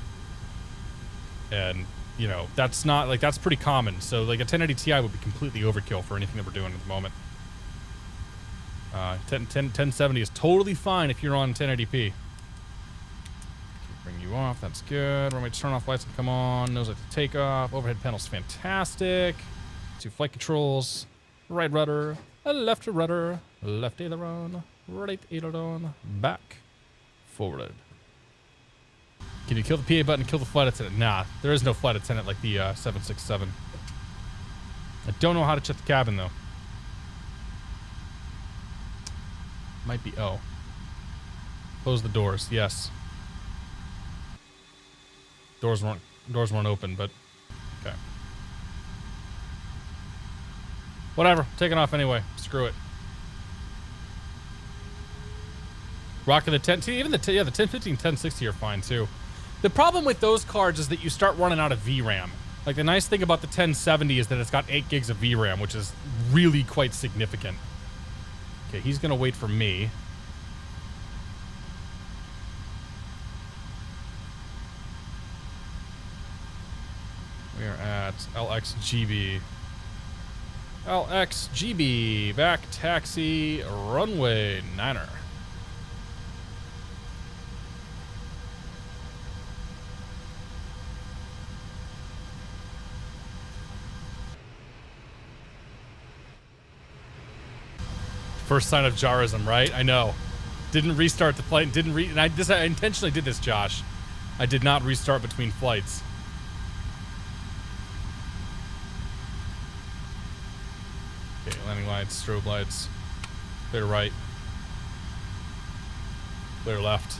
and you know that's not like that's pretty common. So like a 1080 Ti would be completely overkill for anything that we're doing at the moment. 1070 is totally fine if you're on 1080p. Bring you off. That's good. We're going to turn off lights and come on. Nose light to take off. Overhead panel's fantastic. 2 flight controls. Right rudder. Left rudder. Left aileron. Right aileron. Back. Forward. Can you kill the PA button and kill the flight attendant? Nah, there is no flight attendant like the 767. I don't know how to check the cabin though. Might be O. Close the doors. Yes. Doors weren't open, but okay. Whatever. Taking off anyway. Screw it. Rocking the 10. See, even the 1050 and 1060 are fine too. The problem with those cards is that you start running out of VRAM. Like, the nice thing about the 1070 is that it's got 8 gigs of VRAM, which is really quite significant. Okay, he's gonna wait for me. We are at LXGB. LXGB, back taxi, runway 9er. First sign of JARism, right? I know. Didn't restart the flight. And I intentionally did this, Josh. I did not restart between flights. Okay, landing lights, strobe lights. Clear right. Clear left.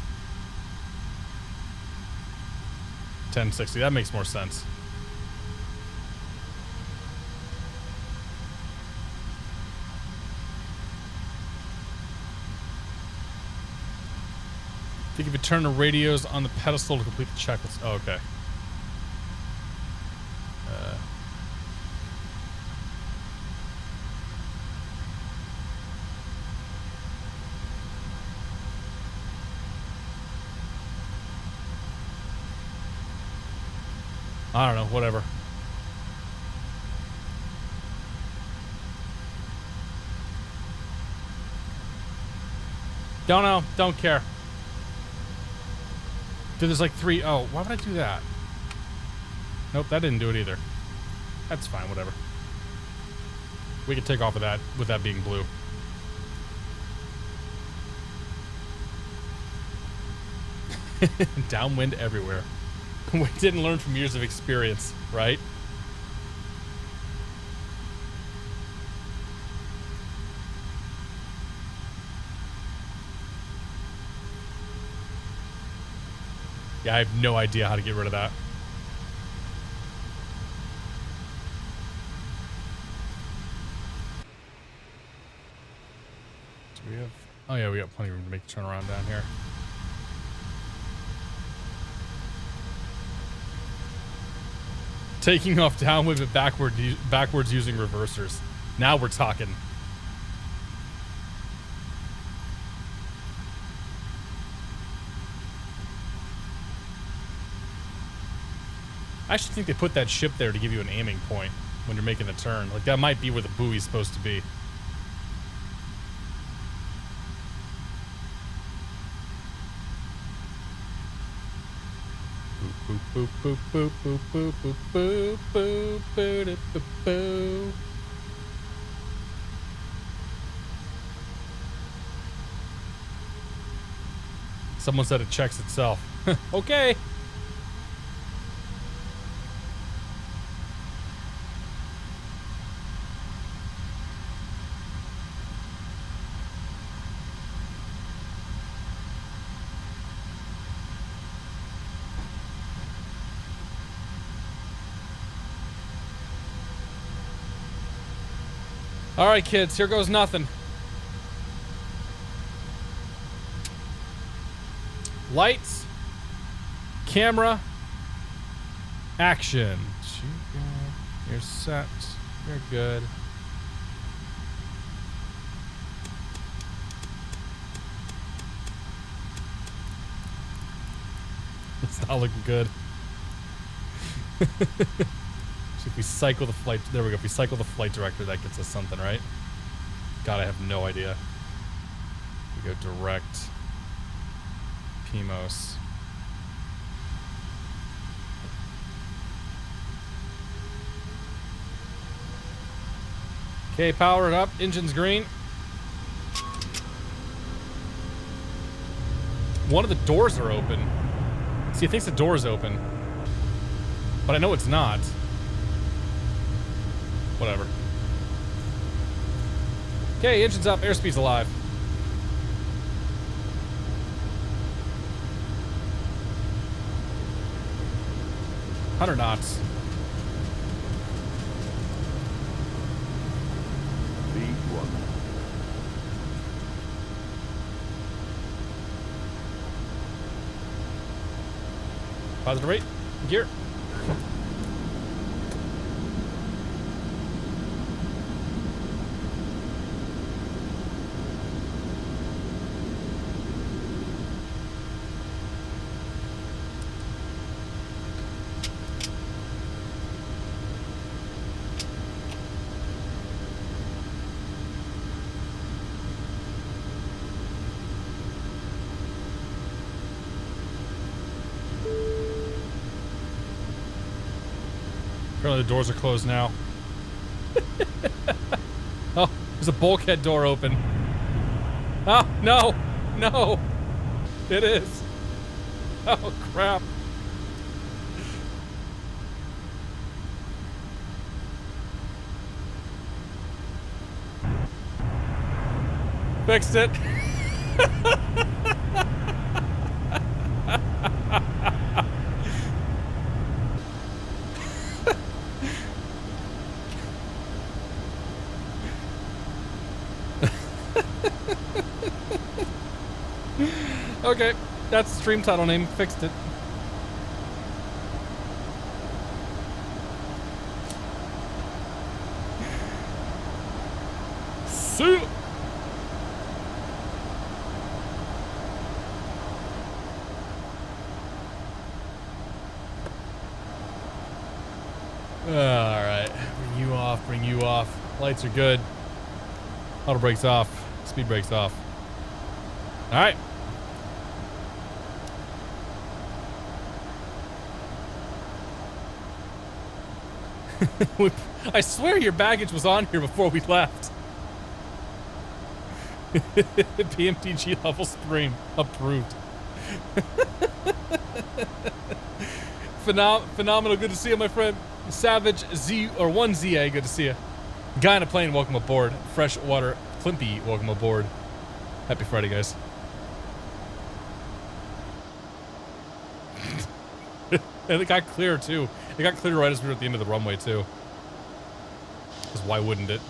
1060. That makes more sense. I think if you turn the radios on the pedestal to complete the checklist. Oh, okay. I don't know, whatever. Don't know, don't care. Dude, there's like 3. Oh, why would I do that? Nope, that didn't do it either. That's fine, whatever. We can take off of that with that being blue. Downwind everywhere. We didn't learn from years of experience, right? Yeah, I have no idea how to get rid of that. Do we have... Oh yeah, we got plenty of room to make the turnaround down here. Taking off downwind but backwards using reversers. Now we're talking. I actually think they put that ship there to give you an aiming point when you're making the turn. Like, that might be where the buoy's supposed to be. Boop, boop, boop, boop, boop, boop, boop, boop, boop, boop, boop, boop. Someone said it checks itself. Okay. All right, kids, here goes nothing. Lights, camera, action. You're set. You're good. It's not looking good. So if we cycle the flight, there we go. If we cycle the flight director, that gets us something, right? God, I have no idea. We go direct. PMOS. Okay, power it up. Engine's green. One of the doors are open. See, it thinks the door's open. But I know it's not. Whatever. Okay, engine's up. Airspeed's alive. 100 knots. V1. Positive rate. Gear. Apparently the doors are closed now. Oh, there's a bulkhead door open. Oh, no. No. It is. Oh, crap. Fixed it. Okay, that's the stream title name. Fixed it. See. Alright, bring you off, bring you off. Lights are good. Auto brakes off, speed brakes off. Alright. I swear your baggage was on here before we left. PMTG level stream approved. Phenomenal, good to see you, my friend. Savage Z or 1ZA, good to see you. Guy on a plane, welcome aboard. Freshwater Climpy, welcome aboard. Happy Friday, guys. And it got clear too. It got clear right as we were at the end of the runway too. Because why wouldn't it?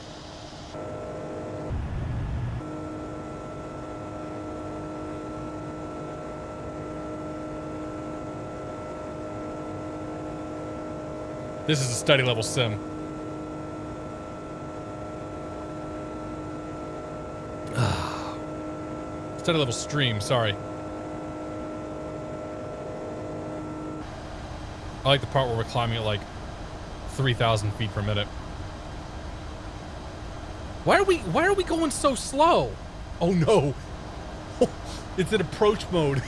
This is a study level sim. Study level stream, sorry. I like the part where we're climbing at like 3,000 feet per minute. Why are we going so slow? Oh no. It's in approach mode.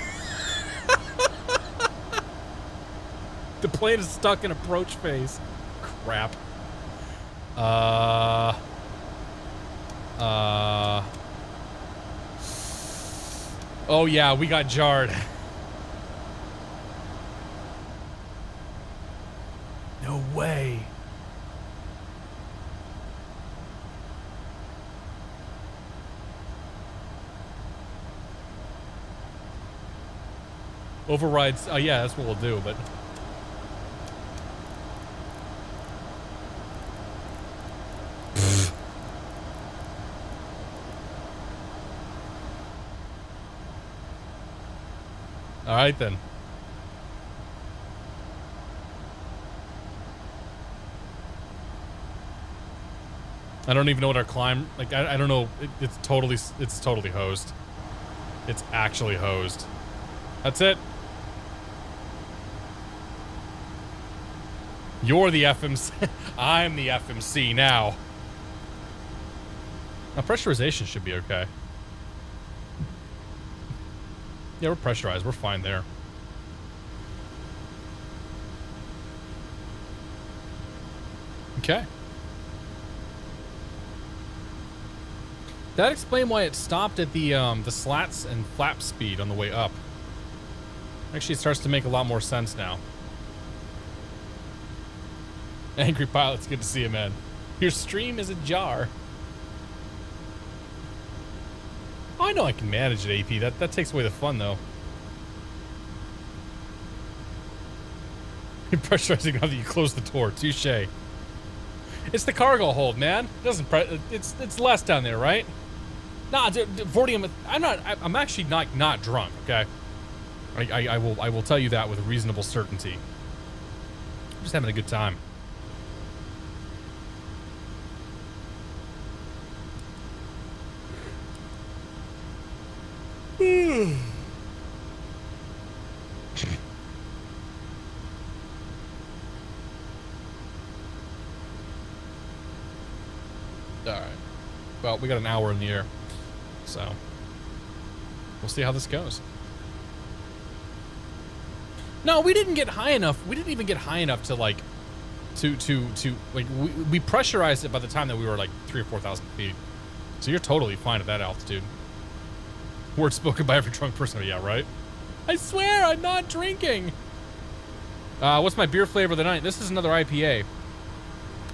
The plane is stuck in approach phase. Crap. Oh yeah, we got jarred. No way. Overrides. Oh yeah, that's what we'll do, but all right then. I don't even know what our climb, like, I don't know. It's totally hosed. It's actually hosed. That's it. You're the FMC. I'm the FMC now. Now pressurization should be okay. Yeah, we're pressurized. We're fine there. Okay. That explained why it stopped at the slats and flap speed on the way up. Actually, it starts to make a lot more sense now. Angry Pilot's good to see you, man. Your stream is ajar. Oh, I know I can manage it, AP. That takes away the fun, though. Pressurizing now that you close the door. Touche. It's the cargo hold, man. It doesn't. It's less down there, right? Nah, Vortium. I'm actually not drunk. Okay. I will tell you that with reasonable certainty. I'm just having a good time. Alright. Well, we got an hour in the air. So, we'll see how this goes. No, we didn't get high enough. We didn't even get high enough to, like, we pressurized it by the time that we were, like, 3,000 or 4,000 feet. So you're totally fine at that altitude. Words spoken by every drunk person. Yeah, right? I swear I'm not drinking. What's my beer flavor of the night? This is another IPA.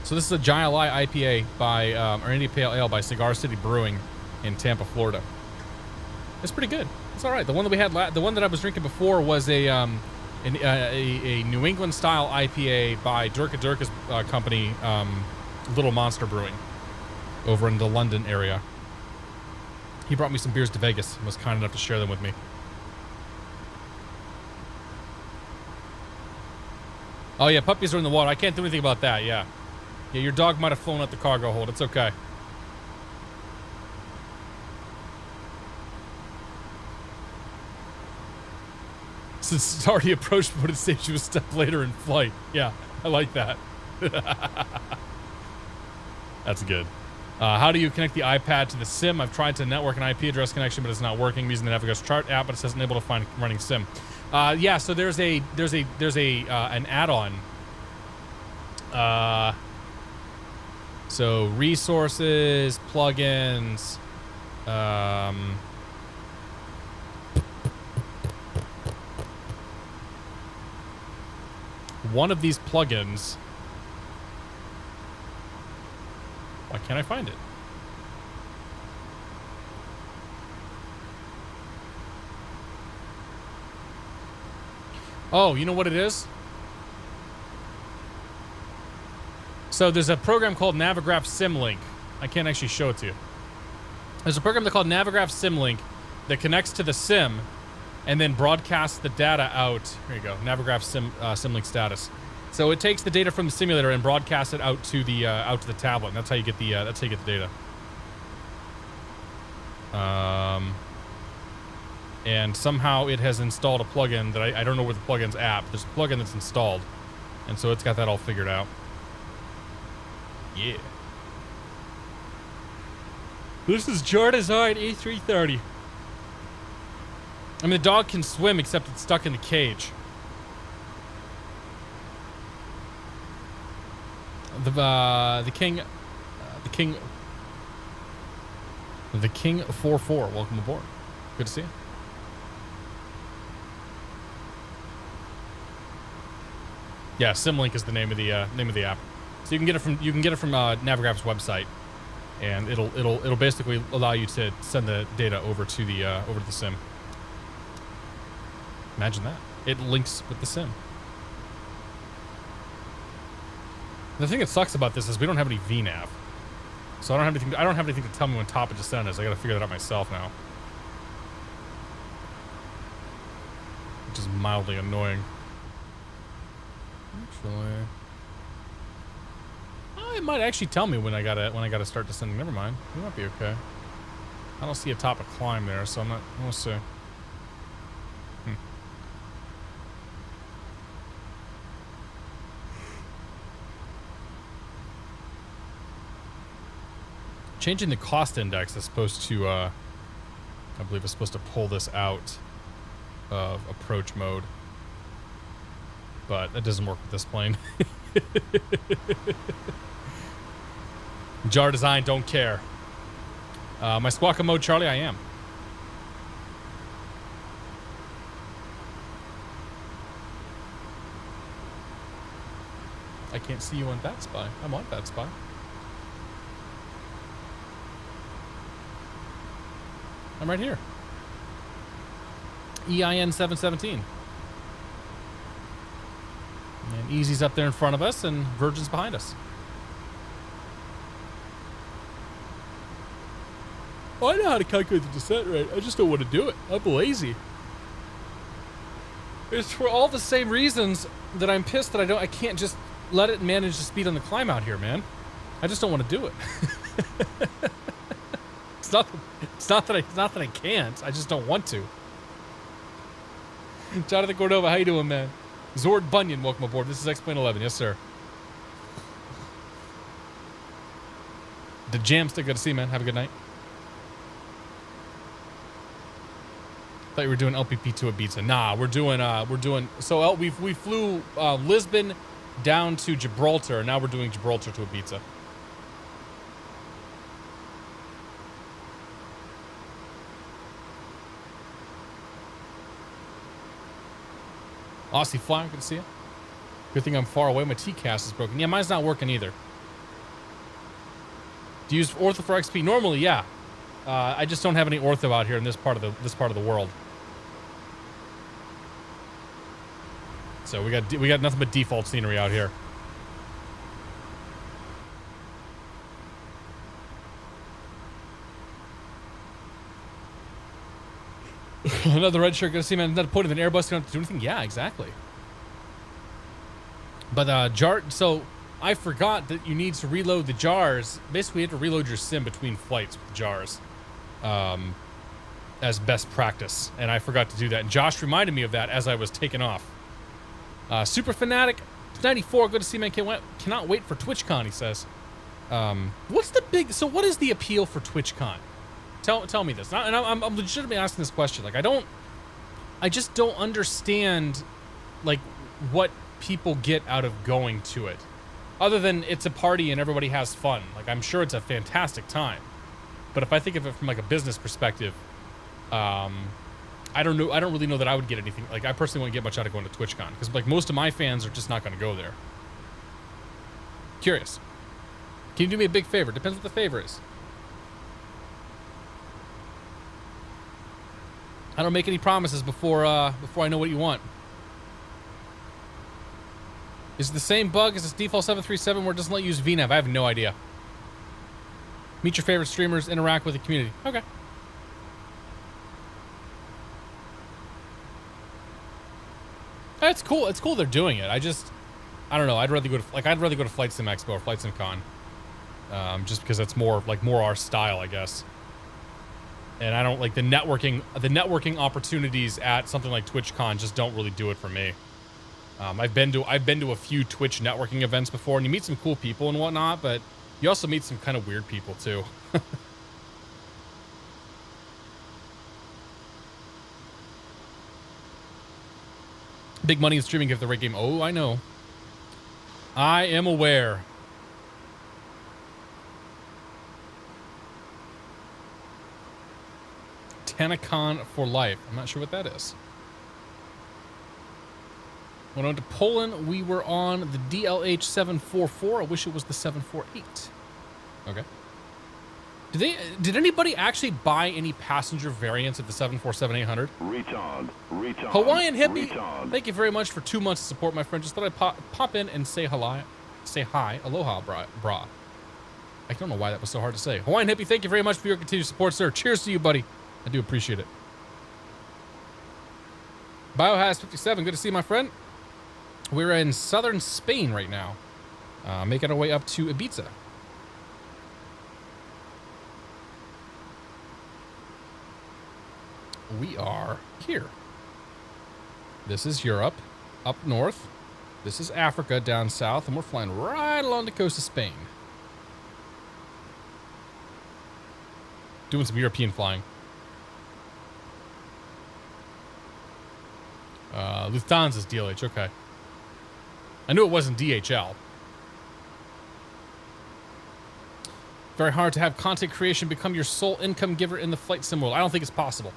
So this is a Giant Lie IPA by, or India Pale Ale by Cigar City Brewing in Tampa, Florida. It's pretty good. It's all right. The one that we had, the one that I was drinking before was a New England style IPA by Durka Durka's company, Little Monster Brewing, over in the London area. He brought me some beers to Vegas and was kind enough to share them with me. Oh yeah, puppies are in the water. I can't do anything about that. Yeah. Yeah, your dog might have flown out the cargo hold. It's okay. Since it's already approached, but it saves you a step later in flight. Yeah, I like that. That's good. How do you connect the iPad to the SIM? I've tried to network an IP address connection, but it's not working. I'm using the Navigator's chart app, but it says unable to find running SIM. Yeah, so there's an add-on. So resources, plugins, one of these plugins. Why can't I find it? Oh, you know what it is? So there's a program called Navigraph Symlink. I can't actually show it to you. There's a program called Navigraph Symlink that connects to the SIM and then broadcasts the data out. Here you go, Navigraph Symlink status. So it takes the data from the simulator and broadcasts it out to the tablet. And that's how you get the data. And somehow it has installed a plugin that I don't know where the plugin's at. But there's a plugin that's installed, and so it's got that all figured out. Yeah. This is JARDesign A330. I mean, the dog can swim, except it's stuck in the cage. The King 44. Welcome aboard. Good to see you. Yeah, Symlink is the name of the app. So you can get it from Navigraph's website, and it'll basically allow you to send the data over to the SIM. Imagine that. It links with the SIM. The thing that sucks about this is we don't have any VNav, so I don't have anything to tell me when top of descent is. I got to figure that out myself now, which is mildly annoying. Actually, it might actually tell me when I gotta start descending. Never mind, it might be okay. I don't see a top of climb there, so I'm not. We'll see. Changing the cost index is supposed to, I believe, is supposed to pull this out of approach mode, but that doesn't work with this plane. JARDesign, don't care. My squawka mode, Charlie, I am. I can't see you on VATSPy. I'm on VATSPy. I'm right here. EIN 717. And Easy's up there in front of us, and Virgin's behind us. Oh, I know how to calculate the descent rate. I just don't want to do it. I'm lazy. It's for all the same reasons that I'm pissed that I can't just let it manage the speed on the climb out here, man. I just don't want to do it. It's not that I can't. I just don't want to. Jonathan Cordova, how you doing, man? Zord Bunyan, welcome aboard. This is X-Plane 11. Yes, sir. The Jam still good to see you, man. Have a good night. Thought you were doing LPP to Ibiza. Nah, we're doing. So we flew Lisbon down to Gibraltar, and now we're doing Gibraltar to Ibiza. Aussie Flyer, good to see you. Good thing I'm far away. My T-cast is broken. Yeah, mine's not working either. Do you use ortho for XP? Normally, yeah. I just don't have any ortho out here in this part of the world. So we got nothing but default scenery out here. Another red shirt. Gonna see, man. Another point of an Airbus. You don't have to do anything. Yeah, exactly. But JAR. So I forgot that you need to reload the jars. Basically, you have to reload your sim between flights with the jars, as best practice. And I forgot to do that. And Josh reminded me of that as I was taking off. Super Fanatic 94. Good to see, man. Cannot wait for TwitchCon. He says. What's the big? So what is the appeal for TwitchCon? Tell me this. And I'm legitimately asking this question. Like I just don't understand, like, what people get out of going to it, other than it's a party and everybody has fun. Like, I'm sure it's a fantastic time, but if I think of it from like a business perspective, I don't know. I don't really know that I would get anything. Like, I personally wouldn't get much out of going to TwitchCon because like most of my fans are just not going to go there. Curious. Can you do me a big favor? Depends what the favor is. I don't make any promises before I know what you want. Is it the same bug as this default 737 where it doesn't let you use VNAV? I have no idea. Meet your favorite streamers, interact with the community. Okay. It's cool. It's cool they're doing it. I don't know. I'd rather go to Flight Sim Expo or Flight Sim Con. Just because it's more our style, I guess. And I don't like the networking opportunities at something like TwitchCon just don't really do it for me. I've been to a few Twitch networking events before, and you meet some cool people and whatnot, but you also meet some kind of weird people too. Big money in streaming if the right game. Oh, I know. I am aware. Tanacon for life. I'm not sure what that is. When I went to Poland, we were on the DLH 744. I wish it was the 748. Okay. Did anybody actually buy any passenger variants of the 747-800? Retard. Hawaiian Hippie, Retard. thank you very much for 2 months of support, my friend. Just thought I'd pop in and say hi. Aloha, brah. I don't know why that was so hard to say. Hawaiian Hippie, thank you very much for your continued support, sir. Cheers to you, buddy. I do appreciate it. Biohaz57, good to see you, my friend. We're in southern Spain right now, making our way up to Ibiza. We are here. This is Europe, up north. This is Africa, down south, and we're flying right along the coast of Spain. Doing some European flying. Lufthansa's DLH, okay. I knew it wasn't DHL. Very hard to have content creation become your sole income giver in the flight sim world. I don't think it's possible.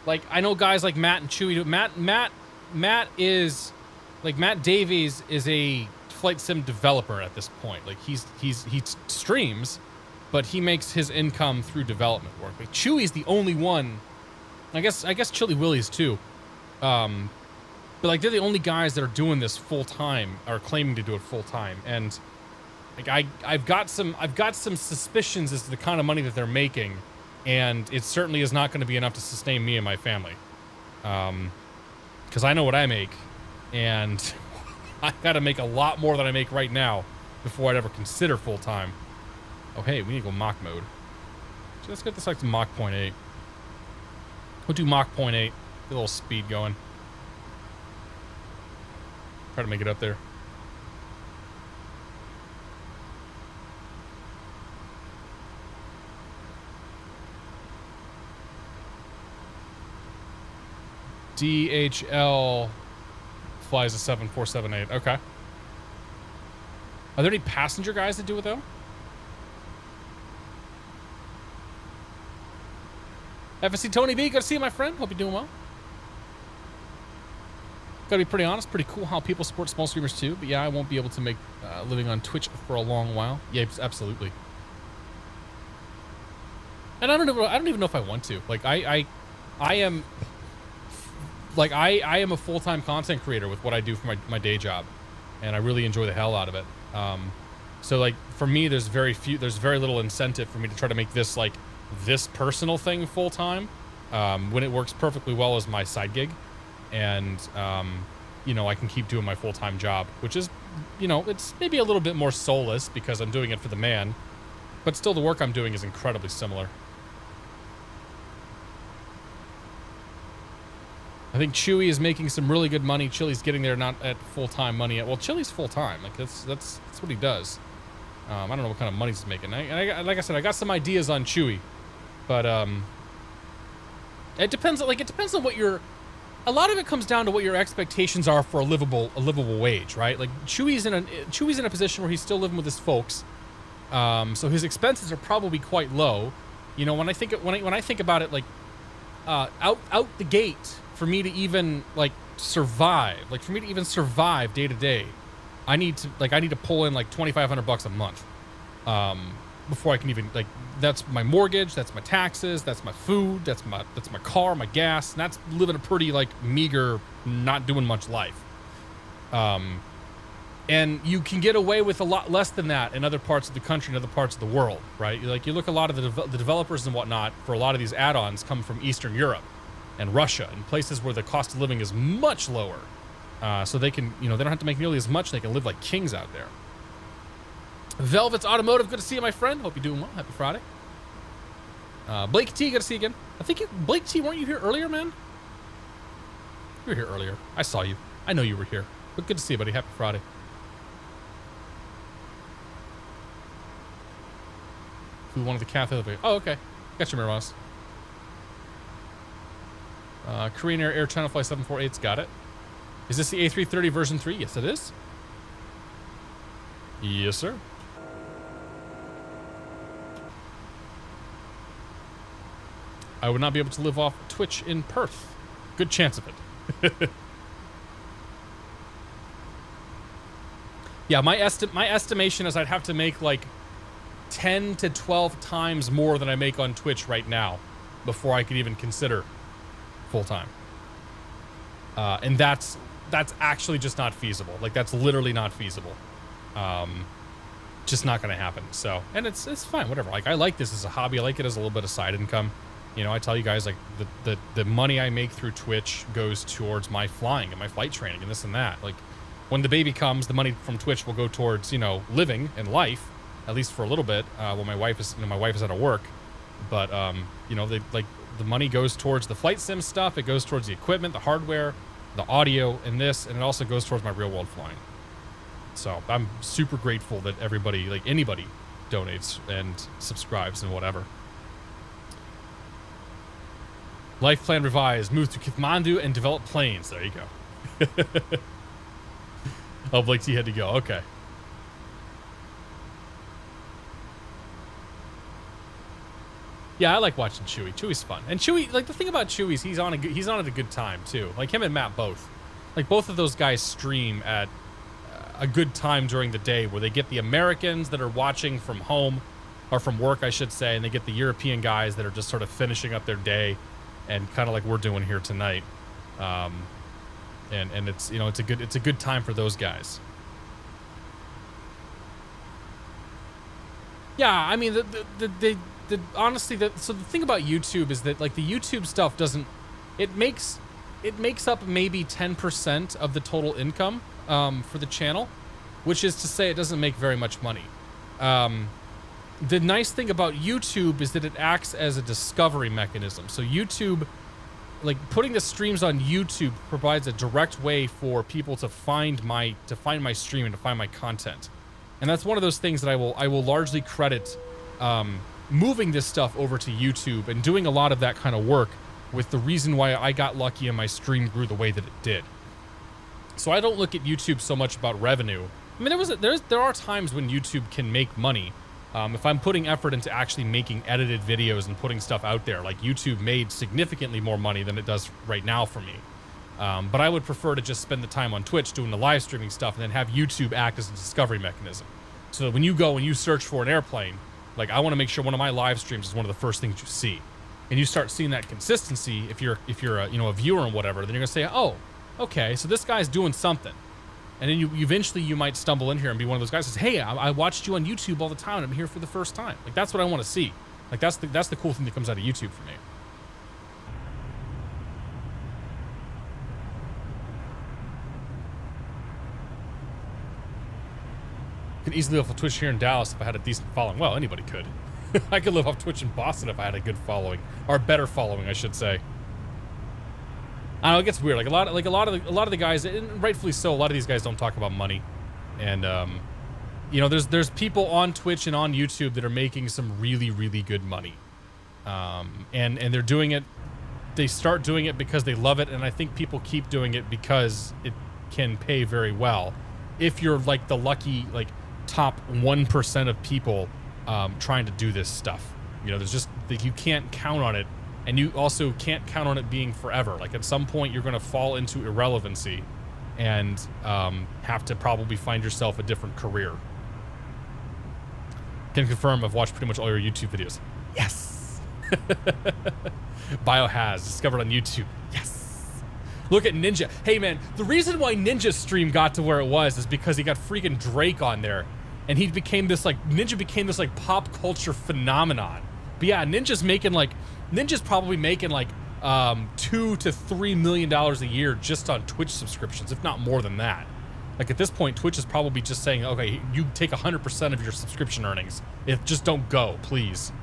Like, I know guys like Matt and Chewy. Matt is, like, Matt Davies is a flight sim developer at this point. Like, he streams, but he makes his income through development work. Like, Chewy's the only one. I guess Chili Willie's too. But like they're the only guys that are doing this full time, or claiming to do it full time, and like I've got some suspicions as to the kind of money that they're making, and it certainly is not going to be enough to sustain me and my family. Because I know what I make, and I got to make a lot more than I make right now before I'd ever consider full time. Oh hey, we need to go Mach mode. So let's get this like to Mach 0.8. We'll do Mach 0.8. Get a little speed going. Try to make it up there. DHL flies a 7478. Okay. Are there any passenger guys that do it though? FSC Tony B, good to see you, my friend. Hope you're doing well. Gotta be pretty honest, pretty cool how people support small streamers too. But yeah, I won't be able to make a living on Twitch for a long while. Yeah, absolutely. And I don't even know if I want to. Like I am a full-time content creator with what I do for my day job, and I really enjoy the hell out of it. So like for me, there's very little incentive for me to try to make this like this personal thing full-time when it works perfectly well as my side gig. And, you know, I can keep doing my full-time job, which is, you know, it's maybe a little bit more soulless because I'm doing it for the man, but still the work I'm doing is incredibly similar. I think Chewy is making some really good money. Chili's getting there, not at full-time money yet. Well, Chili's full-time. Like, that's what he does. I don't know what kind of money he's making. Like I said, I got some ideas on Chewy, but, it depends on what your... A lot of it comes down to what your expectations are for a livable wage, right? Like Chewy's in a position where he's still living with his folks, so his expenses are probably quite low. You know, when I think about it, like out the gate, for me to even like survive, day to day, I need to pull in like $2,500 a month before I can even like. That's my mortgage, that's my taxes, that's my food, that's my car, my gas, and that's living a pretty like meager, not doing much life. And you can get away with a lot less than that in other parts of the country and other parts of the world, right? Like you look, a lot of the developers and whatnot for a lot of these add-ons come from Eastern Europe and Russia and places where the cost of living is much lower. So they can, you know, they don't have to make nearly as much. They can live like kings out there. Velvet's Automotive, good to see you, my friend. Hope you're doing well. Happy Friday. Blake T, good to see you again. I think Blake T, weren't you here earlier, man? You were here earlier. I saw you. I know you were here. But good to see you, buddy. Happy Friday. Who wanted the cafe elevator? Oh, okay. Got your Miros. Korean Air Channel Fly 748's got it. Is this the A330 version 3? Yes, it is. Yes, sir. I would not be able to live off Twitch in Perth. Good chance of it. Yeah, my estimation is I'd have to make like 10 to 12 times more than I make on Twitch right now before I could even consider full-time. And that's actually just not feasible. Like, that's literally not feasible. Just not going to happen. So, and it's fine, whatever. Like, I like this as a hobby. I like it as a little bit of side income. You know, I tell you guys, like, the money I make through Twitch goes towards my flying and my flight training and this and that. Like, when the baby comes, the money from Twitch will go towards, you know, living and life, at least for a little bit, while my wife is out of work. But, you know, the money goes towards the flight sim stuff. It goes towards the equipment, the hardware, the audio, and this, and it also goes towards my real world flying. So I'm super grateful that everybody, like anybody, donates and subscribes and whatever. Life plan revised. Move to Kathmandu and develop planes. There you go. Oh, Blake T had to go. Okay. Yeah, I like watching Chewy. Chewy's fun, and Chewy, like the thing about Chewy is he's on at a good time too. Like him and Matt both. Like both of those guys stream at a good time during the day, where they get the Americans that are watching from home or from work, I should say, and they get the European guys that are just sort of finishing up their day, and kind of like we're doing here tonight. and it's, you know, it's a good time for those guys. Yeah, I mean, honestly, so the thing about YouTube is that, like, the YouTube stuff doesn't, it makes up maybe 10% of the total income for the channel, which is to say it doesn't make very much money. The nice thing about YouTube is that it acts as a discovery mechanism. So YouTube, like, putting the streams on YouTube provides a direct way for people to find my stream and to find my content. And that's one of those things that I will largely credit moving this stuff over to YouTube and doing a lot of that kind of work with the reason why I got lucky and my stream grew the way that it did. So I don't look at YouTube so much about revenue. I mean, there are times when YouTube can make money. If I'm putting effort into actually making edited videos and putting stuff out there, like, YouTube made significantly more money than it does right now for me. But I would prefer to just spend the time on Twitch doing the live streaming stuff and then have YouTube act as a discovery mechanism. So that when you go and you search for an airplane, like, I want to make sure one of my live streams is one of the first things you see. And you start seeing that consistency if you're a, you know, a viewer and whatever, then you're gonna say, oh, okay, so this guy's doing something. And then you eventually you might stumble in here and be one of those guys who says, hey, I watched you on YouTube all the time and I'm here for the first time. Like, that's what I want to see. Like, that's the cool thing that comes out of YouTube for me. I could easily live off Twitch here in Dallas if I had a decent following. Well, anybody could. I could live off Twitch in Boston if I had a good following, or better following, I should say. I know, it gets weird. Like, a lot of the guys, and rightfully so, a lot of these guys don't talk about money. And you know, there's people on Twitch and on YouTube that are making some really, really good money. And they're doing it, they start doing it because they love it, and I think people keep doing it because it can pay very well. If you're, like, the lucky, like, top 1% of people trying to do this stuff. You know, there's just, you can't count on it, and you also can't count on it being forever. Like, at some point you're going to fall into irrelevancy and have to probably find yourself a different career. Can confirm I've watched pretty much all your YouTube videos. Yes. Biohaz discovered on YouTube. Yes. Look at Ninja. Hey man, the reason why Ninja's stream got to where it was is because he got freaking Drake on there, and Ninja became this like pop culture phenomenon. But yeah, Ninja's probably making like $2 to $3 million a year just on Twitch subscriptions, if not more than that. Like, at this point, Twitch is probably just saying, okay, you take 100% of your subscription earnings. Just don't go, please.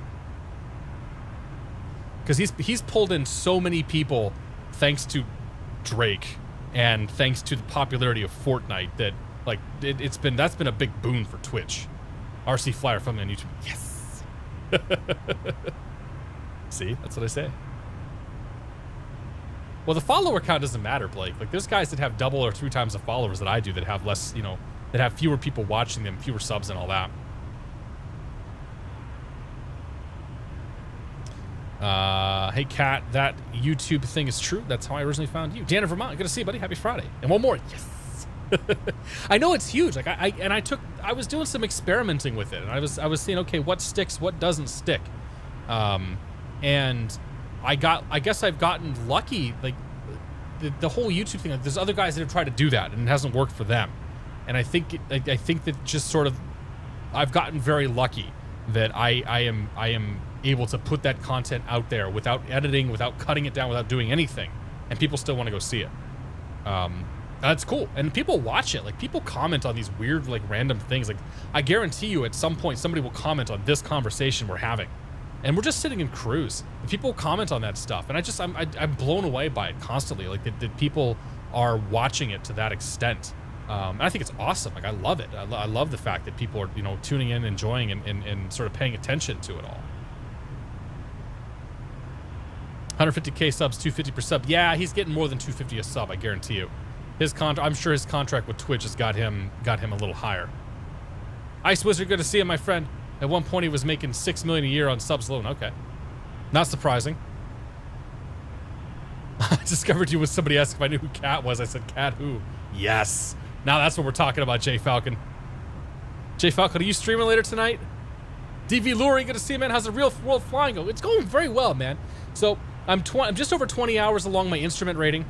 Because he's pulled in so many people thanks to Drake and thanks to the popularity of Fortnite that, like, that's been a big boon for Twitch. RC Flyer from me on YouTube. Yes. See, that's what I say. Well, the follower count doesn't matter, Blake. Like, there's guys that have double or 3 times the followers that I do that have less, you know, that have fewer people watching them, fewer subs and all that. Hey, Kat, that YouTube thing is true. That's how I originally found you. Dan in Vermont, good to see you, buddy. Happy Friday. And one more. Yes. I know it's huge. Like, I was doing some experimenting with it, and I was seeing, okay, what sticks, what doesn't stick. And I guess I've gotten lucky. Like, the whole YouTube thing, like, there's other guys that have tried to do that and it hasn't worked for them. And I think that just sort of, I've gotten very lucky that I am able to put that content out there without editing, without cutting it down, without doing anything, and people still want to go see it. That's cool, and people watch it. Like, people comment on these weird, like, random things. Like, I guarantee you, at some point, somebody will comment on this conversation we're having, and we're just sitting in cruise, and people comment on that stuff, and I'm blown away by it constantly. Like, that people are watching it to that extent. And I think it's awesome. Like, I love it. I love the fact that people are, you know, tuning in, enjoying, and sort of paying attention to it all. 150k subs, 250 per sub. Yeah, he's getting more than 250 a sub, I guarantee you. I'm sure his contract with Twitch has got him a little higher. Ice Wizard, good to see you, my friend. At one point, he was making $6 million a year on subs alone. Okay, not surprising. I discovered you when somebody asked if I knew who Cat was. I said, Cat who? Yes. Now that's what we're talking about, Jay Falcon. Jay Falcon, are you streaming later tonight? DV Lurie, good to see you, man. How's the real world flying go? It's going very well, man. So I'm just over 20 hours along my instrument rating.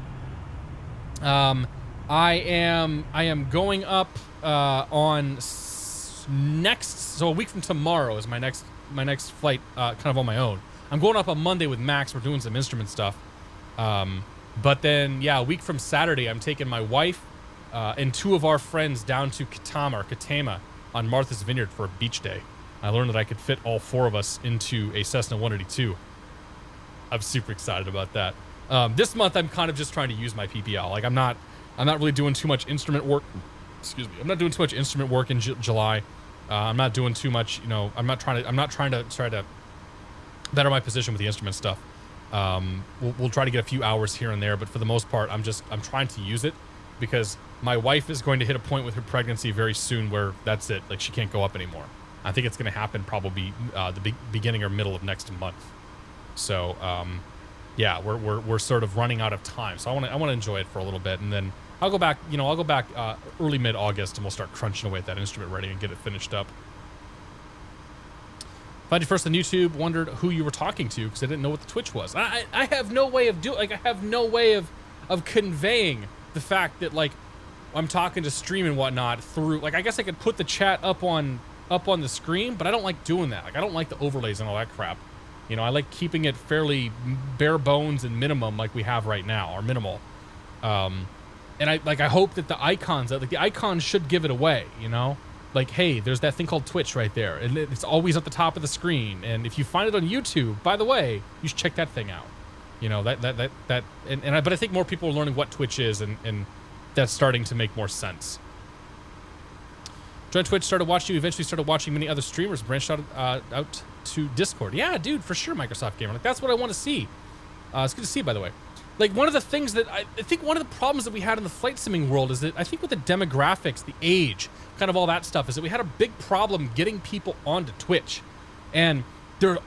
I am going up on so a week from tomorrow is my next flight, kind of on my own. I'm going up on Monday with Max. We're doing some instrument stuff. But then, yeah, a week from Saturday, I'm taking my wife and 2 of our friends down to Katama on Martha's Vineyard for a beach day. I learned that I could fit all 4 of us into a Cessna 182. I'm super excited about that. This month, I'm kind of just trying to use my PPL. Like, I'm not really doing too much instrument work. Excuse me. I'm not doing too much instrument work in July. I'm not doing too much, you know, I'm not trying to better my position with the instrument stuff. We'll try to get a few hours here and there, but for the most part, I'm trying to use it because my wife is going to hit a point with her pregnancy very soon where that's it. Like, she can't go up anymore. I think it's going to happen probably the beginning or middle of next month. So, yeah, we're sort of running out of time. So I want to enjoy it for a little bit, and then I'll go back. You know, I'll go back early mid-August, and we'll start crunching away at that instrument ready and get it finished up. Found you first on YouTube. Wondered who you were talking to because I didn't know what the Twitch was. I have no way of I have no way of conveying the fact that, like, I'm talking to stream and whatnot through. Like, I guess I could put the chat up on the screen, but I don't like doing that. Like, I don't like the overlays and all that crap. You know, I like keeping it fairly bare bones and minimum like we have right now, or minimal. And I hope that the icons should give it away, you know? Like, hey, there's that thing called Twitch right there, and it's always at the top of the screen. And if you find it on YouTube, by the way, you should check that thing out. You know, but I think more people are learning what Twitch is, and that's starting to make more sense. Joined Twitch, started watching you, eventually started watching many other streamers, branched out to Discord. Yeah, dude, for sure, Microsoft Gamer. Like, that's what I want to see. It's good to see, by the way. Like, one of the things that I think one of the problems that we had in the flight simming world is that I think with the demographics, the age, kind of all that stuff, is that we had a big problem getting people onto Twitch. And there's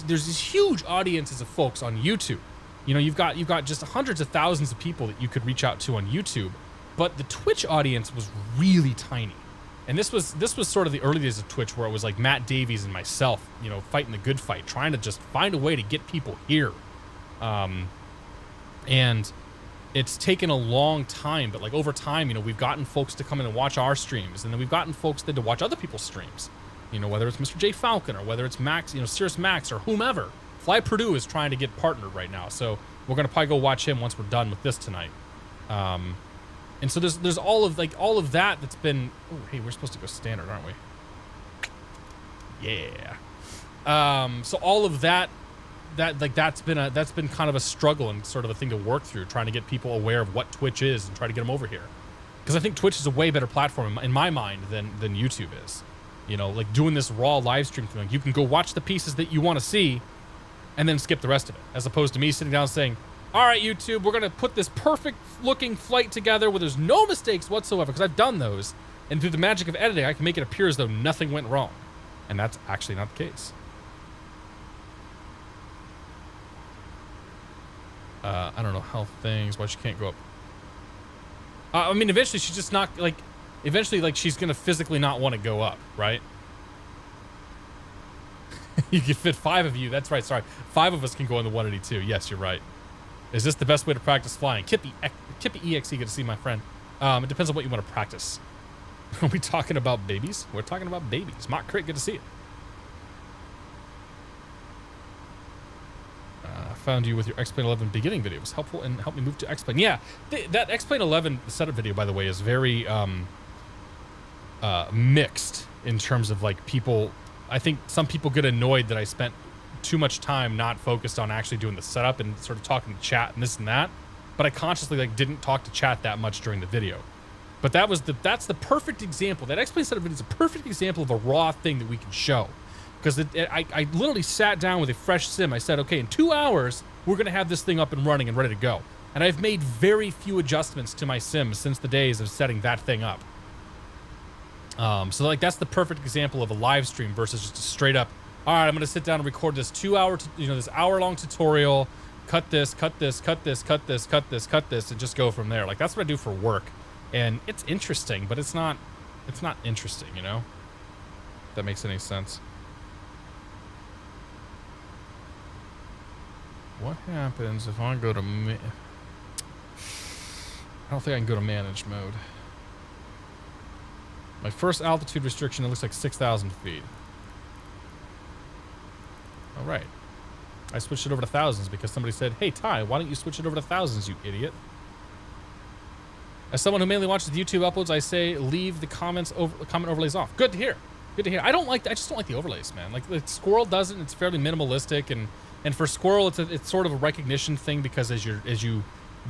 these huge audiences of folks on YouTube. You know, you've got just hundreds of thousands of people that you could reach out to on YouTube, but the Twitch audience was really tiny. And this was sort of the early days of Twitch, where it was like Matt Davies and myself, you know, fighting the good fight, trying to just find a way to get people here. And it's taken a long time, but like over time, you know, we've gotten folks to come in and watch our streams, and then we've gotten folks then to watch other people's streams. You know, whether it's Mr. J Falcon or whether it's Max, you know, Cirrus Max or whomever. Fly Purdue is trying to get partnered right now, so we're gonna probably go watch him once we're done with this tonight. And so there's all of that that's been. Oh, hey, we're supposed to go standard, aren't we? Yeah. So all of that's been kind of a struggle and sort of a thing to work through, trying to get people aware of what Twitch is and try to get them over here. Because I think Twitch is a way better platform in my mind than YouTube is. You know, like doing this raw live stream thing. Like, you can go watch the pieces that you want to see, and then skip the rest of it, as opposed to me sitting down saying, all right, YouTube, we're going to put this perfect looking flight together where there's no mistakes whatsoever, because I've done those. And through the magic of editing, I can make it appear as though nothing went wrong. And that's actually not the case. I don't know how things, why she can't go up. I mean, eventually she's just not, like, she's going to physically not want to go up, right? You can fit 5 of you. That's right. Sorry. 5 of us can go on the 182. Yes, you're right. Is this the best way to practice flying? Kippy EXE, good to see, my friend. It depends on what you want to practice. Are we talking about babies? We're talking about babies. Mock Crit, good to see you. I found you with your X-Plane 11 beginning video. It was helpful and helped me move to X-Plane. Yeah, that X-Plane 11 setup video, by the way, is very mixed in terms of, like, people. I think some people get annoyed that I spent too much time not focused on actually doing the setup and sort of talking to chat and this and that, but I consciously, like, didn't talk to chat that much during the video. But that's the perfect example. That X-Plane setup video is a perfect example of a raw thing that we can show, because I literally sat down with a fresh sim. I said, okay, in 2 hours we're gonna have this thing up and running and ready to go, and I've made very few adjustments to my sim since the days of setting that thing up. So, like, that's the perfect example of a live stream versus just a straight up, all right, I'm going to sit down and record this this hour-long tutorial, cut this, and just go from there. Like, that's what I do for work. And it's interesting, but it's not interesting, you know? If that makes any sense. What happens if I go to I don't think I can go to manage mode. My first altitude restriction, it looks like 6,000 feet. All right. I switched it over to thousands because somebody said, hey, Ty, why don't you switch it over to thousands, you idiot? As someone who mainly watches the YouTube uploads, I say leave the comment overlays off. Good to hear. Good to hear. I just don't like the overlays, man. Like the Squirrel does it, it's fairly minimalistic, and for Squirrel, it's sort of a recognition thing because as you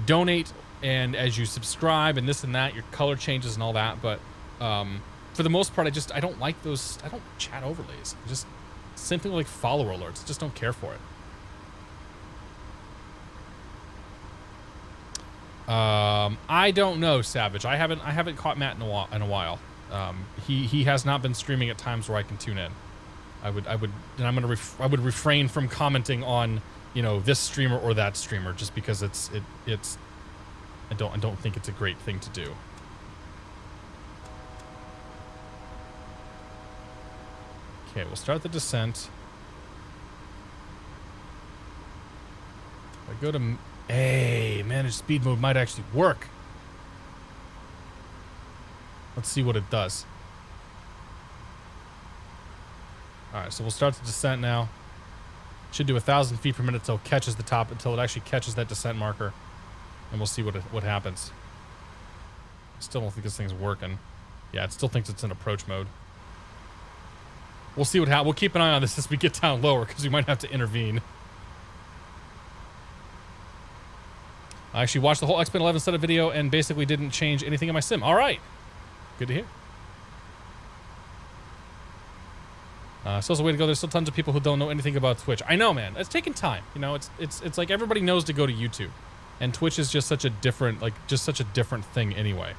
donate and as you subscribe and this and that, your color changes and all that. But for the most part, I don't like those. I don't chat overlays. Just simply like follower alerts. I just don't care for it. I don't know, Savage. I haven't caught Matt in a while. He has not been streaming at times where I can tune in. I would refrain from commenting on, you know, this streamer or that streamer just because I don't think it's a great thing to do. Okay, we'll start the descent. If I go to managed speed mode might actually work. Let's see what it does. All right, so we'll start the descent now. Should do 1,000 feet per minute until it catches the top, until it actually catches that descent marker, and we'll see what happens. Still don't think this thing's working. Yeah, it still thinks it's in approach mode. We'll see what happens. We'll keep an eye on this as we get down lower because we might have to intervene. I actually watched the whole X-Men 11 setup video and basically didn't change anything in my sim. All right. Good to hear. Still a way to go. There's still tons of people who don't know anything about Twitch. I know, man. It's taking time. You know, it's like everybody knows to go to YouTube. And Twitch is just such a different, thing anyway.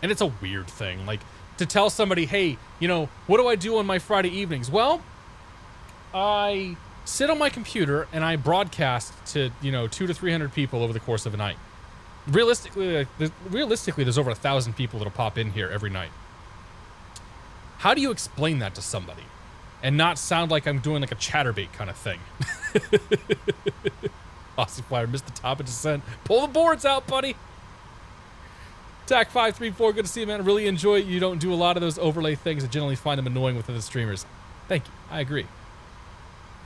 And it's a weird thing. Like, to tell somebody, hey, you know, what do I do on my Friday evenings? Well, I sit on my computer and I broadcast to, you know, 200 to 300 people over the course of a night. Realistically, there's over 1,000 people that'll pop in here every night. How do you explain that to somebody and not sound like I'm doing like a chatterbait kind of thing? Aussie Flyer missed the top of descent. Pull the boards out, buddy. TAC534, good to see you, man. Really enjoy it. You don't do a lot of those overlay things. I generally find them annoying with other streamers. Thank you. I agree.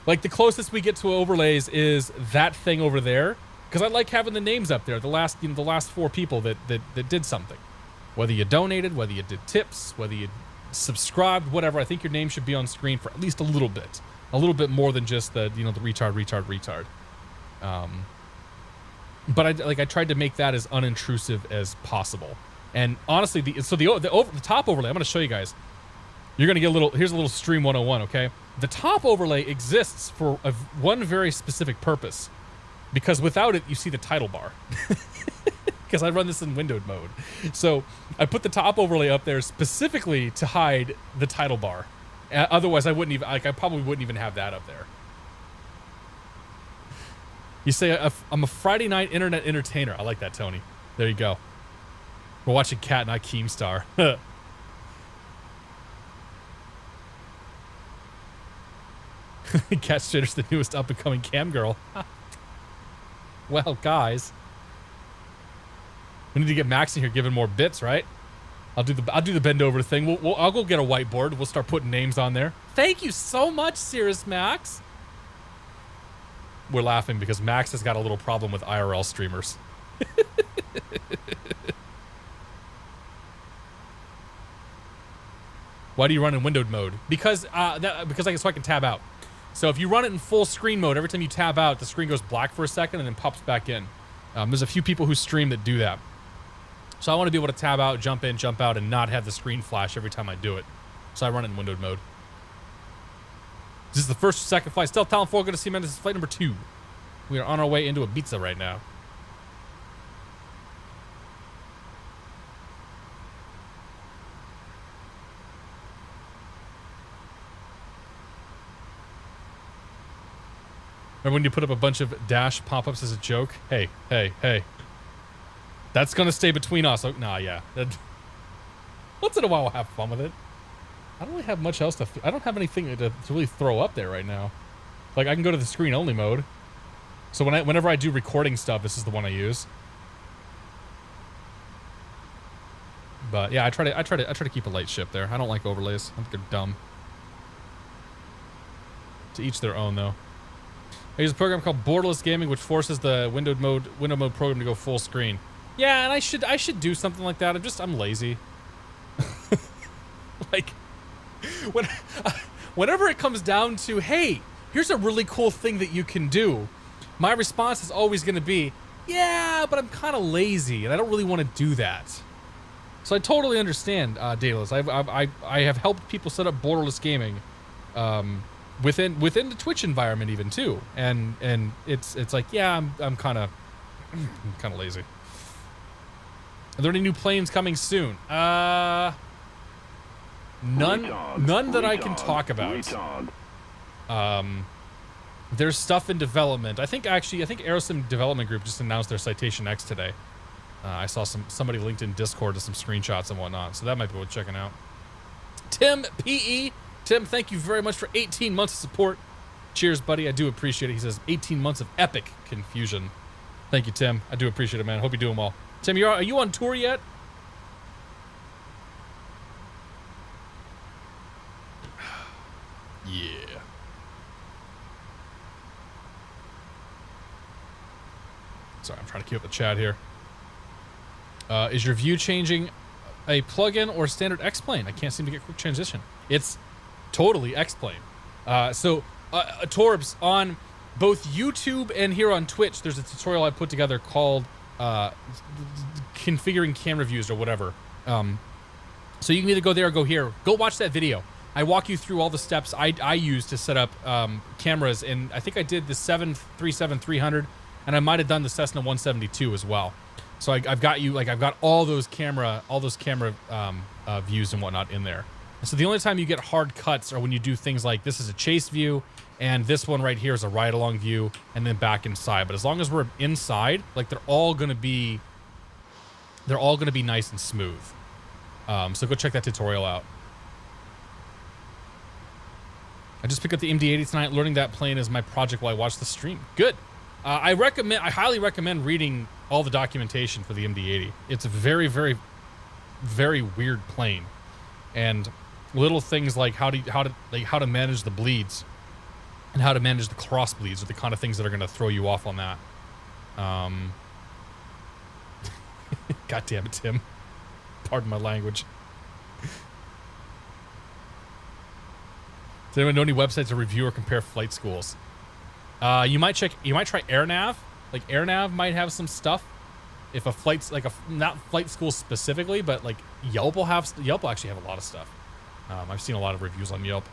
Like, the closest we get to overlays is that thing over there, because I like having the names up there. The last 4 people that did something. Whether you donated, whether you did tips, whether you subscribed, whatever. I think your name should be on screen for at least a little bit more than just the, you know, the retard. But I tried to make that as unintrusive as possible. And honestly, the top overlay, I'm going to show you guys. You're going to get here's a little stream 101, okay? The top overlay exists for one very specific purpose, because without it, you see the title bar. Because I run this in windowed mode. So I put the top overlay up there specifically to hide the title bar. Otherwise, I probably wouldn't even have that up there. You say, I'm a Friday night internet entertainer. I like that, Tony. There you go. We're watching Cat, not Keemstar. Catstrator's the newest up-and-coming cam girl. Well, guys. We need to get Max in here giving more bits, right? I'll do the bend over thing. I'll go get a whiteboard. We'll start putting names on there. Thank you so much, Cirrus Max. We're laughing because Max has got a little problem with IRL streamers. Why do you run in windowed mode? Because so I can tab out. So if you run it in full screen mode, every time you tab out, the screen goes black for a second and then pops back in. There's a few people who stream that do that. So I want to be able to tab out, jump in, jump out, and not have the screen flash every time I do it. So I run it in windowed mode. This is the first or second flight. Stealth Talon 4, good to see you, man. This is flight number 2. We are on our way into Ibiza right now. Remember when you put up a bunch of dash pop-ups as a joke? Hey. That's gonna stay between us. Oh, nah, yeah. Once in a while we'll have fun with it. I don't really have much else I don't have anything to really throw up there right now. Like, I can go to the screen only mode. So whenever I do recording stuff, this is the one I use. But yeah, I try to keep a light ship there. I don't like overlays. I think they're dumb. To each their own, though. I use a program called Borderless Gaming, which forces the window mode program to go full screen. Yeah, and I should do something like that. I'm lazy. Like, whenever it comes down to, hey, here's a really cool thing that you can do, my response is always going to be, yeah, but I'm kind of lazy and I don't really want to do that. So I totally understand, Daedalus. I have helped people set up borderless gaming, within the Twitch environment even too, and it's like, yeah, I'm kind of lazy. Are there any new planes coming soon? None that I can talk about. There's stuff in development. I think Aerosim Development Group just announced their Citation X today. I saw somebody linked in Discord to some screenshots and whatnot, so that might be worth checking out. Tim P.E. Tim, thank you very much for 18 months of support. Cheers, buddy. I do appreciate it. He says 18 months of epic confusion. Thank you, Tim. I do appreciate it, man. Hope you're doing well. Tim, are you on tour yet? Yeah. Sorry, I'm trying to keep up the chat here. Is your view changing a plugin or standard X-Plane? I can't seem to get quick transition. It's totally X-Plane. Torbs, on both YouTube and here on Twitch, there's a tutorial I put together called configuring camera views or whatever. So you can either go there or go here. Go watch that video. I walk you through all the steps I use to set up cameras, and I think I did the 737-300, and I might have done the Cessna 172 as well. So I've got all those camera views and whatnot in there. And so the only time you get hard cuts are when you do things like this is a chase view, and this one right here is a ride-along view, and then back inside. But as long as we're inside, like they're all gonna be nice and smooth. So go check that tutorial out. I just picked up the MD-80 tonight. Learning that plane is my project while I watch the stream. Good. I highly recommend reading all the documentation for the MD-80. It's a very, very, very weird plane, and little things like how to manage the bleeds and how to manage the cross bleeds are the kind of things that are going to throw you off on that. God damn it, Tim. Pardon my language. Does anyone know any websites to review or compare flight schools? You might try AirNav. Like AirNav might have some stuff. If a flight's like not flight school specifically, but like Yelp will actually have a lot of stuff. I've seen a lot of reviews on Yelp.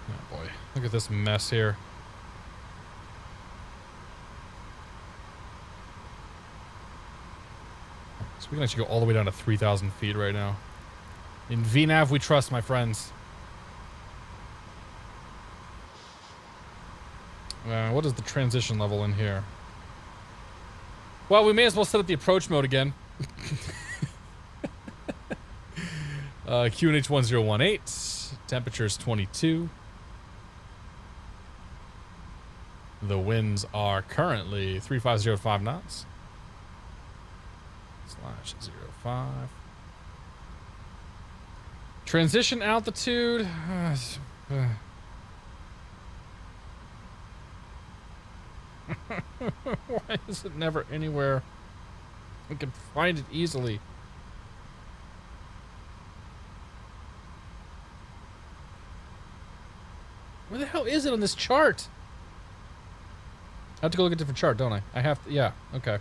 Oh boy, look at this mess here. So we can actually go all the way down to 3,000 feet right now. In VNav we trust, my friends. What is the transition level in here? Well, we may as well set up the approach mode again. QNH 1018. Temperature is 22. The winds are currently 3505 knots. /05. Transition altitude. Why is it never anywhere we can find it easily? Where the hell is it on this chart? I have to go look at a different chart, don't I? I have to, yeah, okay.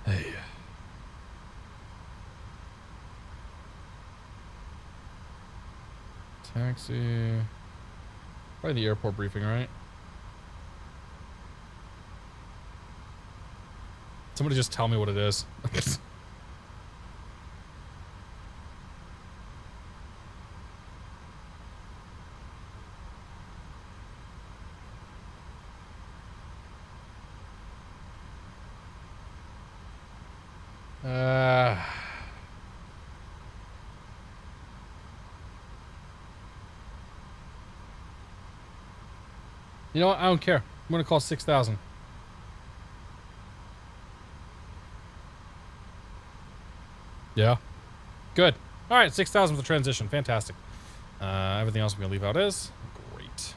Hey. Taxi. Probably the airport briefing, right? Somebody just tell me what it is. You know what? I don't care. I'm going to call 6,000. Yeah. Good. All right, 6,000 with the transition. Fantastic. Everything else I'm going to leave out is great.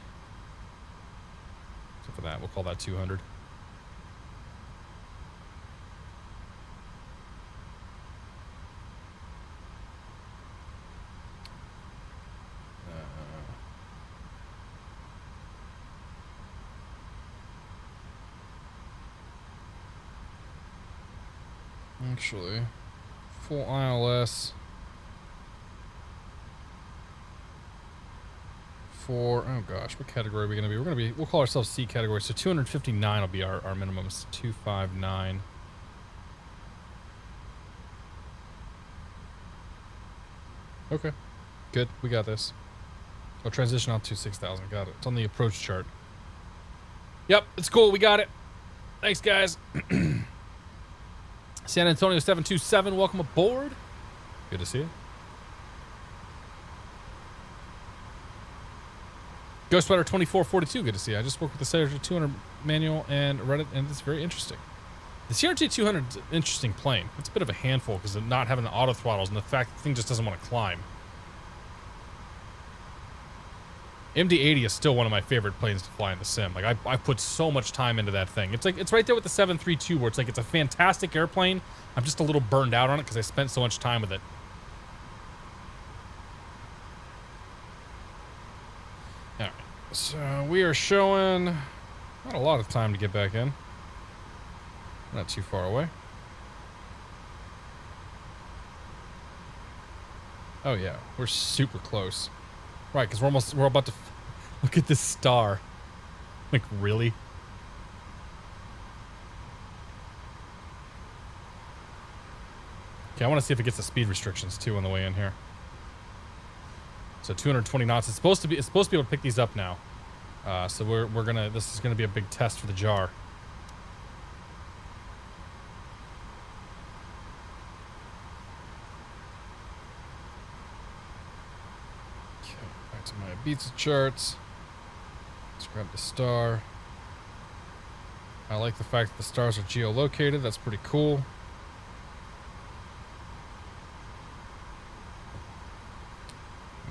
Except for that, we'll call that 200. Actually, full ILS for, oh gosh, what category are we going to be? We'll call ourselves C category. So 259 will be our minimums. 259. Okay, good. We got this. I'll transition out to 6,000. Got it. It's on the approach chart. Yep, it's cool. We got it. Thanks, guys. San Antonio 727, welcome aboard. Good to see you. Ghost Rider 2442, good to see you. I just worked with the CRT 200 manual and read it, and it's very interesting. The CRT 200 is an interesting plane. It's a bit of a handful because of not having the auto throttles and the fact the thing just doesn't want to climb. MD-80 is still one of my favorite planes to fly in the sim. Like I put so much time into that thing. It's like it's right there with the 732 where it's like it's a fantastic airplane. I'm just a little burned out on it because I spent so much time with it. All right, so we are showing not a lot of time to get back in. Not too far away. Oh yeah, we're super close. Right, because we're about to look at this star. Like, really? Okay, I want to see if it gets the speed restrictions too on the way in here. So 220 knots. It's supposed to be able to pick these up now. So this is gonna be a big test for the jar. To my Ibiza charts. Let's grab the star. I like the fact that the stars are geolocated. That's pretty cool.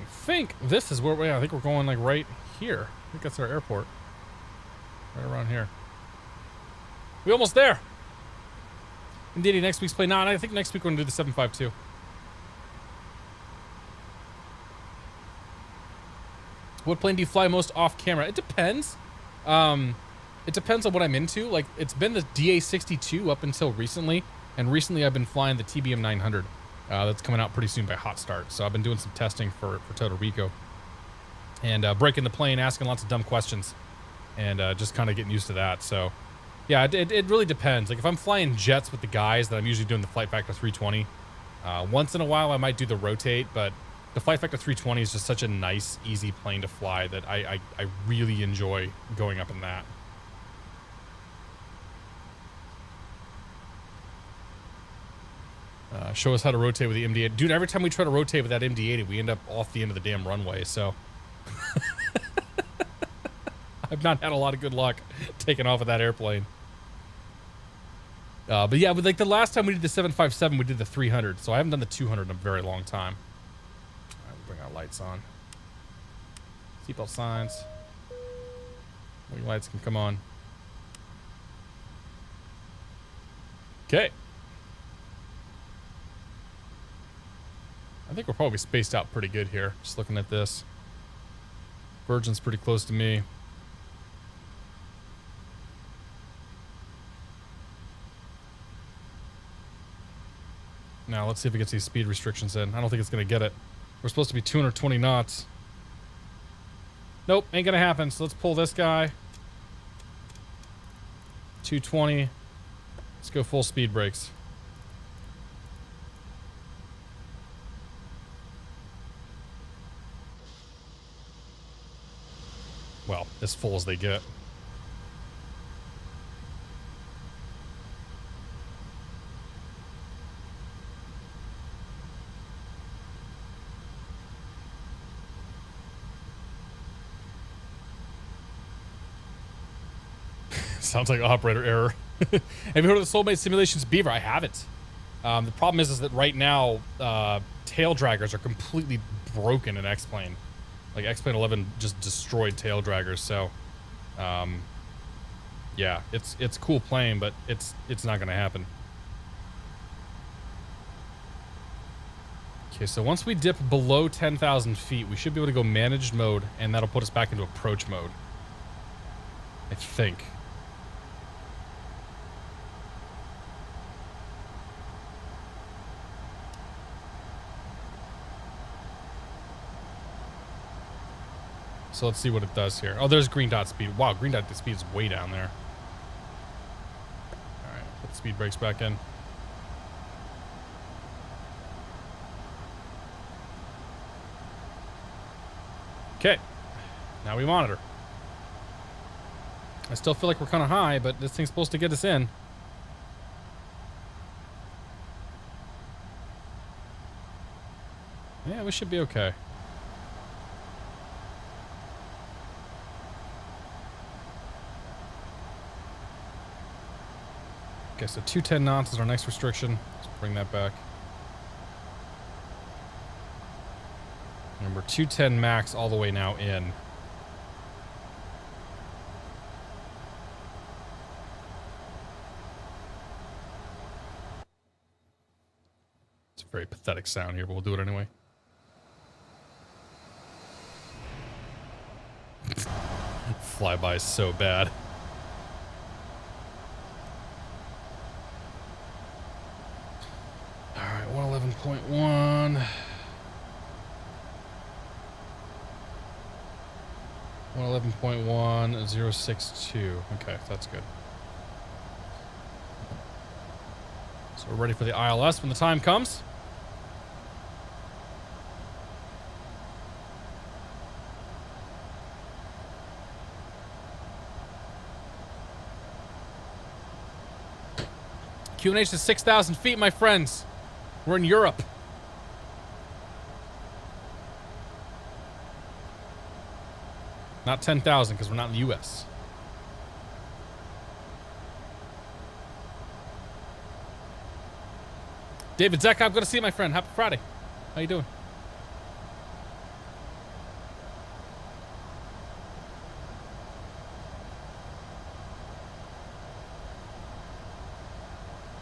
I think this is where I think we're going, like right here. I think that's our airport. Right around here. We almost there. Indeed, next week's play. No, I think next week we're gonna do the 752. What plane do you fly most off camera? It depends. It depends on what I'm into. Like, it's been the DA62 up until recently, and recently I've been flying the TBM 900. That's coming out pretty soon by Hot Start. So I've been doing some testing for Puerto Rico, and breaking the plane, asking lots of dumb questions, and just kind of getting used to that. So, yeah, it really depends. Like, if I'm flying jets with the guys, then I'm usually doing the Flight Factor 320. Once in a while, I might do the rotate, but the Flight Factor 320 is just such a nice, easy plane to fly that I really enjoy going up in that. Show us how to rotate with the MD-80. Dude, every time we try to rotate with that MD-80, we end up off the end of the damn runway, so. I've not had a lot of good luck taking off of that airplane. But yeah, like the last time we did the 757, we did the 300, so I haven't done the 200 in a very long time. Bring our lights on. Seatbelt signs. Wing lights can come on. Okay. I think we're probably spaced out pretty good here. Just looking at this. Virgin's pretty close to me. Now let's see if it gets these speed restrictions in. I don't think it's going to get it. We're supposed to be 220 knots. Nope, ain't gonna happen. So let's pull this guy. 220. Let's go full speed brakes. Well, as full as they get. Sounds like operator error. Have you heard of the Soulmate Simulations Beaver? I haven't. The problem is that right now, tail draggers are completely broken in X-Plane. Like, X-Plane 11 just destroyed tail draggers, so... yeah, it's a cool plane, but it's not gonna happen. Okay, so once we dip below 10,000 feet, we should be able to go managed mode, and that'll put us back into approach mode. I think. So let's see what it does here. Oh, there's green dot speed. Wow, green dot speed is way down there. All right, put the speed brakes back in. Okay, now we monitor. I still feel like we're kind of high, but this thing's supposed to get us in. Yeah, we should be okay. Okay, so 210 knots is our next restriction. Let's bring that back. Remember, 210 max all the way now in. It's a very pathetic sound here, but we'll do it anyway. Flyby is so bad. Alright, 111.1. 111.1062. Okay, that's good. So we're ready for the ILS when the time comes. QNH to 6,000 feet, my friends. We're in Europe. Not 10,000 because we're not in the U.S. David Zek, I'm going to see you, my friend. Happy Friday. How you doing?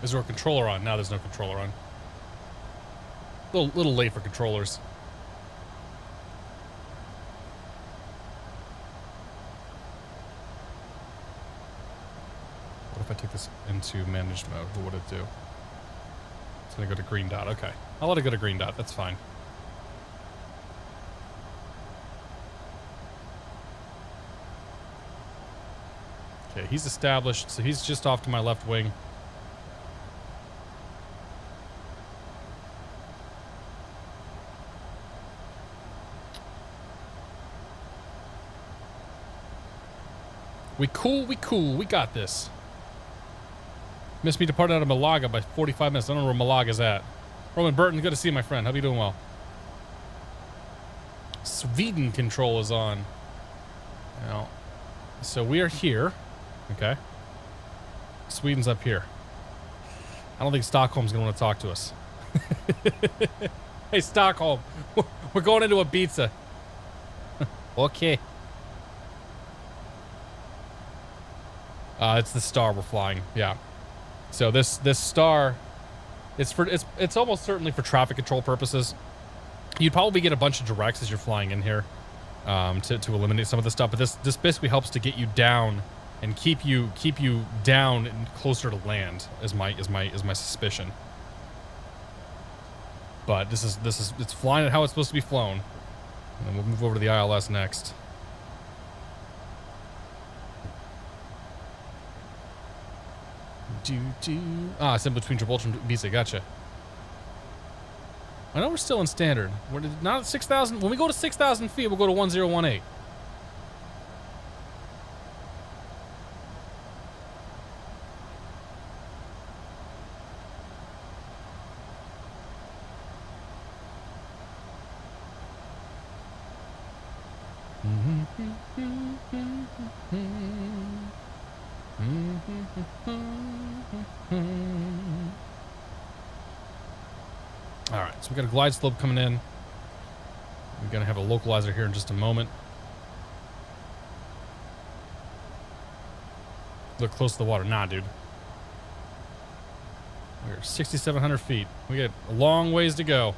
Is there a controller on? Now there's no controller on. Little late for controllers. What if I take this into managed mode? What would it do? It's gonna go to green dot. Okay, I'll let it go to green dot. That's fine. Okay, he's established, so he's just off to my left wing. We cool, we got this. Missed me departing out of Malaga by 45 minutes. I don't know where Malaga's at. Roman Burton, good to see you, my friend. Hope you doing well. Sweden control is on. Now, so we are here. Okay. Sweden's up here. I don't think Stockholm's going to want to talk to us. Hey, Stockholm. We're going into Ibiza. Okay. It's the star we're flying. Yeah. So this star, it's almost certainly for traffic control purposes. You'd probably get a bunch of directs as you're flying in here, to eliminate some of the stuff. But this basically helps to get you down and keep you down and closer to land. Is my suspicion. But it's flying at how it's supposed to be flown. And then we'll move over to the ILS next. It's in between Gibraltar and Ibiza. Gotcha. I know we're still in standard. We're not at 6,000. When we go to 6,000 feet, we'll go to 1018. All right, so we got a glide slope coming in. We're gonna have a localizer here in just a moment. Look close to the water. Nah, dude. We're 6,700 feet. We got a long ways to go.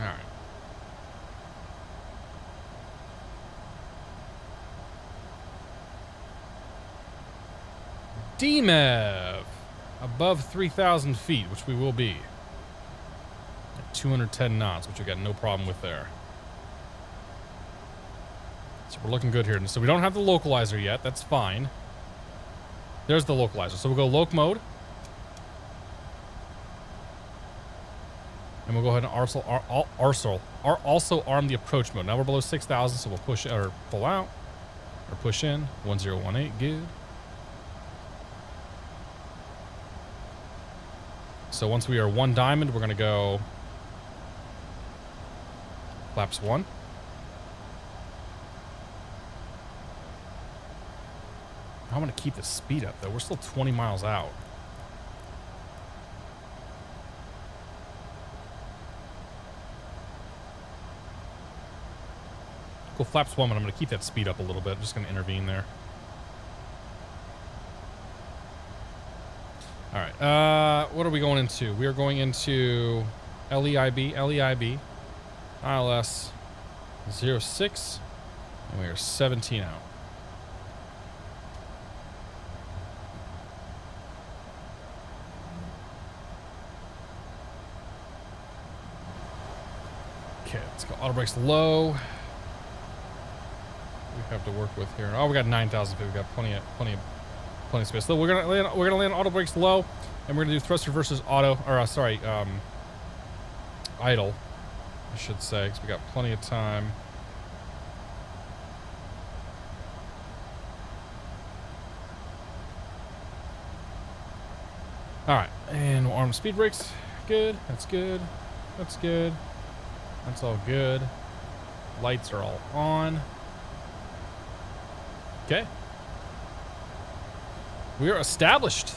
All right. DMEV above 3,000 feet, which we will be at 210 knots, which we got no problem with there. So we're looking good here. So we don't have the localizer yet. That's fine. There's the localizer. So we'll go loc mode. And we'll go ahead and also arm the approach mode. Now we're below 6,000, so we'll push or pull out or push in. 1018, good. So once we are 1 diamond, we're going to go flaps 1. I want to keep the speed up, though. We're still 20 miles out. Go flaps 1, but I'm going to keep that speed up a little bit. I'm just going to intervene there. All right. What are we going into? We are going into LEIB, ILS 06, and we are 17 out. Okay, let's go auto brakes low. We have to work with here. Oh, we got 9,000 feet. We got plenty of space. So we're gonna land auto brakes low, and we're gonna do thruster versus auto, or idle, I should say, because we got plenty of time. All right, and we'll arm speed brakes. Good. That's good. That's good. That's all good. Lights are all on. Okay. We are established.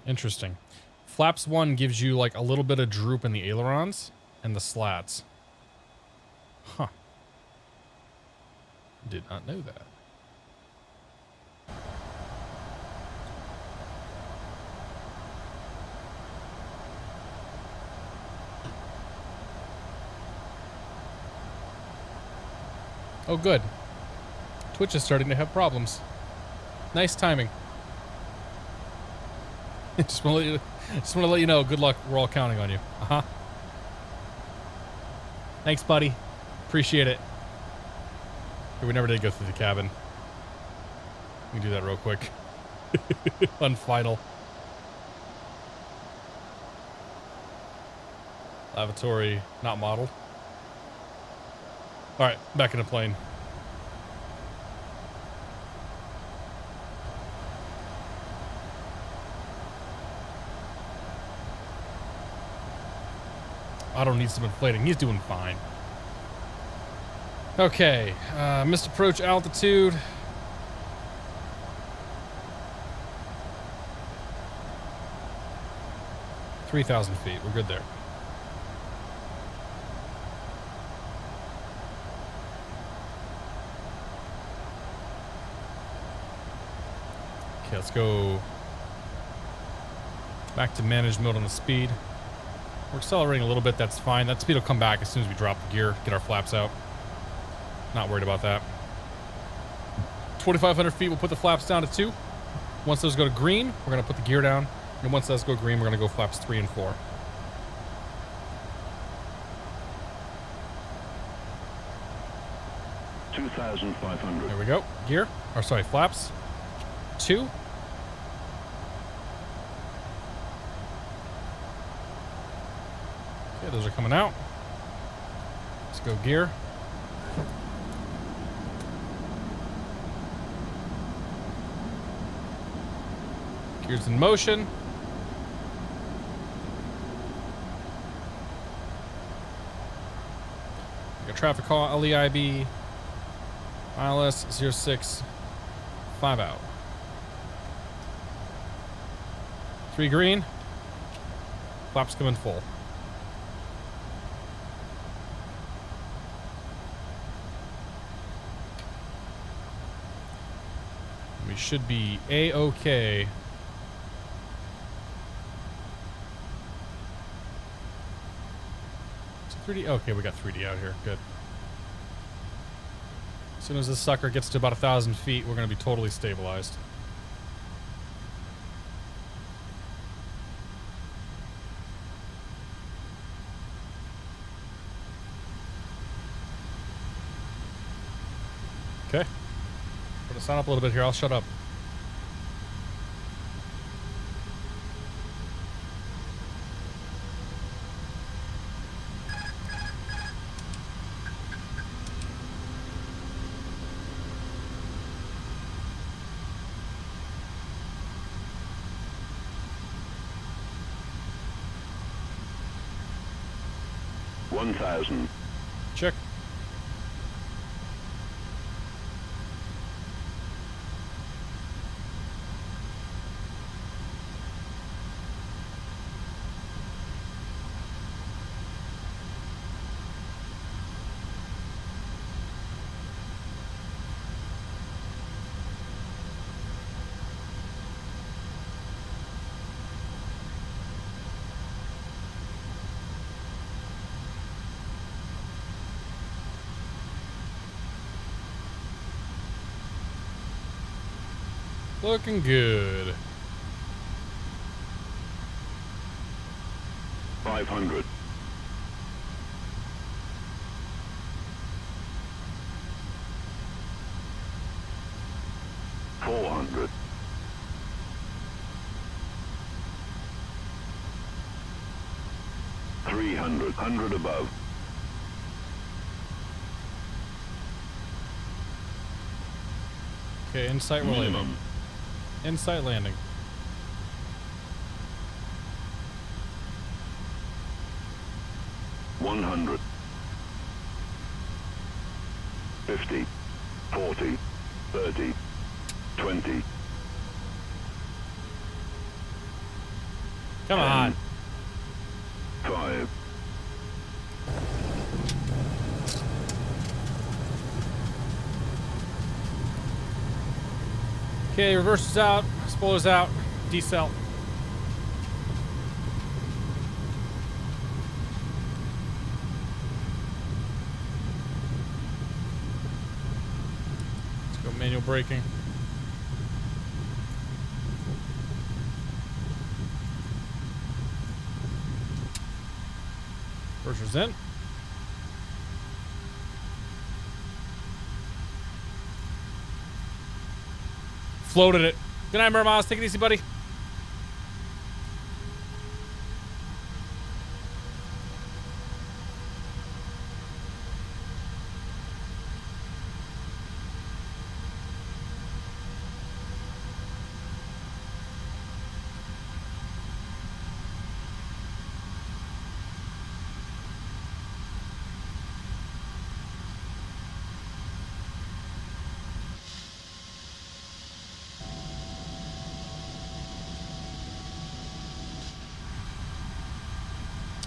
Interesting. Flaps 1 gives you like a little bit of droop in the ailerons and the slats. Huh. Did not know that. Oh, good. Twitch is starting to have problems. Nice timing. Just want to let you know. Good luck. We're all counting on you. Uh-huh. Thanks, buddy. Appreciate it. We never did go through the cabin. We can do that real quick. On final. Lavatory not modeled. All right, back in the plane. Otto needs some inflating. He's doing fine. Okay, missed approach altitude. $3,000 feet. We're good there. Okay, let's go back to manage mode on the speed. We're accelerating a little bit. That's fine. That speed will come back as soon as we drop the gear, get our flaps out. Not worried about that. 2,500 feet, we'll put the flaps down to 2. Once those go to green, we're going to put the gear down. And once those go green, we're going to go flaps 3 and 4. $2,500. There we go. Gear. Or sorry, flaps. 2. Okay, those are coming out. Let's go gear. Gears in motion. Got traffic call, LEIB, ILS 06, 5 out. 3 green. Flaps coming full. We should be A-OK. Is it 3D? Okay, we got 3D out here. Good. As soon as this sucker gets to about 1,000 feet, we're going to be totally stabilized. Okay. Put the sound up a little bit here. I'll shut up. $1,000. Check. Looking good. 500. 400. 300. 100 above. Okay, insight we're landing. Minimum. Insight landing. $100. 50. 40. 30. 20. Come on. 5. Okay, reverse is out, spoilers out, decel. Let's go manual braking. Reverser's in. Floated it. Good night, Mermiles. Take it easy, buddy.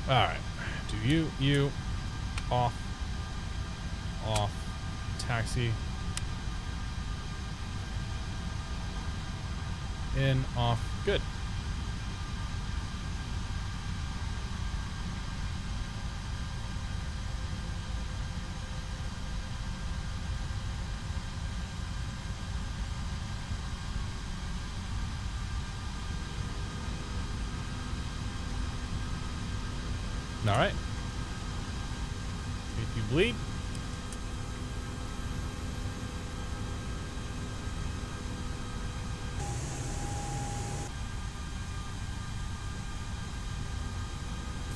All right. Do you, off, taxi, in, off, good. All right. If you bleed.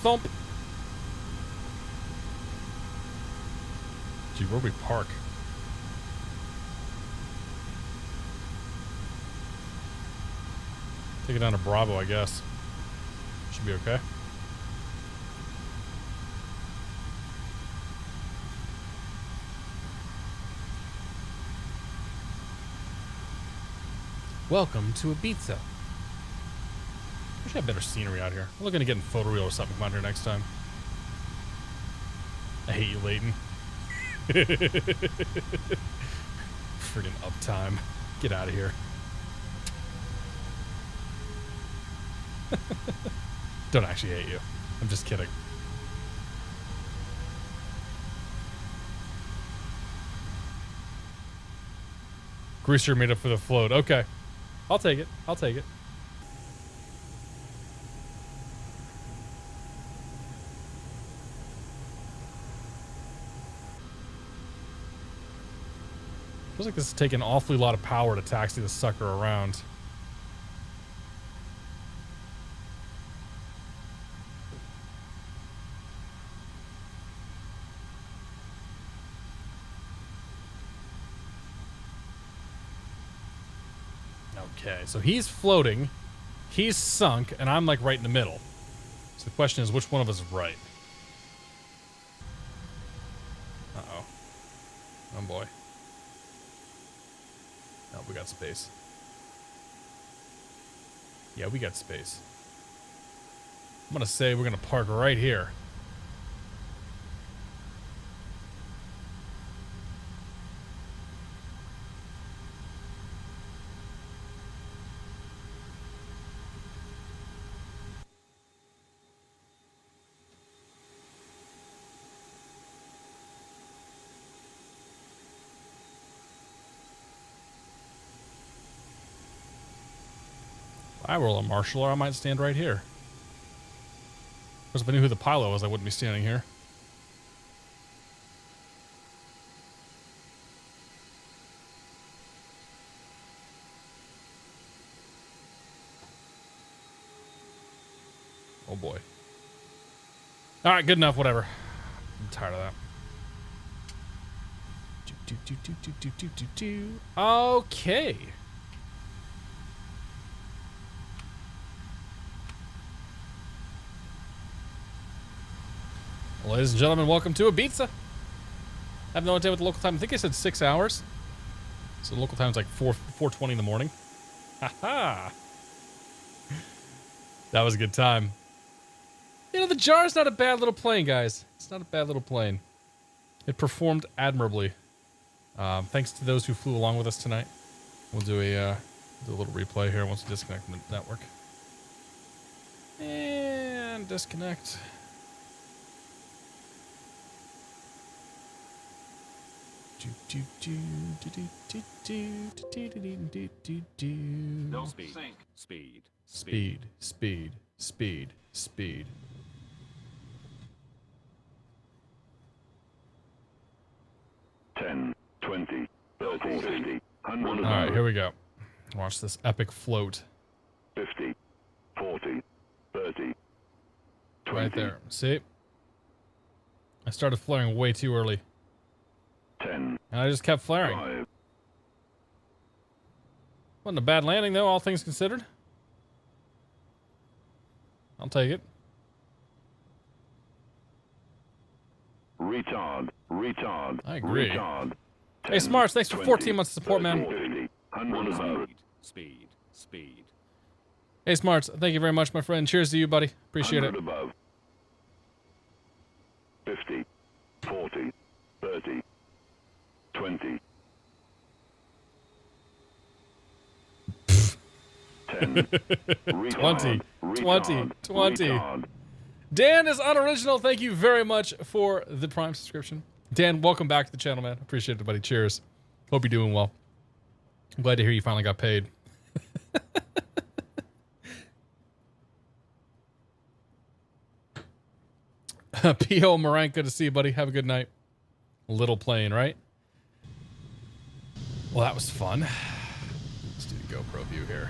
Thump. Dude, where we park? Take it down to Bravo, I guess. Should be okay. Welcome to Ibiza. We should have better scenery out here. I'm looking to get in photoreal or something out here next time. I hate you, Leighton. Friggin' uptime. Get out of here. Don't actually hate you. I'm just kidding. Greaser made up for the float. Okay. I'll take it. I'll take it. Feels like this is taking an awfully lot of power to taxi the sucker around. Okay, so he's floating, he's sunk, and I'm like right in the middle. So the question is, which one of us is right? Uh-oh. Oh boy. Oh, we got space. Yeah, we got space. I'm gonna say we're gonna park right here. If I roll a marshaller, I might stand right here. Of course, if I knew who the pilot was, I wouldn't be standing here. Oh boy. Alright, good enough, whatever. I'm tired of that. Okay. Ladies and gentlemen, welcome to Ibiza. I have no idea what the local time. I think I said 6 hours. So the local time's like 4:20 in the morning. Haha. That was a good time. You know, the JAR's not a bad little plane, guys. It's not a bad little plane. It performed admirably. Thanks to those who flew along with us tonight. We'll do a little replay here once we disconnect from the network. And disconnect. No speed. Speed. Speed, speed, speed, speed. Ten, 20, 30, 50, 100. All right, here we go. Watch this epic float. 50, 40, 30, 20. Right there. See? I started flaring way too early. 10, And I just kept flaring. 5, Wasn't a bad landing, though, all things considered. I'll take it. retard, retard. I agree. Retard. Hey, Smarts, thanks for 14 months of support, man. 50, 100 above. Speed. Speed. Hey, Smarts, thank you very much, my friend. Cheers to you, buddy. Appreciate 100 it. above. 50, 40, 30, 20. 10. Retard, 20. retard. Dan is unoriginal. Thank you very much for the Prime subscription. Dan, welcome back to the channel, man. Appreciate it, buddy. Cheers. Hope you're doing well. I'm glad to hear you finally got paid. P.O. Morank, good to see you, buddy. Have a good night. Little plane, right? Well, that was fun. Let's do the GoPro view here.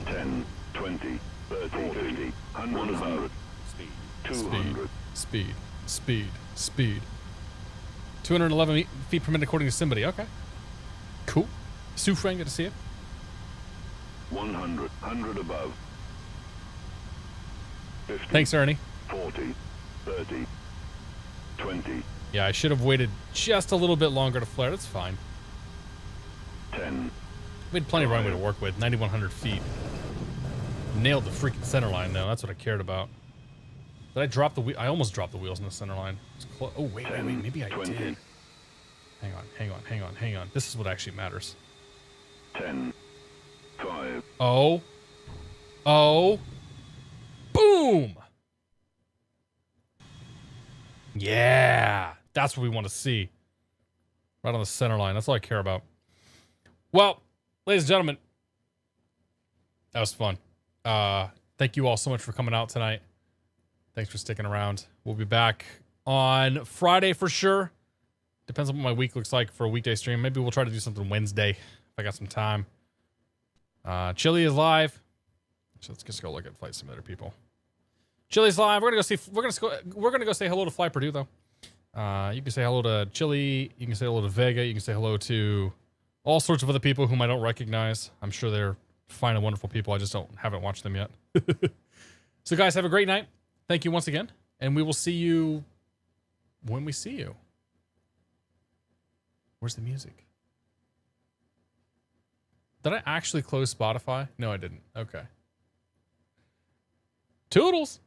10, 20, 30, 50, 100 above. Speed. 200. Speed. Speed. 211 feet per minute according to somebody. Okay. Cool. Sue Frank, good to see you. 100. 100 above. 50. Thanks, Ernie. 40. 30. 20. Yeah, I should have waited just a little bit longer to flare. That's fine. 10. We had plenty of runway to work with. 9,100 feet. Nailed the freaking center line, though. That's what I cared about. Did I drop the wheel? I almost dropped the wheels in the center line. Oh, wait. Maybe I 20. did. Hang on. This is what actually matters. 10. 5. Oh. Boom! Yeah! That's what we want to see. Right on the center line. That's all I care about. Well, ladies and gentlemen, that was fun. Thank you all so much for coming out tonight. Thanks for sticking around. We'll be back on Friday for sure. Depends on what my week looks like for a weekday stream. Maybe we'll try to do something Wednesday if I got some time. Chili is live. So let's just go look at Flight Simulator people. Chili's live. We're gonna go say hello to Fly Purdue though. You can say hello to Chili. You can say hello to Vega. You can say hello to all sorts of other people whom I don't recognize. I'm sure they're fine and wonderful people. I just haven't watched them yet. So guys, have a great night. Thank you once again, and we will see you when we see you. Where's the music? Did I actually close Spotify? No, I didn't. Okay. Toodles!